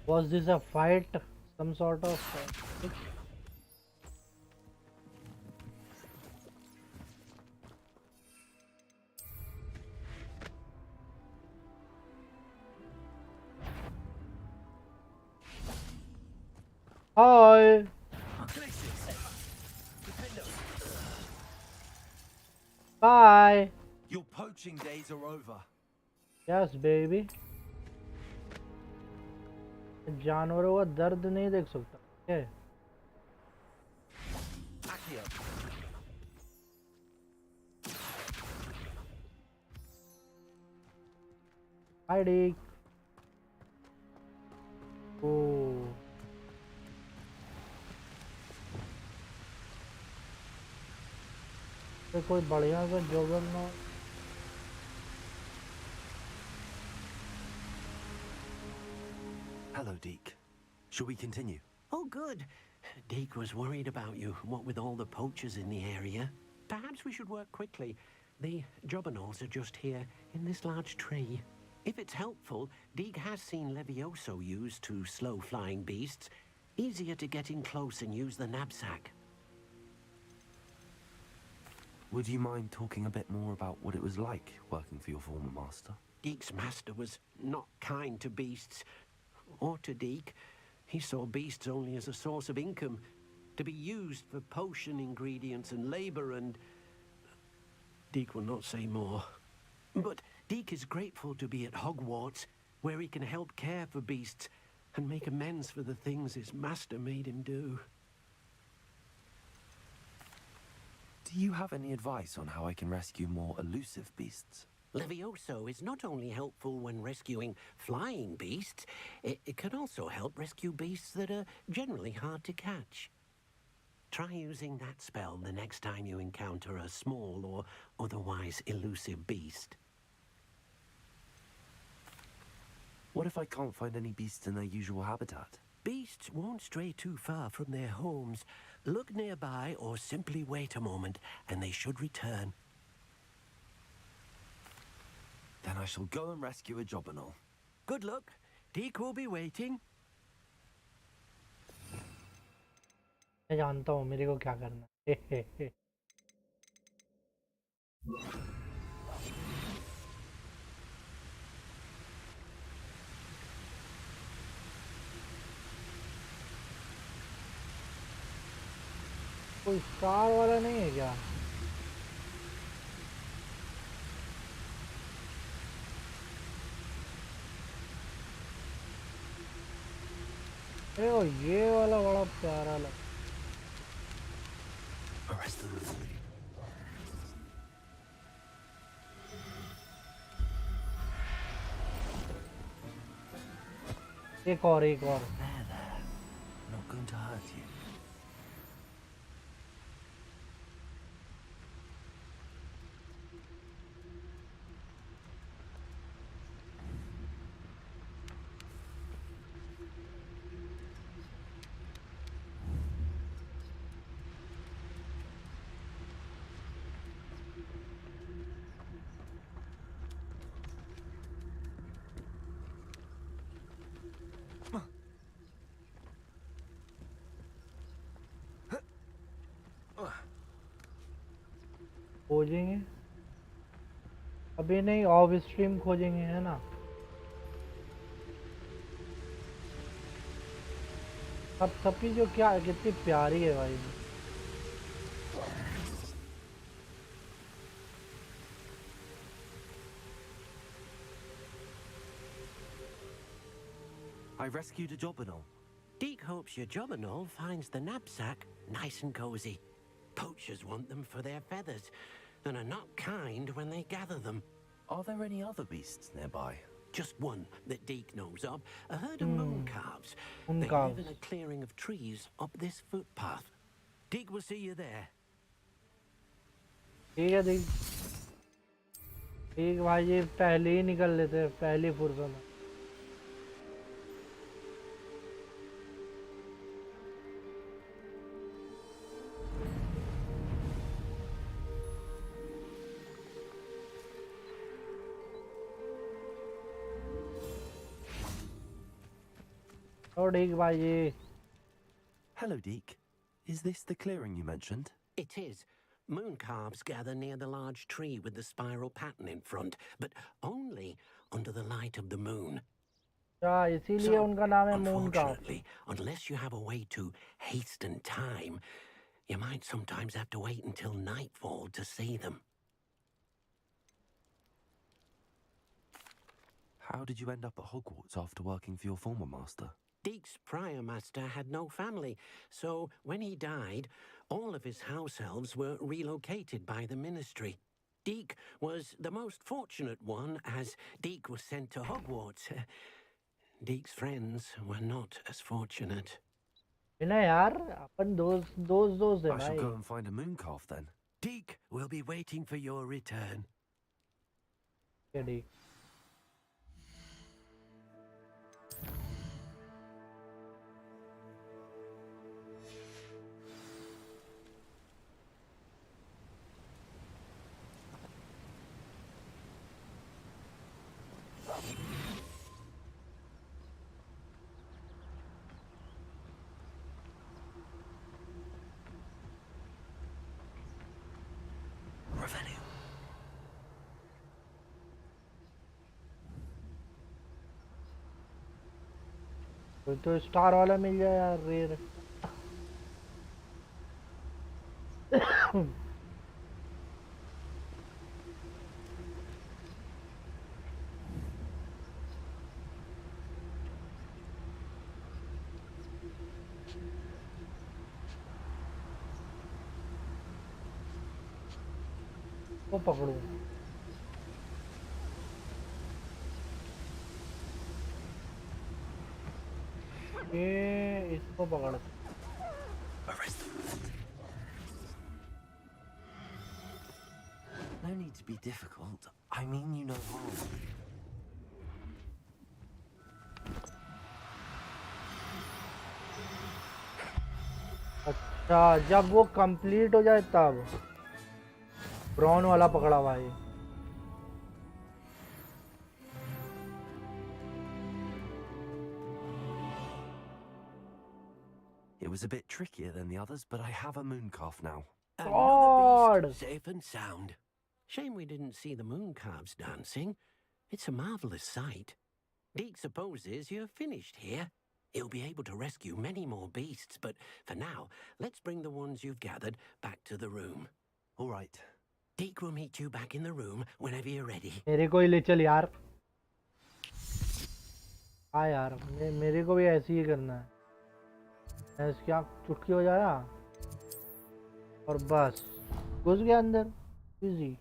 Was this a fight? Some sort of Hi. Bye. Your poaching days are over. Yes, baby. जानवरों का दर्द नहीं देख सकता क्या? Hi, Dick. Oh. तो कोई बढ़िया सा जोगर ना। Hello, Deke. Shall we continue? Oh, good. Deke was worried about you, what with all the poachers in the area. Perhaps we should work quickly. The jobberknolls are just here, in this large tree. If it's helpful, Deke has seen Levioso used to slow flying beasts. Easier to get in close and use the knapsack. Would you mind talking a bit more about what it was like working for your former master? Deke's master was not kind to beasts, or to Deke. He saw beasts only as a source of income, to be used for potion ingredients and labor, and... Deke will not say more. But Deke is grateful to be at Hogwarts, where he can help care for beasts and make amends for the things his master made him do. Do you have any advice on how I can rescue more elusive beasts? Levioso is not only helpful when rescuing flying beasts, it can also help rescue beasts that are generally hard to catch. Try using that spell the next time you encounter a small or otherwise elusive beast. What if I can't find any beasts in their usual habitat? Beasts won't stray too far from their homes. Look nearby or simply wait a moment and they should return. I shall go and rescue a job and all. Good luck. Deke will be waiting. मैं जानता हूँ मेरे को क्या करना है। कोई star वाला नहीं है क्या? ओ ये वाला बड़ा प्यारा लग। एक और Not going to hurt you. खोजेंगे अभी नहीं, ऑफ स्ट्रीम खोजेंगे है ना। अब सपी जो क्या कितनी प्यारी है भाई। I rescued a job and all. Deke hopes your job and all finds the knapsack nice and cozy. Poachers want them for their feathers and are not kind when they gather them. Are there any other beasts nearby? Just one that Deke knows of, a herd of moon calves. Moon They calves. live in a clearing of trees up this footpath. Deke will see you there. ठीक है ठीक भाई, ये पहले ही निकल लेते हैं, पहली फुर्सत में। Deke भाई। Hello, Deke. Is this the clearing you mentioned? It is. Moon calves gather near the large tree with the spiral pattern in front, but only under the light of the moon. इसीलिए उनका नाम है moon का। Unfortunately, unless you have a way to hasten time, you might sometimes have to wait until nightfall to see them. How did you end up at Hogwarts after working for your former master? Deke's prior master had no family, so when he died, all of his house elves were relocated by the ministry. Deke was the most fortunate one, as Deke was sent to Hogwarts. Deke's friends were not as fortunate. यार अपन दोस्त हैं I shall भाई। go and find a moon calf then. Deke will be waiting for your return. क्या Deke? कोई तो star वाला मिल जाए यार, रेयर। वो पकड़ू। ये इसको पकड़। No need to be difficult. I mean you no harm. अच्छा, जब वो कंप्लीट हो जाए तब। ब्राउन वाला पकड़ा भाई। It was a bit trickier than the others, but I have a moon calf now. Another beast, safe and sound. Shame we didn't see the moon calves dancing. It's a marvelous sight. Deke supposes you're finished here. He'll be able to rescue many more beasts, but for now, let's bring the ones you've gathered back to the room. All right. Deke will meet you back in the room whenever you're ready. मेरे को ही ले चल यार. हाँ यार, मेरे को भी ऐसे ही करना है. ऐसे क्या चुटकी हो जाया और बस घुस गया अंदर. Easy.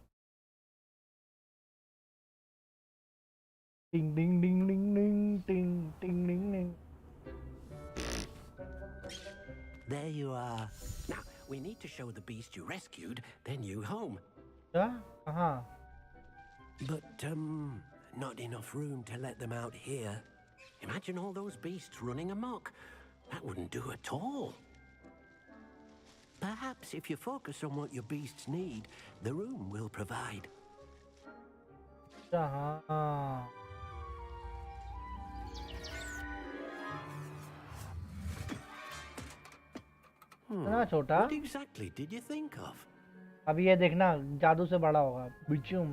Ding ding ding ding ding ding ding ding ding. There you are. Now, we need to show the beast you rescued their new home. Yeah? Uh-huh. But, not enough room to let them out here. Imagine all those beasts running amok. That wouldn't do at all. Perhaps if you focus on what your beasts need, the room will provide. Uh-huh. इतना छोटा. What exactly did you think of? अभी ये देखना जादू से बड़ा होगा. बिचुम.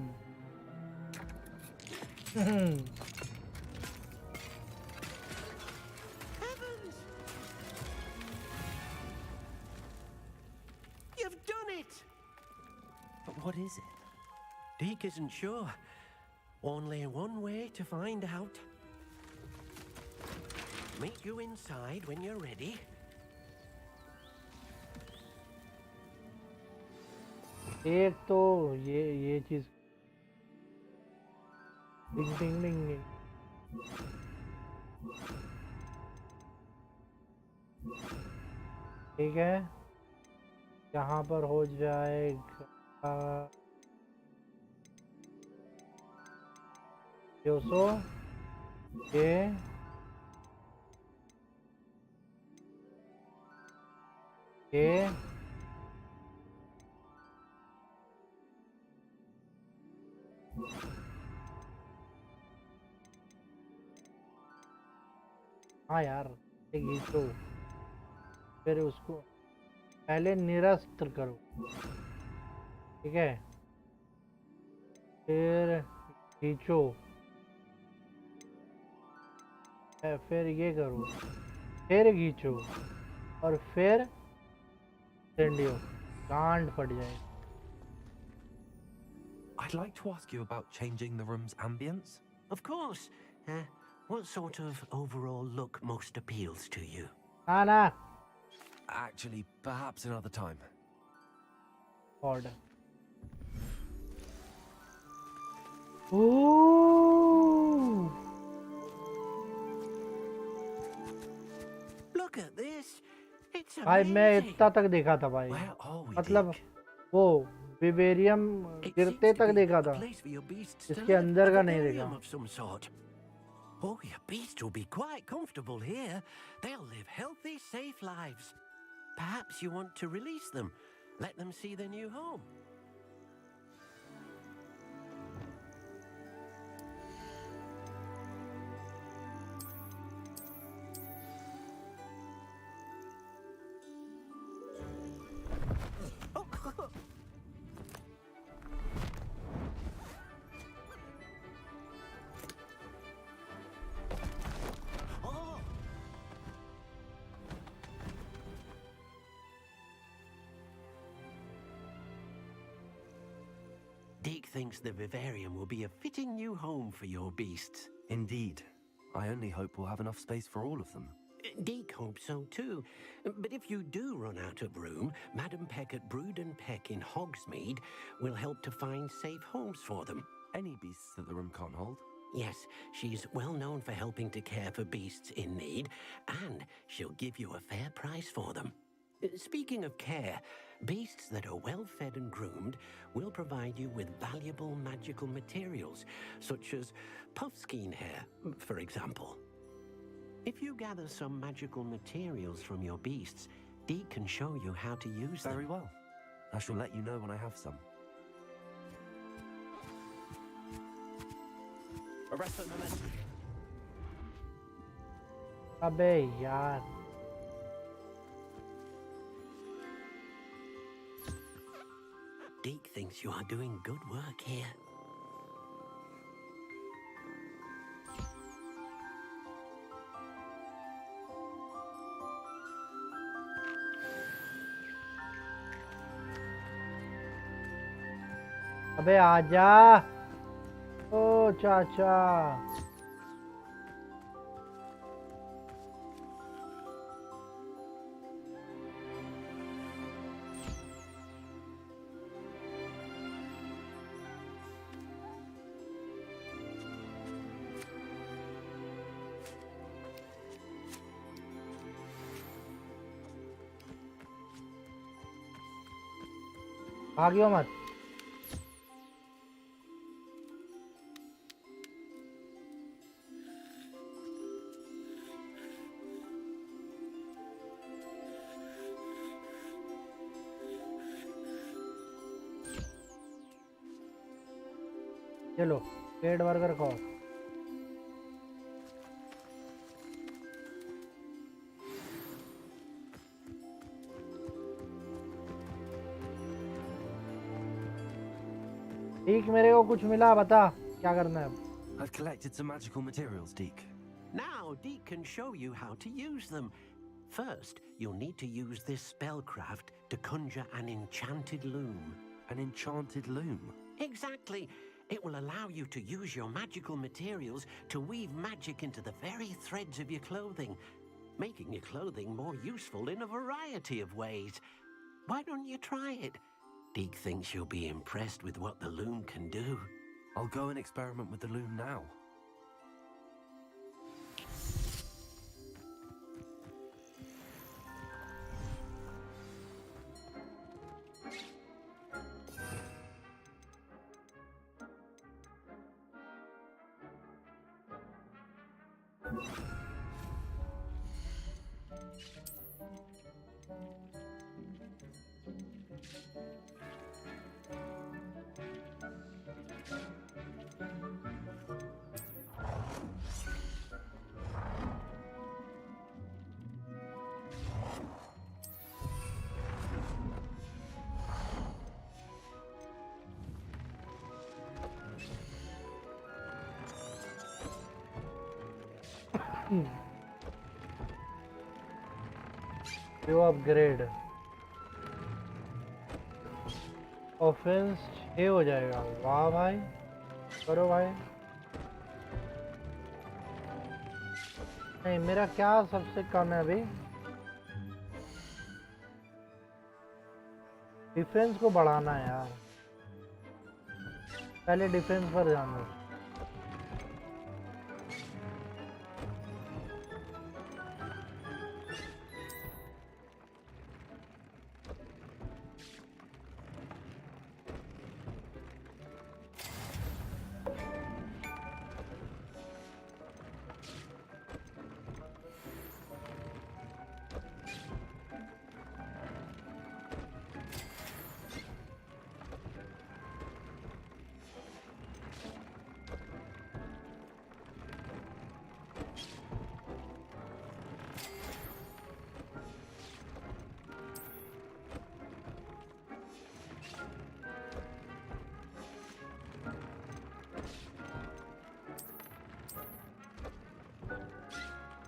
You've done it! But what is it? Deke isn't sure. Only one way to find out. Meet you inside when you're ready. एक तो ये चीज. डिंग डिंग डिंग डिंग. ठीक है. यहाँ पर हो जाएगा 200 ये हाँ यार, ये तो फिर उसको पहले निरस्त करो. ठीक है. फिर खींचो. फिर ये करो. फिर खींचो और फिर सेंडियो. गांड फट जाए. I'd like to ask you about changing the room's ambience. Of course. What sort of overall look most appeals to you? Nah. Actually, perhaps another time. Odd. Ooh. Look at this. It's भाई मैं amazing. इतना तक देखा था भाई. Where are we, मतलब Dick? वो vivarium गिरते तक देखा था. इसके अंदर का नहीं देखा. Of some sort. Oh, your beast will be quite comfortable here. They'll live healthy, safe lives. Perhaps you want to release them. Let them see their new home. Deke thinks the vivarium will be a fitting new home for your beasts. Indeed. I only hope we'll have enough space for all of them. Deke hopes so too. But if you do run out of room, Madam Peck at Brood and Peck in Hogsmeade will help to find safe homes for them. Any beasts that the room can't hold? Yes, she's well known for helping to care for beasts in need, and she'll give you a fair price for them. Speaking of care, beasts that are well fed and groomed will provide you with valuable magical materials, such as puffskein hair, for example. If you gather some magical materials from your beasts, Deke can show you how to use them. Very well. I shall let you know when I have some. Arrest the momentum. अबे यार. Deke thinks you are doing good work here. अबे आजा ओ चाचा भागियो मत चलो पेट burger खाओ ठीक मेरे को कुछ मिला बता क्या करना है अब I've collected some magical materials, Deke. Now, Deke can show you how to use them. First, you'll need to use this spellcraft to conjure an enchanted loom. An enchanted loom? Exactly. It will allow you to use your magical materials to weave magic into the very threads of your clothing, making your clothing more useful in a variety of ways. Why don't you try it? Deke thinks you'll be impressed with what the loom can do. I'll go and experiment with the loom now. You upgrade offence 6 हो जाएगा वाह भाई करो भाई नहीं मेरा क्या सबसे कम है अभी डिफेंस को बढ़ाना है यार पहले डिफेंस पर जाना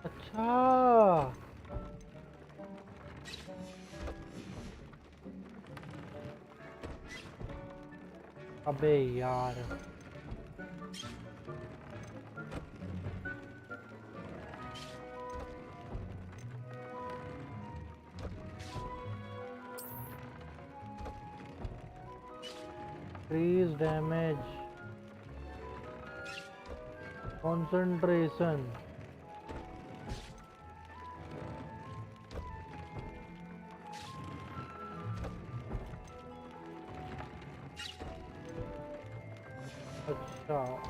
अच्छा अबे यार increase damage concentration अच्छा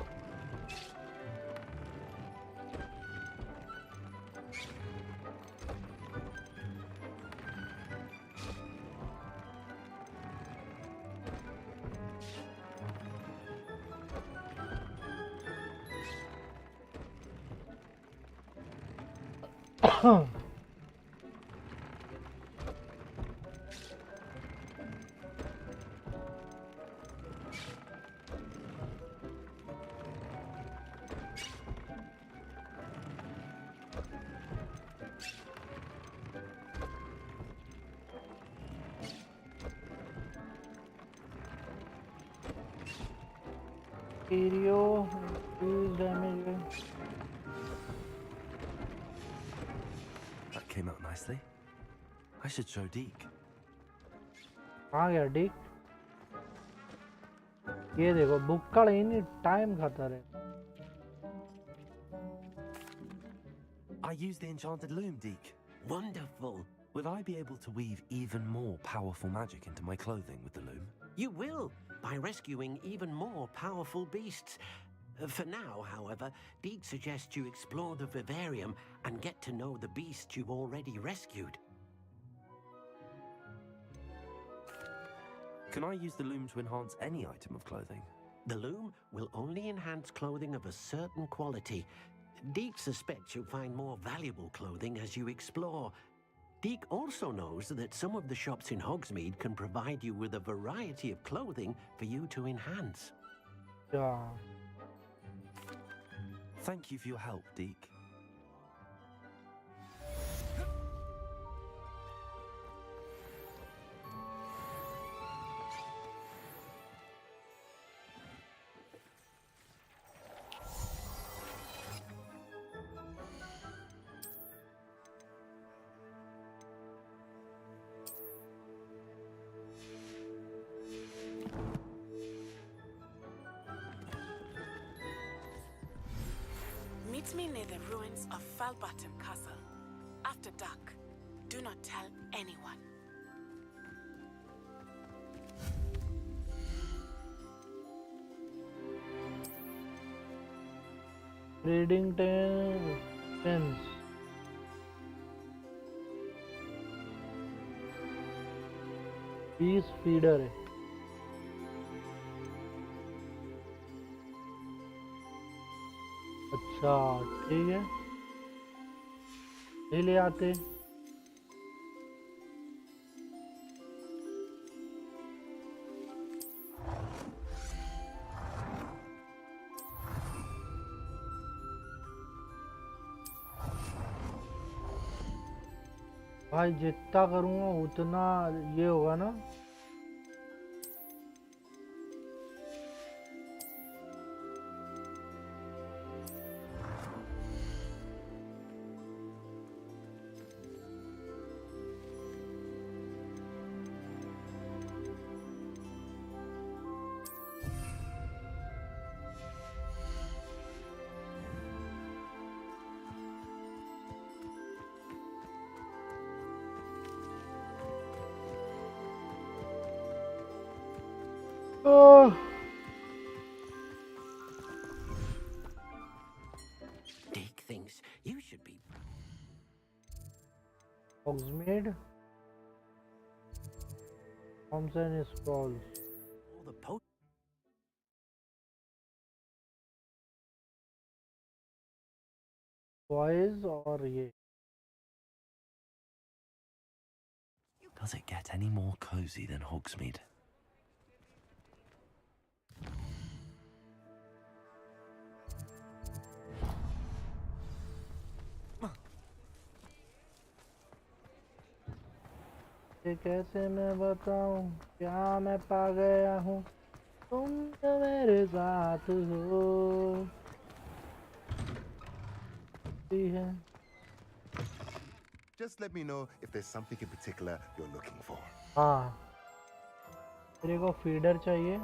Stereo, increase damage. That came out nicely. I should show Deke. कहाँ गया डिक? ये देखो बुक्कड़ इन टाइम खाता रहे. I used the enchanted loom, Deke. Wonderful. Will I be able to weave even more powerful magic into my clothing with the loom? You will, by rescuing even more powerful beasts. For now, however, Deke suggests you explore the vivarium and get to know the beasts you've already rescued. Can I use the loom to enhance any item of clothing? The loom will only enhance clothing of a certain quality. Deke suspects you'll find more valuable clothing as you explore. Deke also knows that some of the shops in Hogsmeade can provide you with a variety of clothing for you to enhance. Yeah. Thank you for your help, Deke. Meet me near the ruins of Falbottom Castle. After dark. Do not tell anyone. Reading pens. Beast feeder है. अच्छा ठीक है, ये ले आते. भाई जितना करूँगा उतना ये होगा ना. Deke thinks you should be. Oxmade. Thompson scrolls. All the po- Boys और ये. Does it get any more cozy than Hogsmeade? ये कैसे मैं बताऊं क्या मैं पा गया हूँ तुम तो मेरे साथ हो. Just let me know if there's something in particular you're looking for. हाँ मेरे को फीडर चाहिए.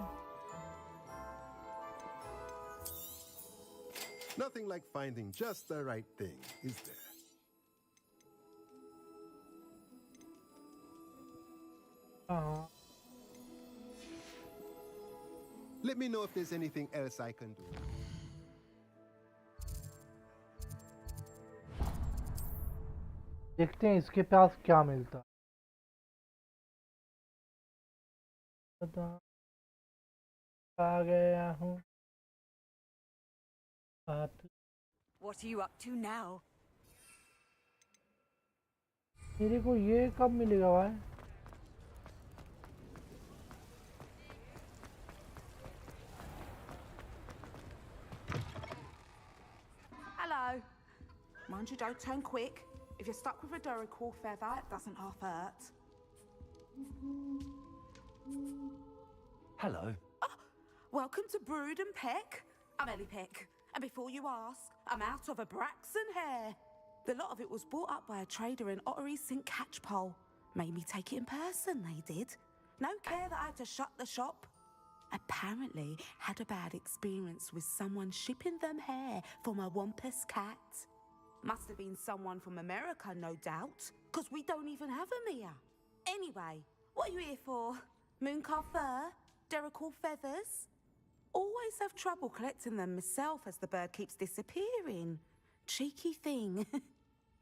Nothing like finding just the right thing, is there? हाँ. Let me know if there's anything else I can do. देखते हैं इसके पास क्या मिलता. आ गया हूँ. What are you up to now? मेरे को ये कब मिलेगा भाई? Hello. Mind you, don't turn quick. If you're stuck with a Duracool feather, it doesn't half hurt. Hello. Well, Welcome to Brood and Peck. I'm Ellie Peck, and before you ask, I'm out of a Braxton hair. The lot of it was bought up by a trader in Ottery St. Catchpole. Made me take it in person, they did. No care that I had to shut the shop. Apparently had a bad experience with someone shipping them hair from a wampus cat. Must have been someone from America, no doubt, because we don't even have them here. Anyway, what are you here for? Mooncar fur? Derrickle feathers? Always have trouble collecting them myself as the bird keeps disappearing. Cheeky thing.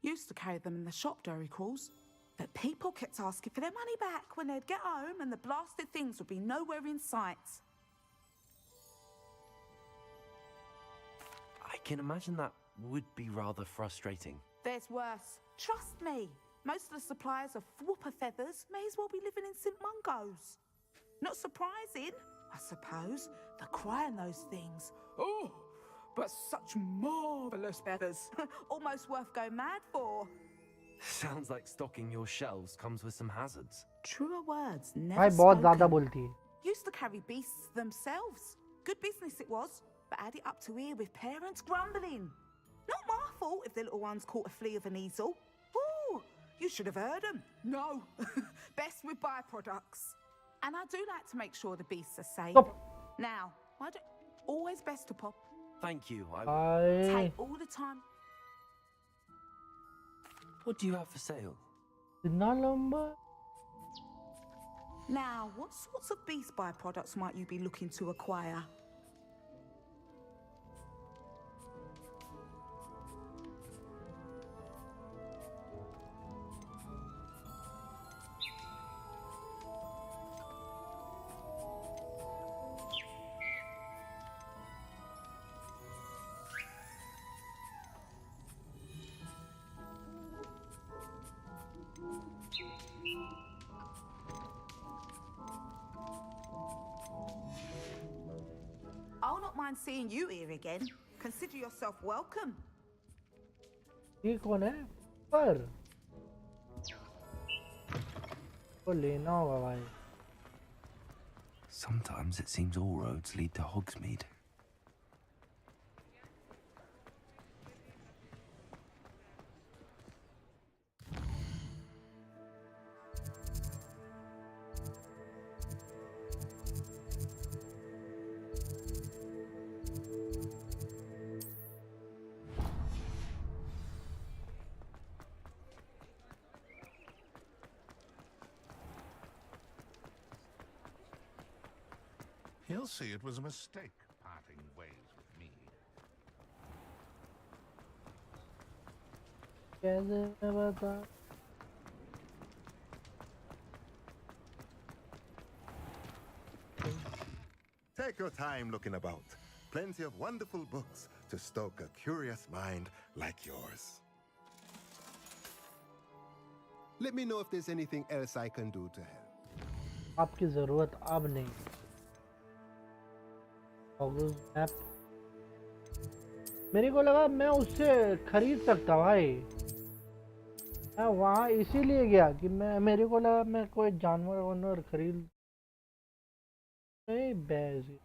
Used to carry them in the shop, Derricles. But people kept asking for their money back when they'd get home and the blasted things would be nowhere in sight. I can imagine that would be rather frustrating. There's worse. Trust me. Most of the suppliers of whooper feathers may as well be living in St. Mungo's. Not surprising, I suppose, the cry in those things. Oh, but such marvellous feathers. Almost worth going mad for. Sounds like stocking your shelves comes with some hazards. Truer words never भाई बहुत ज़्यादा spoken. बोलती है. Used to carry beasts themselves. Good business it was, but had it up to here with parents grumbling. Not my fault if the little ones caught a flea of an easel. Ooh, you should have heard them. No, best with byproducts. And I do like to make sure the beasts are safe. Stop. Now, why don't... Always best to pop. Thank you. Take all the time. What do you have for sale? इतना लंबा. Now, what sorts of beast byproducts might you be looking to acquire? I'll not mind seeing you here again. Consider yourself welcome. ये कौन है? पर. वो लेना होगा भाई. Sometimes it seems all roads lead to Hogsmeade. He'll see it was a mistake parting ways with me. कैसे बता? Take your time looking about. Plenty of wonderful books to stoke a curious mind like yours. Let me know if there's anything else I can do to help. आपकी ज़रूरत अब नहीं. August map. मेरे को लगा मैं उससे खरीद सकता भाई. मैं वहाँ इसीलिए गया कि मेरे को लगा मैं कोई जानवर वानवर खरीद. नहीं बैज.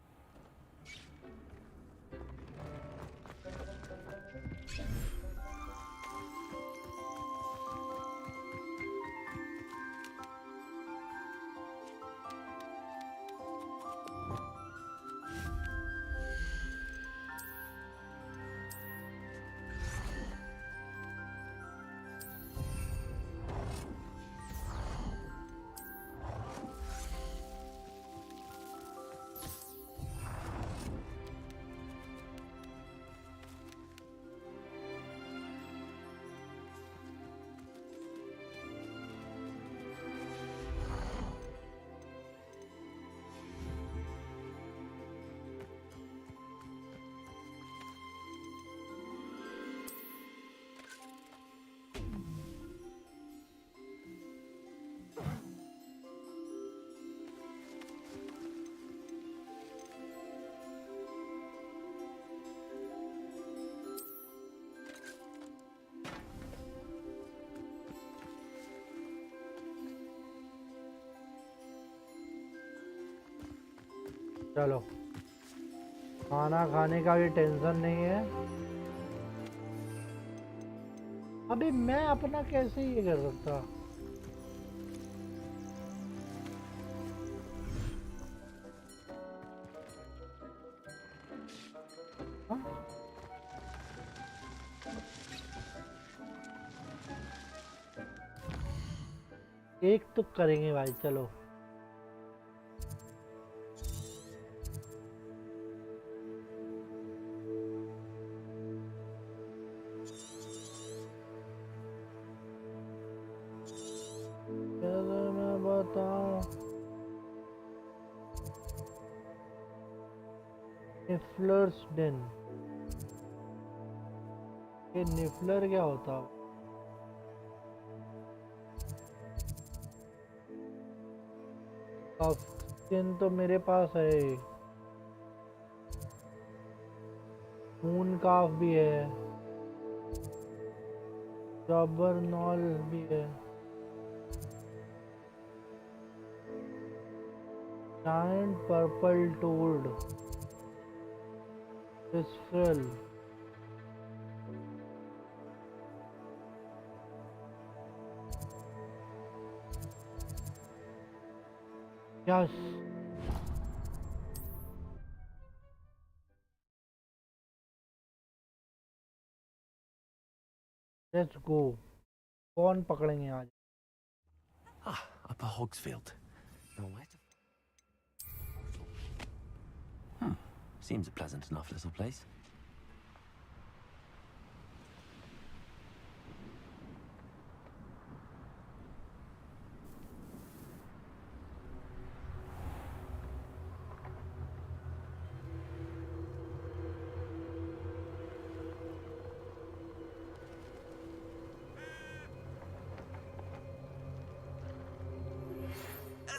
चलो खाना खाने का भी टेंशन नहीं है। अभी मैं अपना कैसे ये कर सकता? एक तो करेंगे भाई, चलो। मैं बताऊं, निफलर्स डेन, ये निफलर क्या होता है? स्किन तो मेरे पास है, मून काफ भी है, जबरनॉल भी है, giant purple toad, Israel, yes, let's go. कौन पकड़ेंगे आज? Up a hogsfield. Now where to... Seems a pleasant enough little place.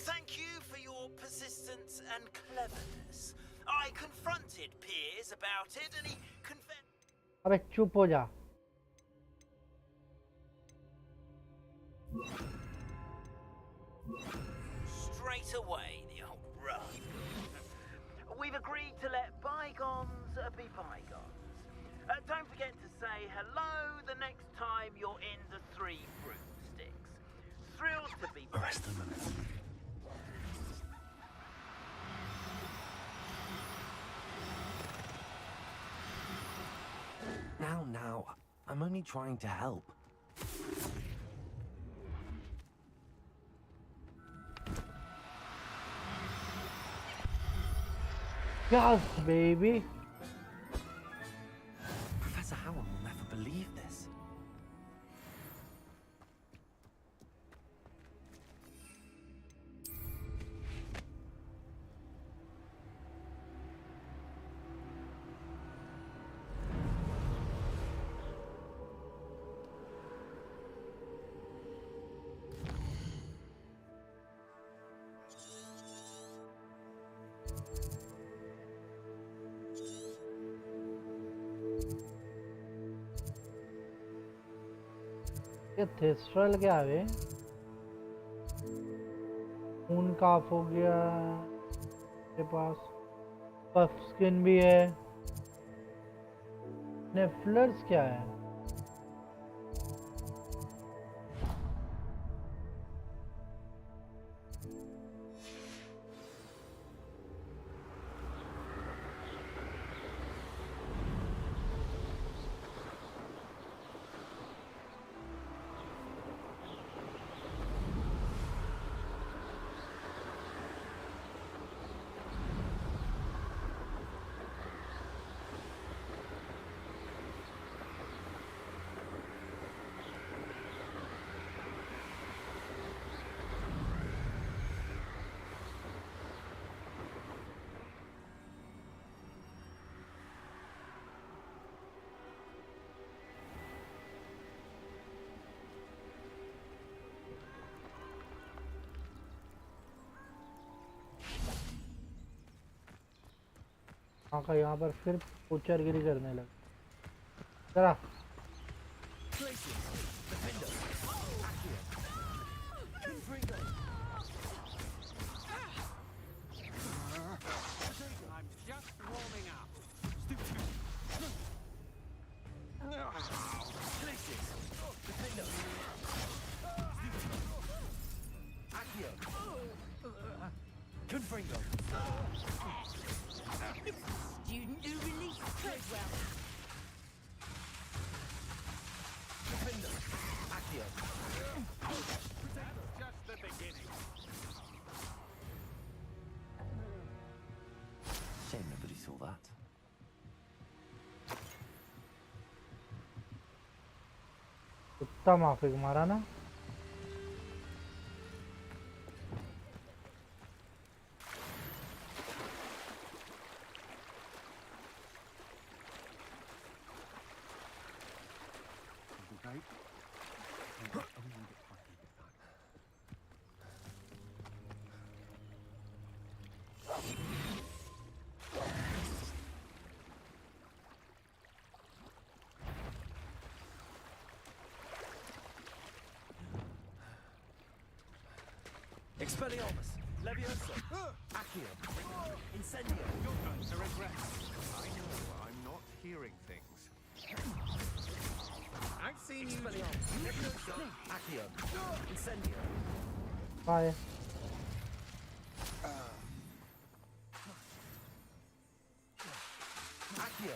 Thank you for your persistence and cleverness. I confronted Piers about it and he confessed. अबे चुप हो जा। Straight away, the old rug. We've agreed to let bygones be bygones. Don't forget to say hello the next time you're in the Three Broomsticks. Thrilled to be Arrest them. Now, I'm only trying to help. Yes, baby. Professor Howard will never believe this. ये थेस्ट्रल क्या है? खून काफ हो गया मेरे पास, puff skin भी है। नेफ्लर्स क्या है? हाँ का यहाँ पर फिर पोचरगिरी करने लगा। जरा I'm just warming up. कुत्ता माफिक मारा ना। Expelliarmus, Leviosa, Accio, Incendio. You're going to regret. I know, I'm not hearing things. I've seen you. Expelliarmus, Leviosa, Accio, Incendio. Fire. Accio.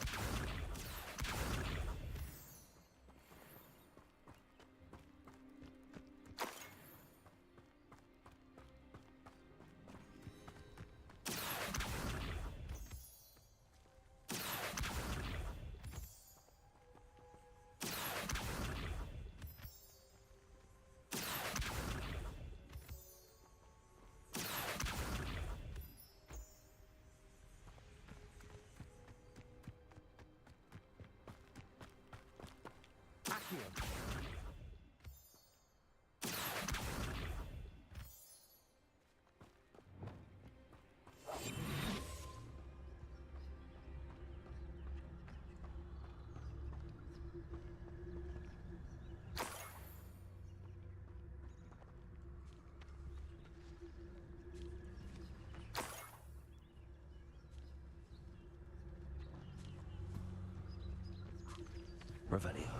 Revelio.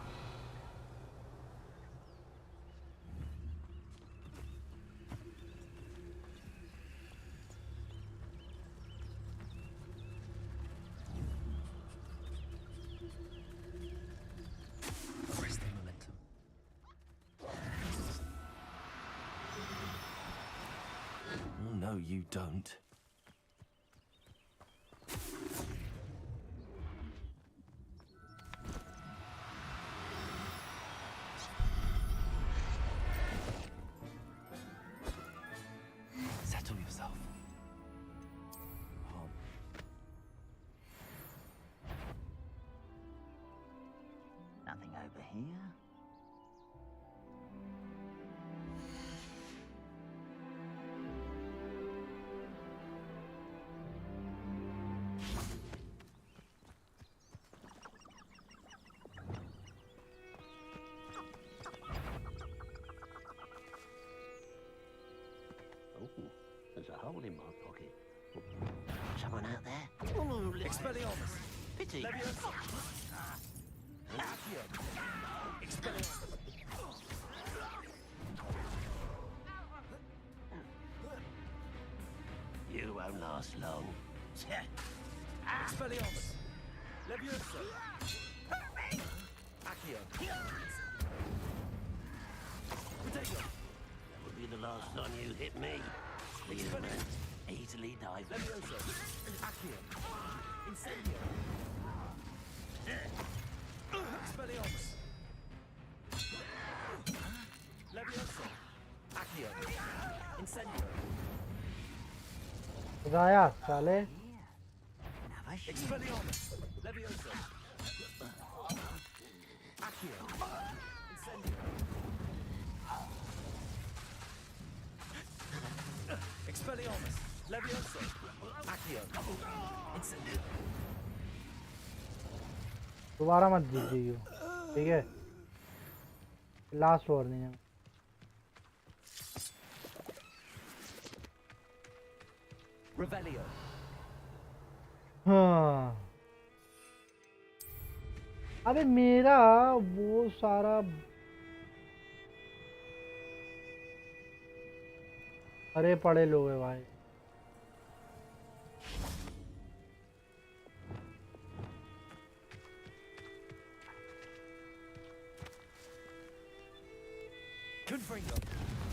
Arresting momentum. Oh, no, you don't. Settle yourself. Calm. Nothing over here. Oh, there's a hole in my pocket. Someone out there? Expelliarmus, Pity. Leviosa, Accio, Expelliarmus. You won't last long. Expelliarmus, Leviosa, Accio, Protego, That would be the last time you hit me. Leave him easily dive. Leviosa, Accio, Incendio, Expelliarmus, Leviosa, Accio, Incendio, खुदाया साले। Expelliarmus, Leviosa, Accio, Incendio, Expelliarmus, Leviosa, Accio, Incendio. दोबारा मत जीजिए, ठीक है? Last warning है। Revelio. हाँ। अबे मेरा वो सारा अरे पड़े लोग है भाई। Confringo.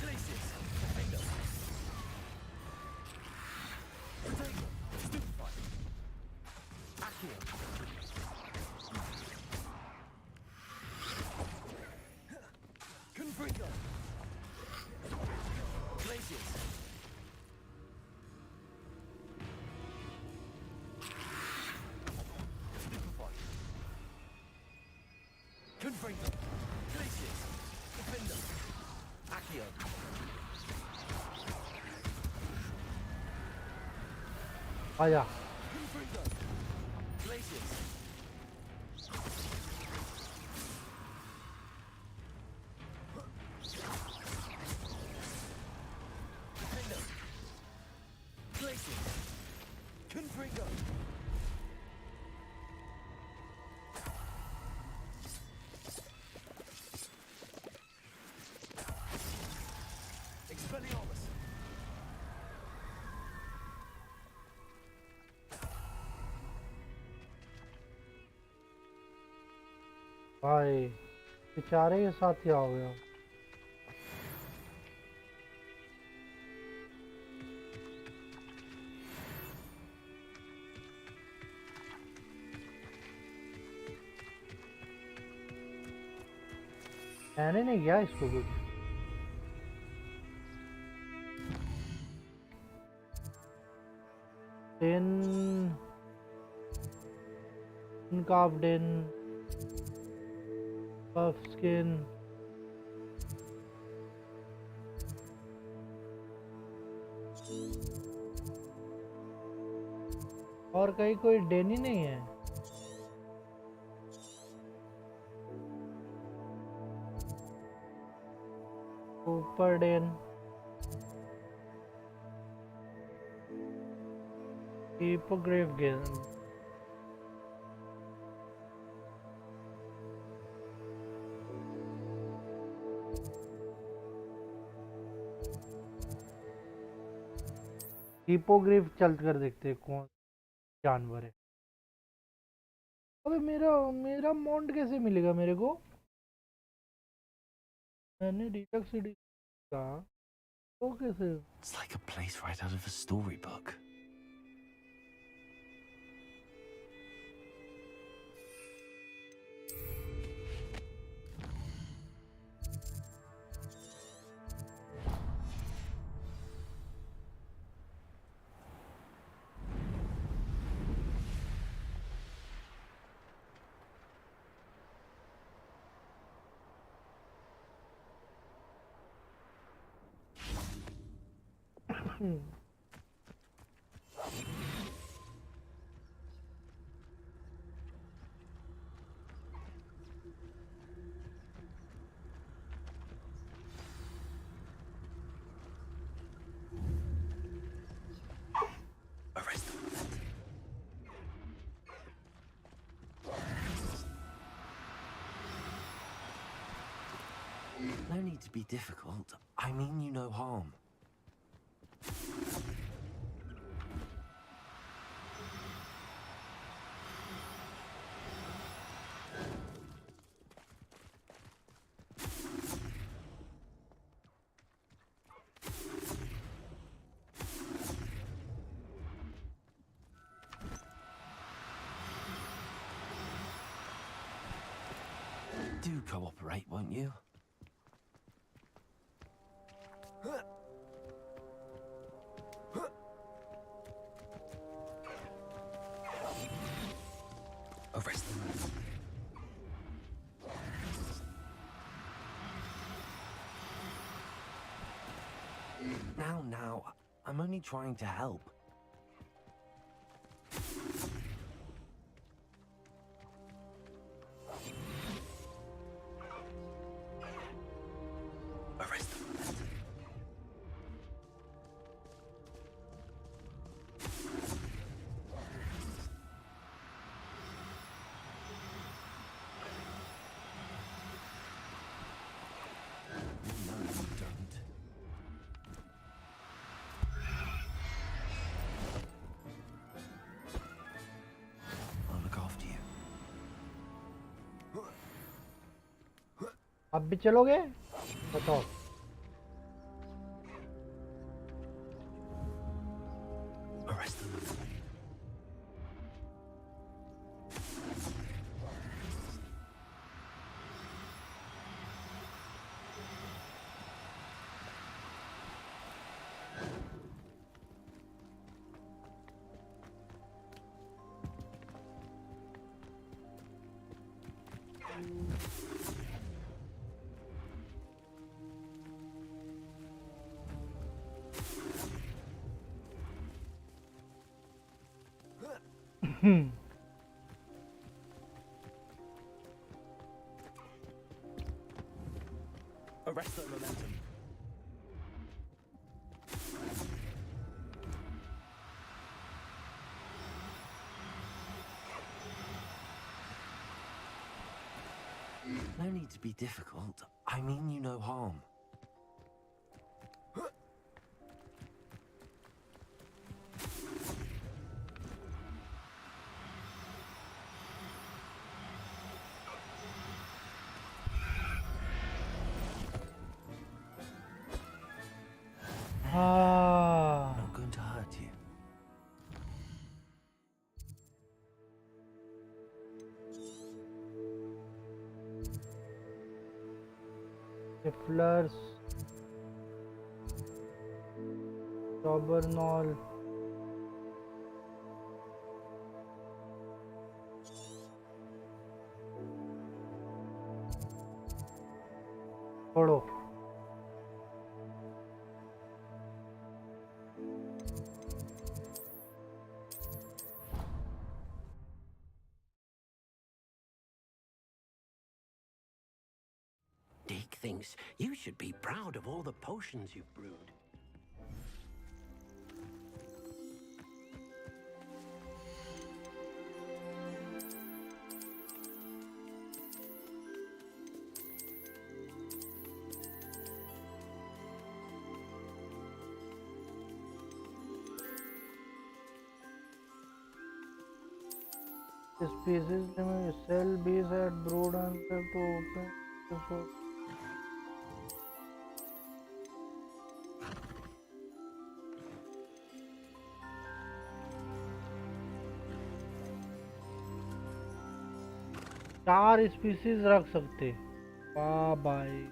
Glacius. Confringo. Protego. Stupefy. Accio. Confringo. Glacius. Defender. Accio. आजा। Confringo. Glacius. Defender. Glacius. Confringo. Expelliarmus. भाई बेचारे के साथ क्या हो गया? मैंने नहीं किया इसको कुछ। carved in buff skin और कहीं कोई डेनी नहीं है। ऊपर डेन हिपोग्रिफ गेम हिपोग्रिफ चल कर देखते हैं कौन जानवर है। अबे मेरा मेरा मॉन्ट कैसे मिलेगा मेरे को? मैंने डिडक्ट सीडी का वो कैसे? It's like a place right out of a storybook. Arrest them. No need to be difficult. I mean you no harm. Do cooperate, won't you? Arrest them. Now, I'm only trying to help. Arrest them. No, you don't. I'll look after you. अब भी चलोगे? बताओ। Arrest them. Arrest that momentum. No need to be difficult. I mean you no harm. Not going to hurt you. Stiflers, Sobernol, छोड़ो। Dick thinks you should be proud of all the potions you've brewed. Species cell bees had brewed and kept open before. चार species रख सकते। वाह भाई,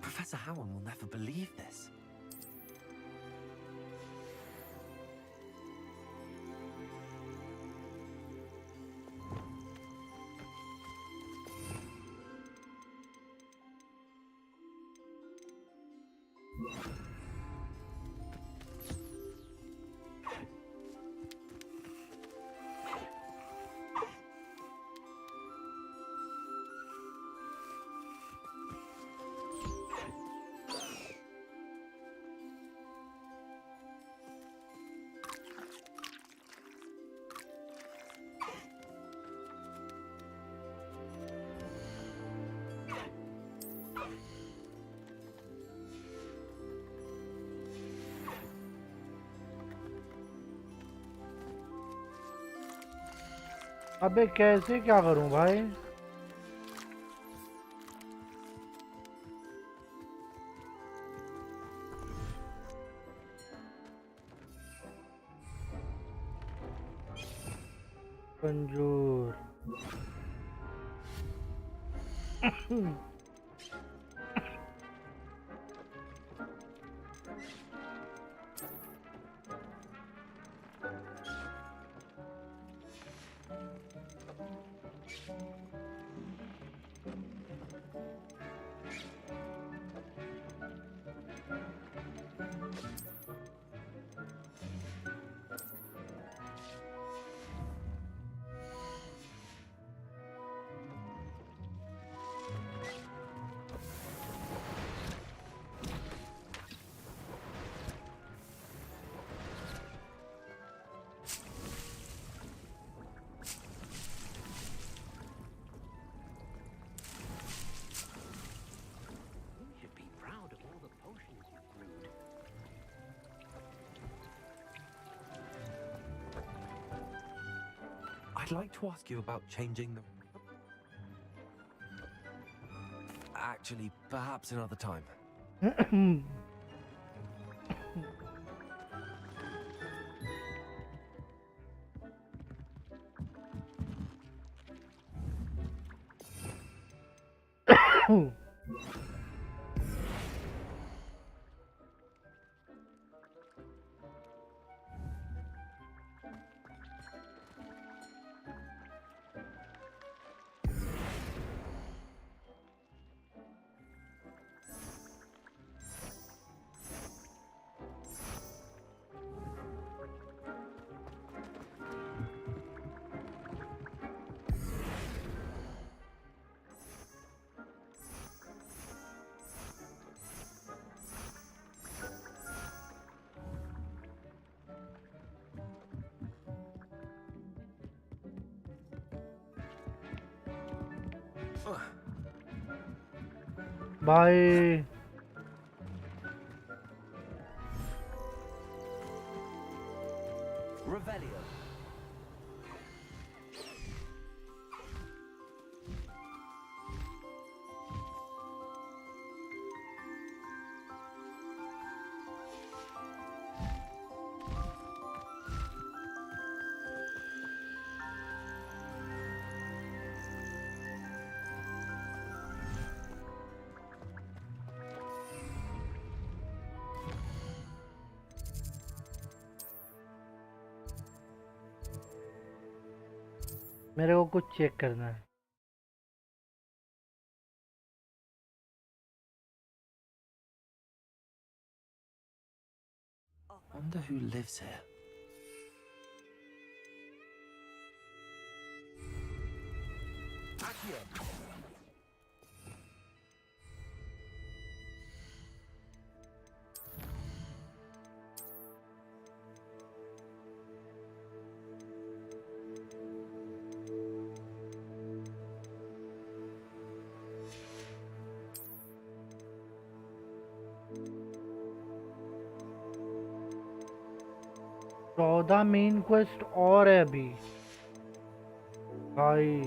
Professor Howard will never believe this. अबे कैसे क्या करूं भाई? Kanjur. I'd like to ask you about changing the... Actually, perhaps another time. भाई Revelio. मेरे को कुछ चेक करना है। Wonder who lives here. Accio. 14 main quest और है अभी भाई।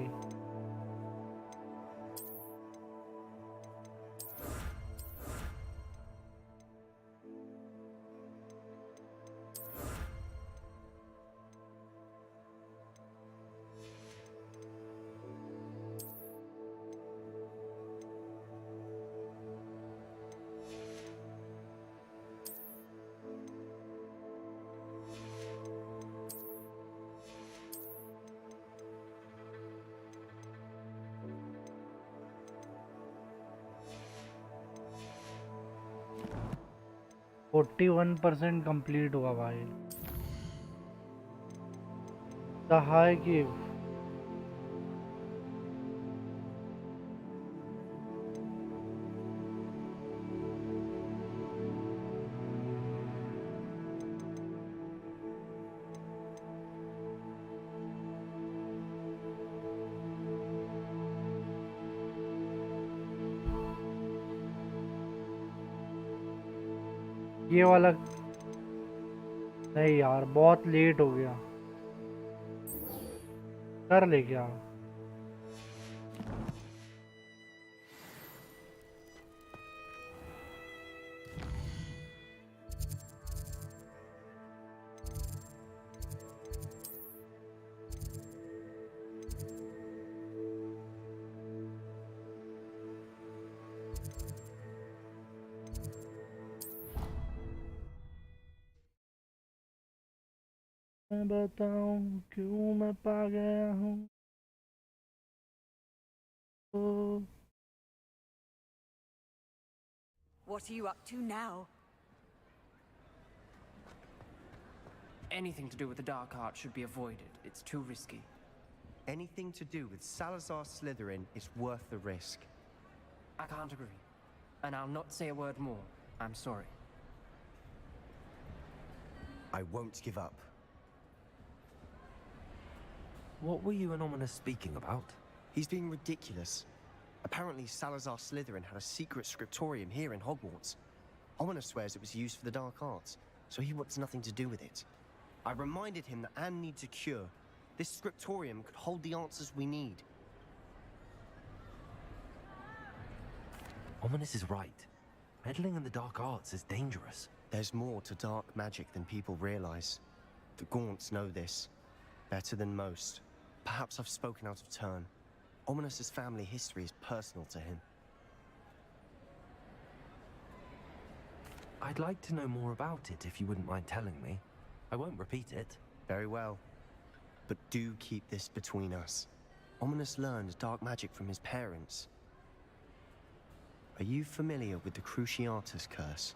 Hmm. 41% कंप्लीट हुआ भाई। सहाय की ये वाला नहीं यार, बहुत लेट हो गया। कर ले क्या? मैं बताऊं क्यों मैं पा गया हूँ तो। What are you up to now? Anything to do with the dark art should be avoided. It's too risky. Anything to do with Salazar Slytherin is worth the risk. I can't agree. And I'll not say a word more. I'm sorry. I won't give up. What were you and Ominous speaking about? He's being ridiculous. Apparently Salazar Slytherin had a secret scriptorium here in Hogwarts. Ominous swears it was used for the dark arts, so he wants nothing to do with it. I reminded him that Anne needs a cure. This scriptorium could hold the answers we need. Ominous is right. Meddling in the dark arts is dangerous. There's more to dark magic than people realize. The Gaunts know this better than most. Perhaps I've spoken out of turn. Ominous's family history is personal to him. I'd like to know more about it if you wouldn't mind telling me. I won't repeat it. Very well. But do keep this between us. Ominous learned dark magic from his parents. Are you familiar with the Cruciatus Curse?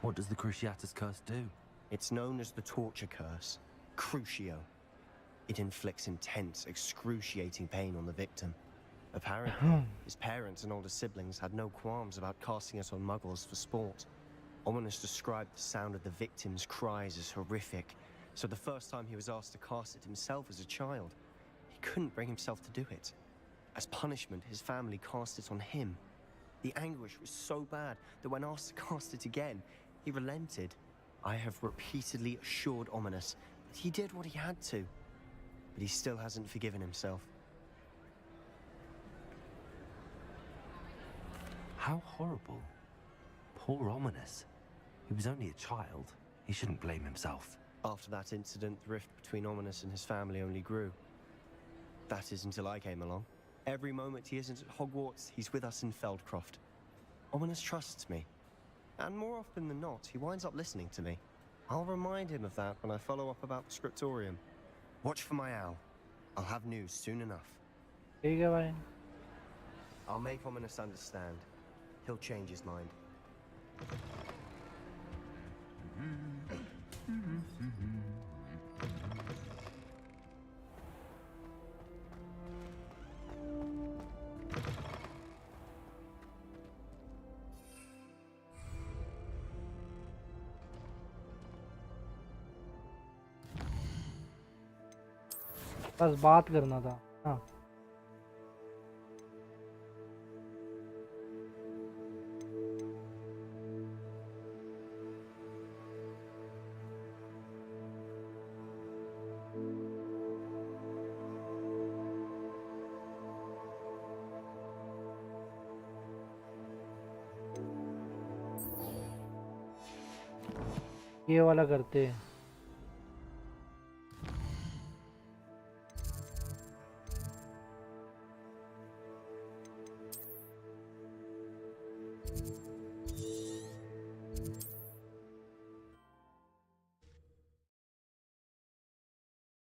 What does the Cruciatus Curse do? It's known as the Torture Curse. Crucio. It inflicts intense, excruciating pain on the victim. Apparently, his parents and older siblings had no qualms about casting it on muggles for sport. Ominous described the sound of the victim's cries as horrific, so the first time he was asked to cast it himself as a child, he couldn't bring himself to do it. As punishment, his family cast it on him. The anguish was so bad that when asked to cast it again, he relented. I have repeatedly assured Ominous that he did what he had to, but he still hasn't forgiven himself. How horrible. Poor Ominous. He was only a child. He shouldn't blame himself. After that incident, the rift between Ominous and his family only grew. That is until I came along. Every moment he isn't at Hogwarts, he's with us in Feldcroft. Ominous trusts me. And more often than not, he winds up listening to me. I'll remind him of that when I follow up about the scriptorium. Watch for my owl. I'll have news soon enough. ठीक है भाई. I'll make Ominous understand. He'll change his mind. बस बात करना था. हाँ. ये वाला करते हैं.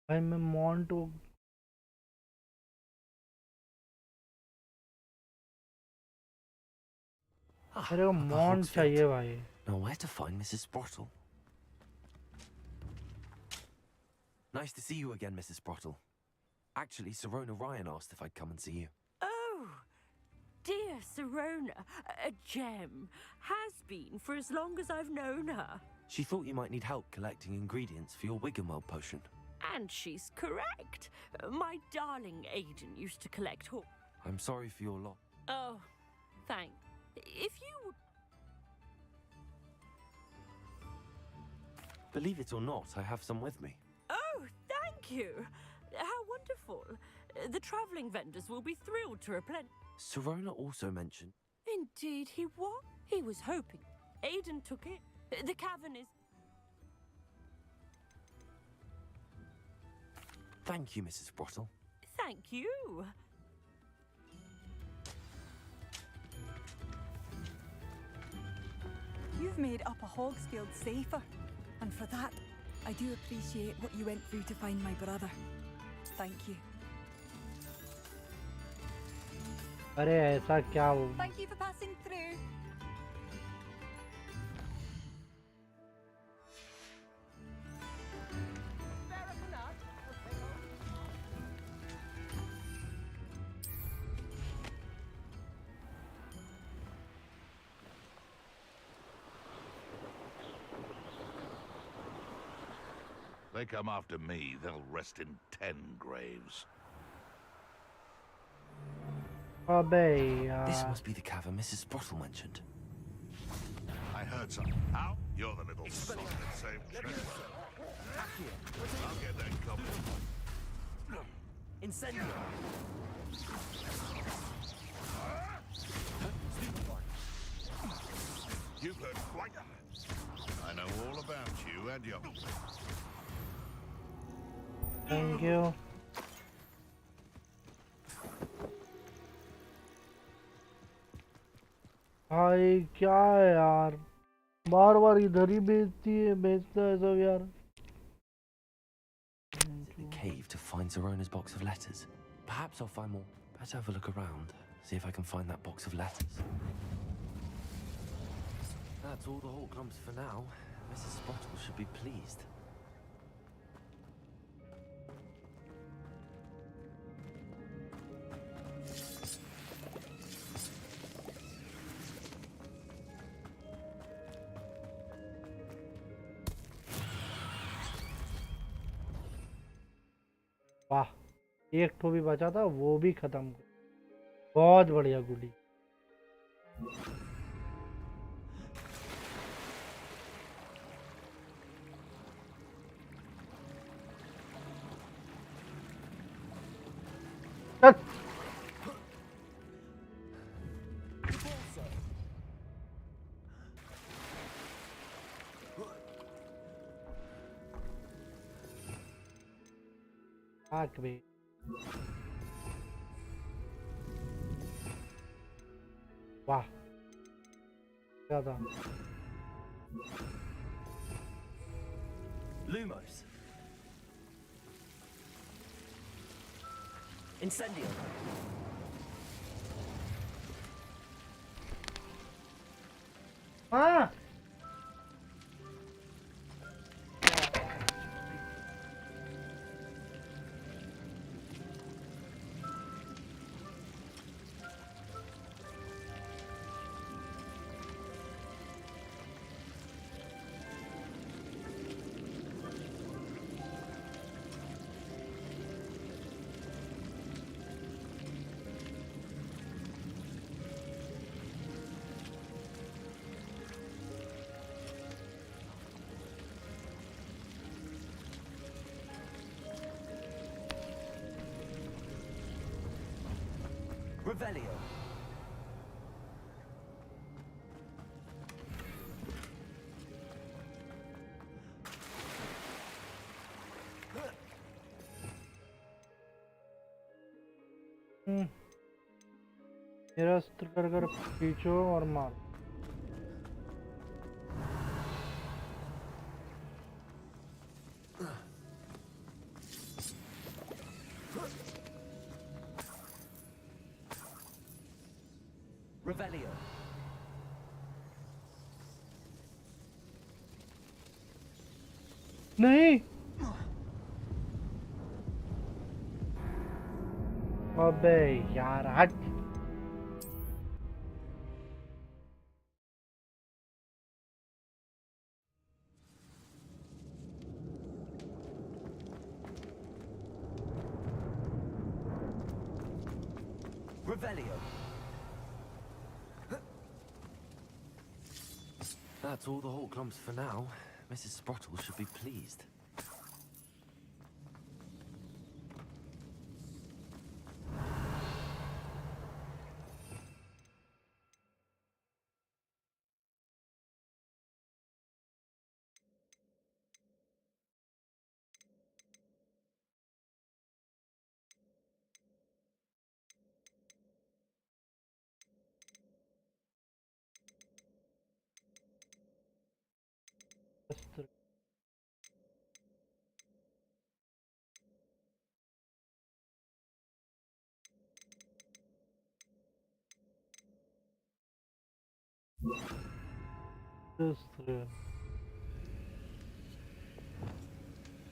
भाई मैं मॉन्ट मेरे को मॉन्ट चाहिए भाई. Now where to find Mrs. Sprottle? Nice to see you again, Mrs. Sprottle. Actually, Sirona Ryan asked if I'd come and see you. Oh, dear Sirona, a gem. Has been for as long as I've known her. She thought you might need help collecting ingredients for your Wiggenweld potion. And she's correct. My darling Aiden used to collect I'm sorry for your loss. Oh, thanks. If you... Believe it or not, I have some with me. Oh, thank you. How wonderful. The travelling vendors will be thrilled to replenish. Sirona also mentioned... Indeed he was. He was hoping. Aiden took it. The cavern is... Thank you, Mrs. Sprottle. Thank you. You've made Upper Hogsfield safer, and for that, I do appreciate what you went through to find my brother. Thank you. अरे ऐसा क्या हो? Thank you for passing through. They come after me, they'll rest in 10 graves. अबे This यार. must be the cavern Mrs. Sprottle mentioned. I heard something. Ow! You're the little son that saved treasure. I'll get that copy. Incendio! You've heard quite a... I know all about you and your... Thank you. भाई क्या है यार, बार बार इधर ही बेचता है सब यार. The cave to find Sirona's box of letters. Perhaps I'll find more. Better have a look around. See if I can find that box of letters. That's all the Hawklumps for now. Mrs. Sprottle should be pleased. वाह, एक ठो भी बचा था वो भी खत्म. बहुत बढ़िया गुडी। Acme. वाह क्या था? Lumos. Incendio. हाँ Revelio. निरस्त्र कर कर खींचो और मारो। Revelio. नहीं अबे यार हट। Revelio. That's all the Hawk clumps for now. Mrs. Sprottle should be pleased.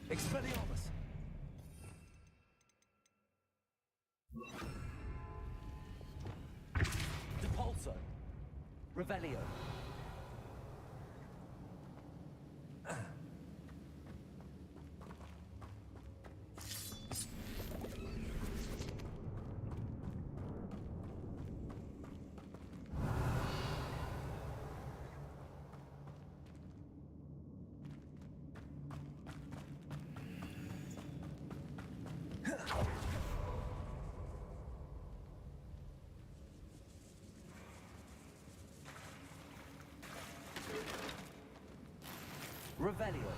Expelliarmus! Depulso! Revelio! Revelio!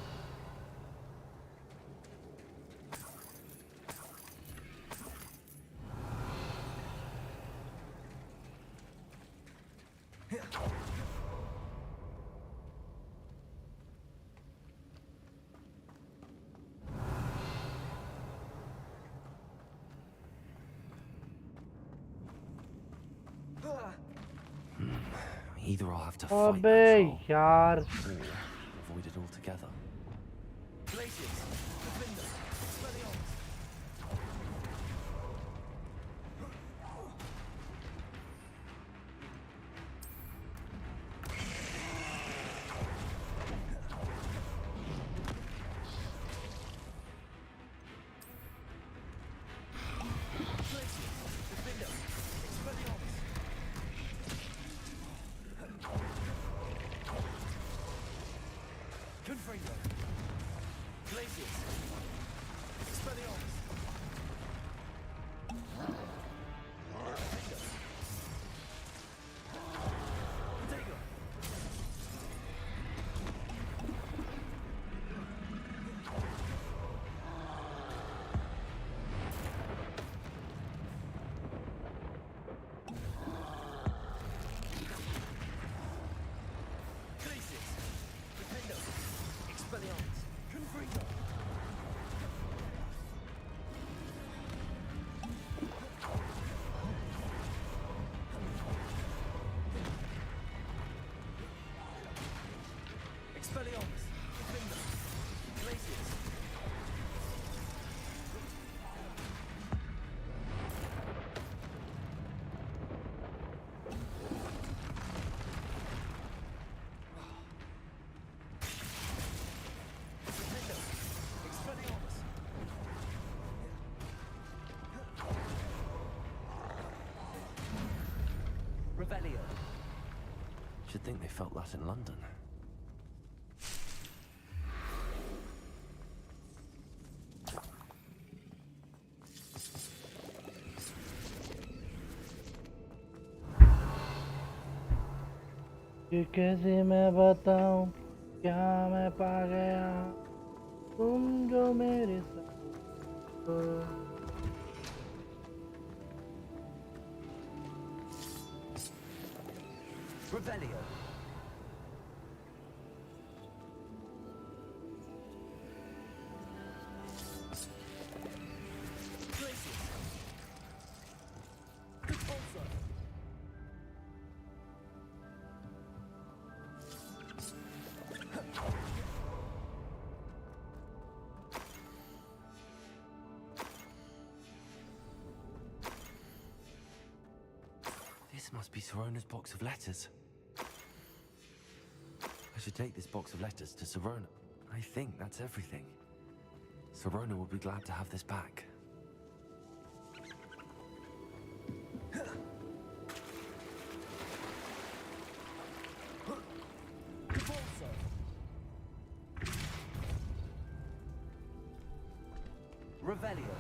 Either I'll have to fight अबे that troll, यार or avoid it altogether. Glacius! Defender! Expelliarmus! Glacius! Defender! Expelliarmus! Should think they felt that in London. कि कैसे मैं बताऊं क्या मैं पा गया तुम जो मेरे साथ हो। Revelio. This must be Sorona's box of letters. I should take this box of letters to Sorona. I think that's everything. Sorona will be glad to have this back. Revelio.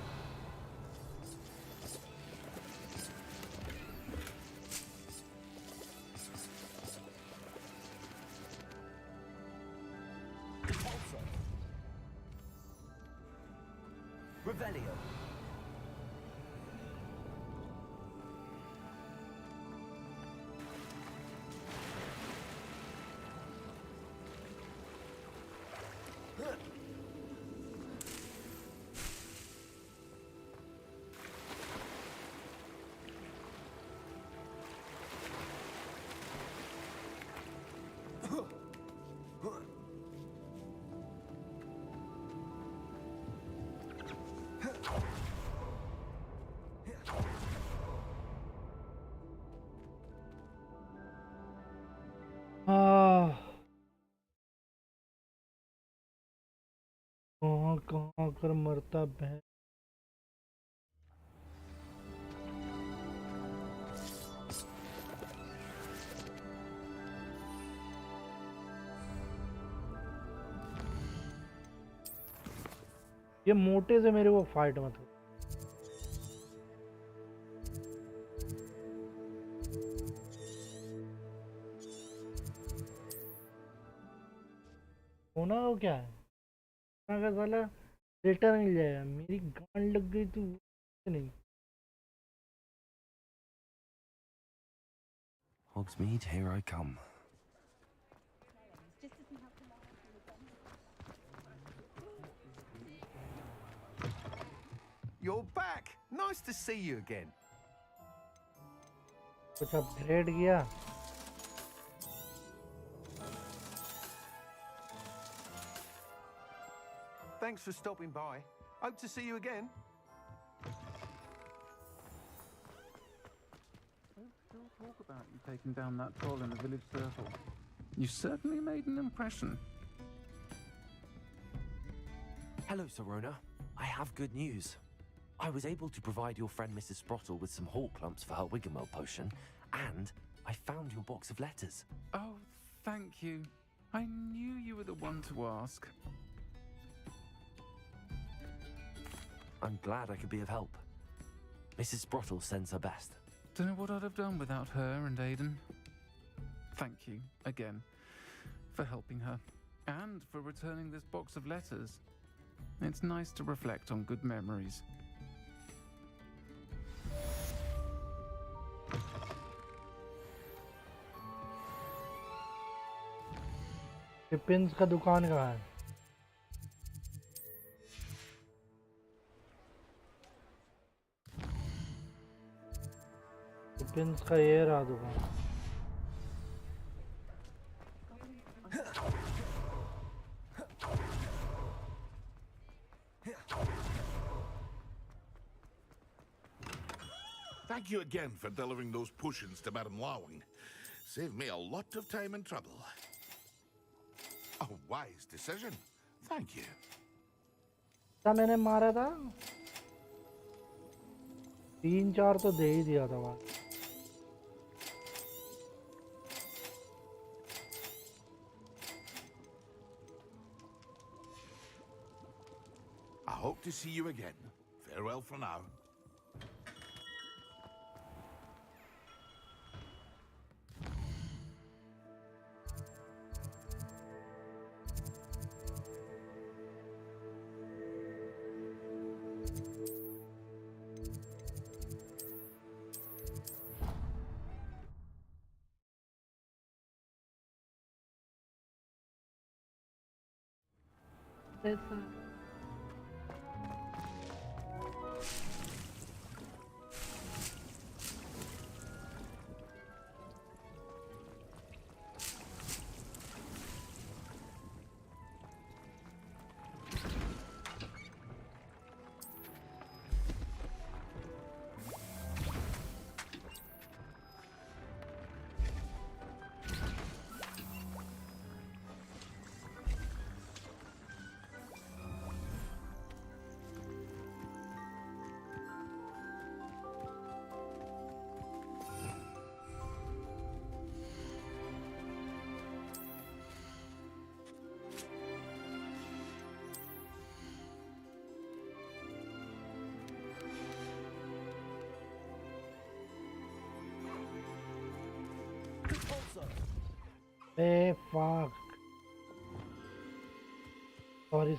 Revelio. कहाँ कहाँ कर मरता बहन। ये मोटे से मेरे को फाइट मत हो। होना वो क्या है का साला रिटर्न मिल जाएगा। मेरी गांड लग गई तू नहीं। Hogsmeade, here I come. You're back. Nice to see you again. कुछ अपग्रेड किया? Thanks for stopping by. Hope to see you again. Still talk about you taking down that troll in the village circle. You certainly made an impression. Hello, Sorona. I have good news. I was able to provide your friend Mrs. Sprottle with some hawk clumps for her Wiggenweld potion, and I found your box of letters. Oh, thank you. I knew you were the one to ask. I'm glad I could be of help. Mrs. Sprottle sends her best. Don't know what I'd have done without her and Aiden. Thank you, again, for helping her, and for returning this box of letters. It's nice to reflect on good memories. पिपिन्स का दुकान कहाँ है? पिपिन्स का ये रहा दुकान। Thank you again for delivering those potions to Madame Lawing. Saved me a lot of time and trouble. A wise decision. Thank you. क्या मैंने मारा था? 3-4 तो दे ही दिया था वहाँ। hope to see you again. Farewell for now. Hey, fuck. Sorry.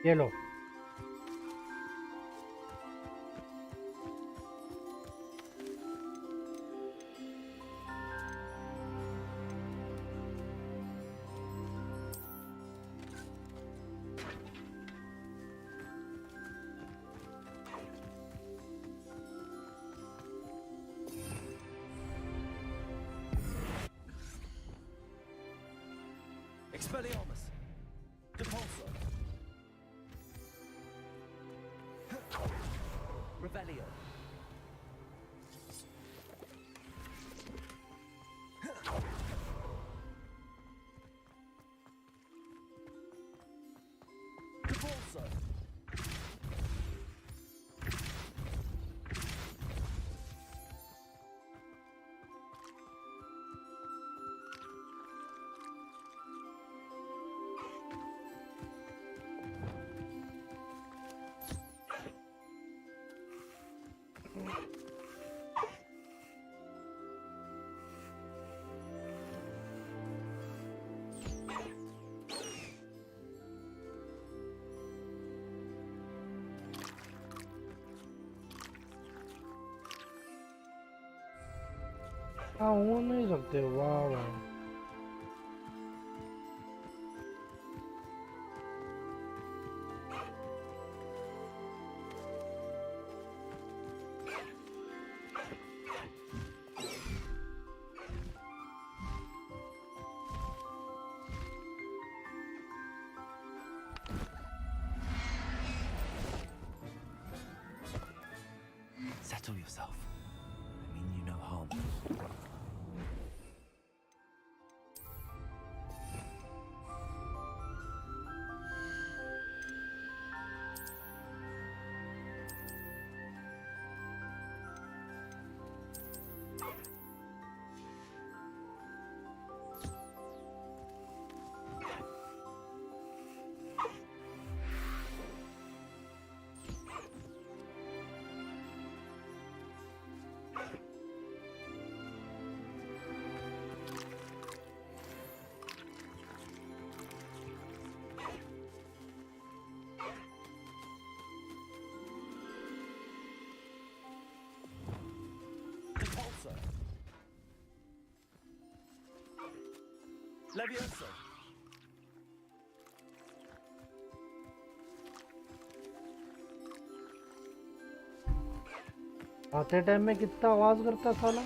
ये लो Expelliarmus! Depulso! Revelio! Depulso! हाँ वो नहीं सकते वाह वाह Settle yourself. I mean you no harm. Levioso. आते टाइम में कितना आवाज करता साला।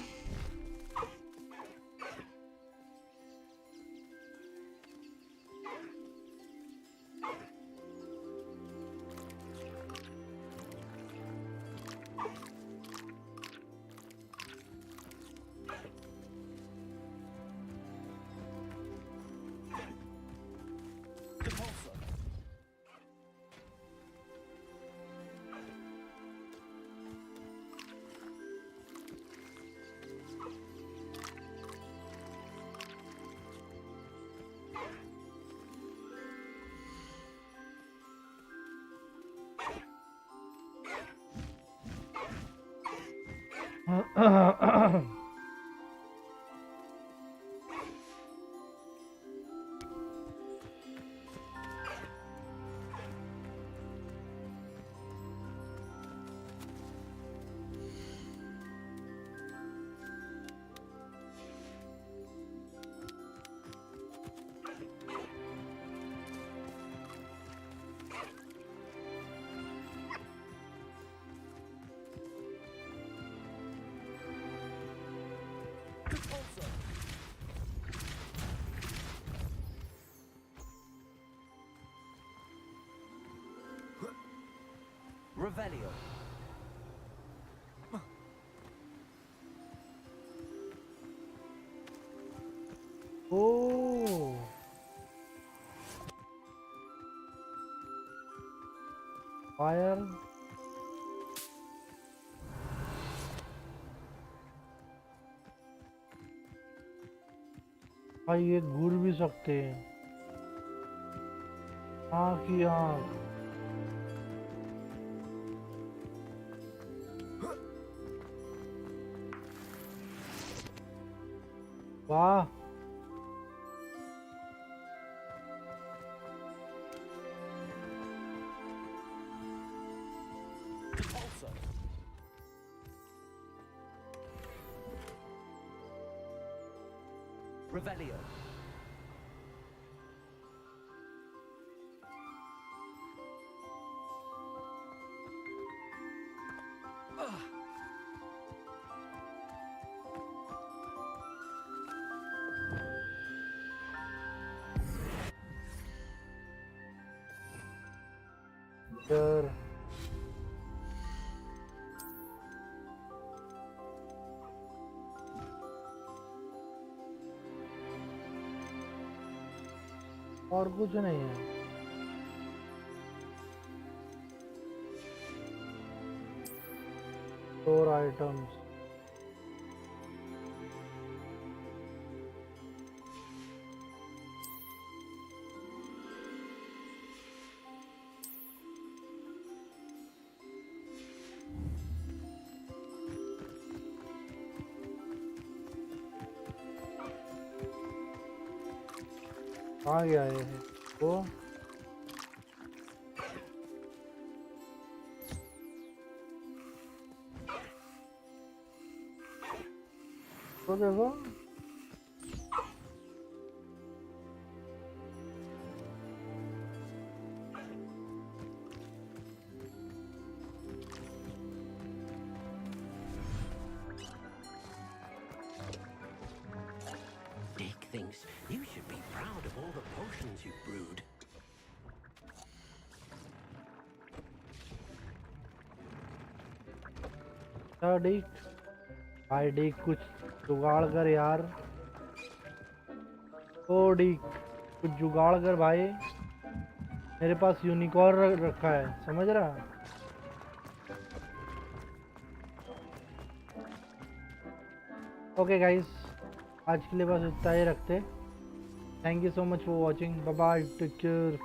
Revelio. Oh. Fire. भाई ये घूर भी सकते हैं। आँख ही आँख। वाह। Revelio. Sure. और कुछ नहीं है। Store items. आ गया ये वो। तो देखो Dick thinks you should be proud of all the potions you've brewed. Dick भाई डिक कुछ जुगाड़ कर यार। ओ डिक कुछ जुगाड़ कर भाई। मेरे पास यूनिकॉर्न रखा है समझ रहा। ओके गाइस आज के लिए बस इतना ही रखते। Thank you so much for watching. Bye bye take care.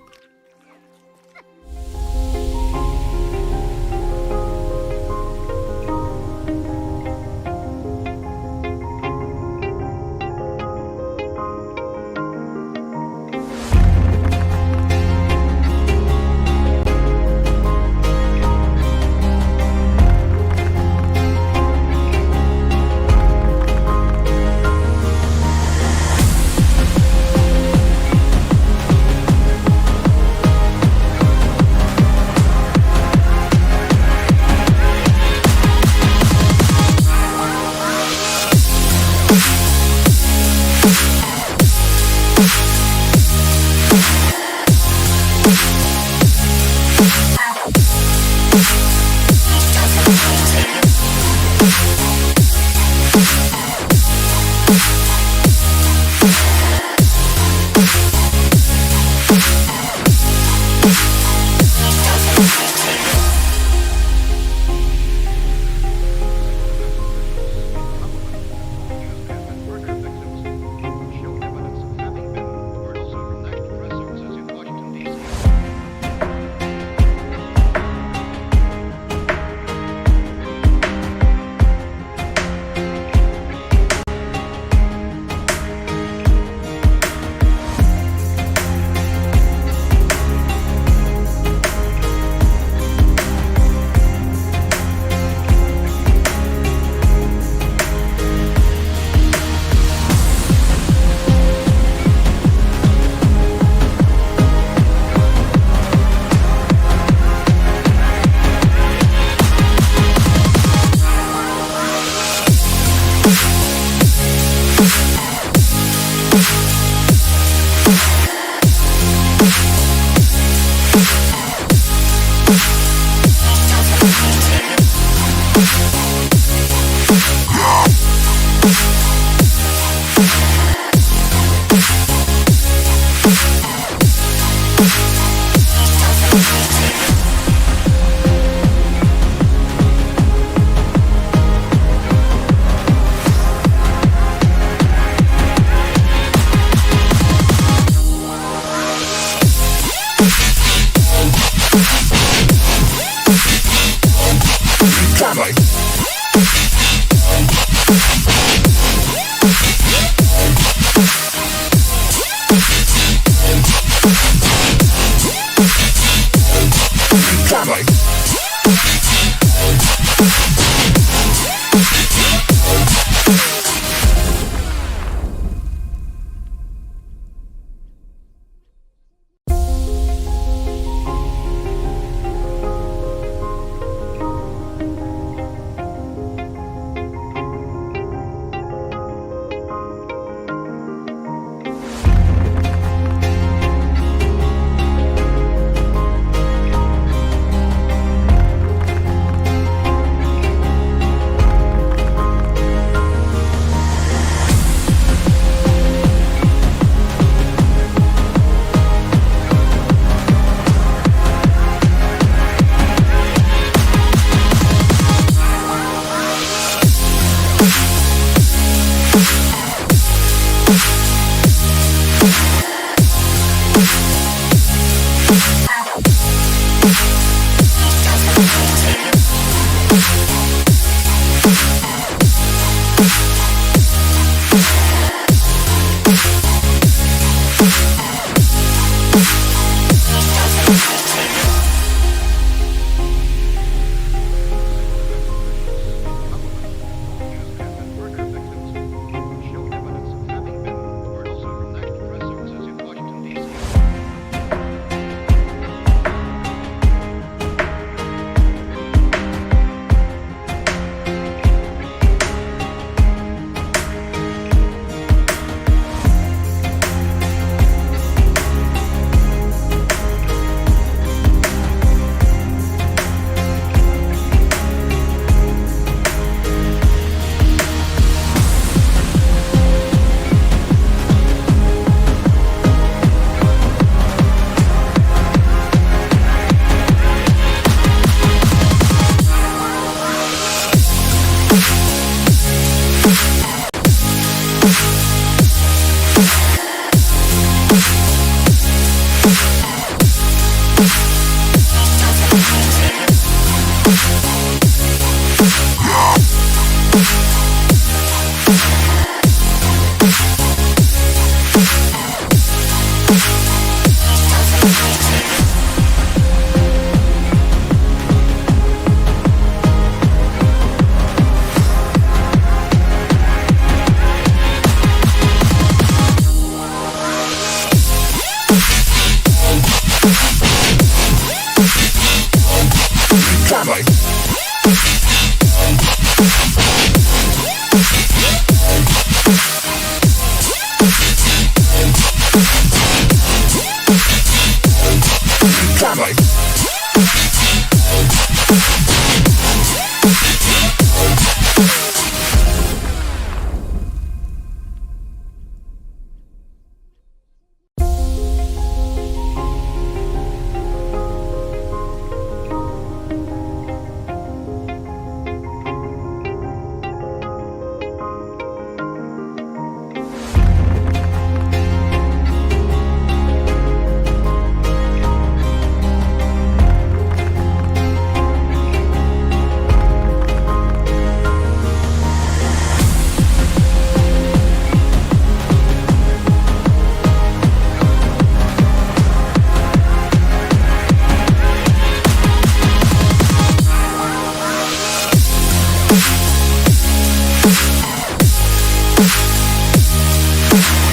Yeah.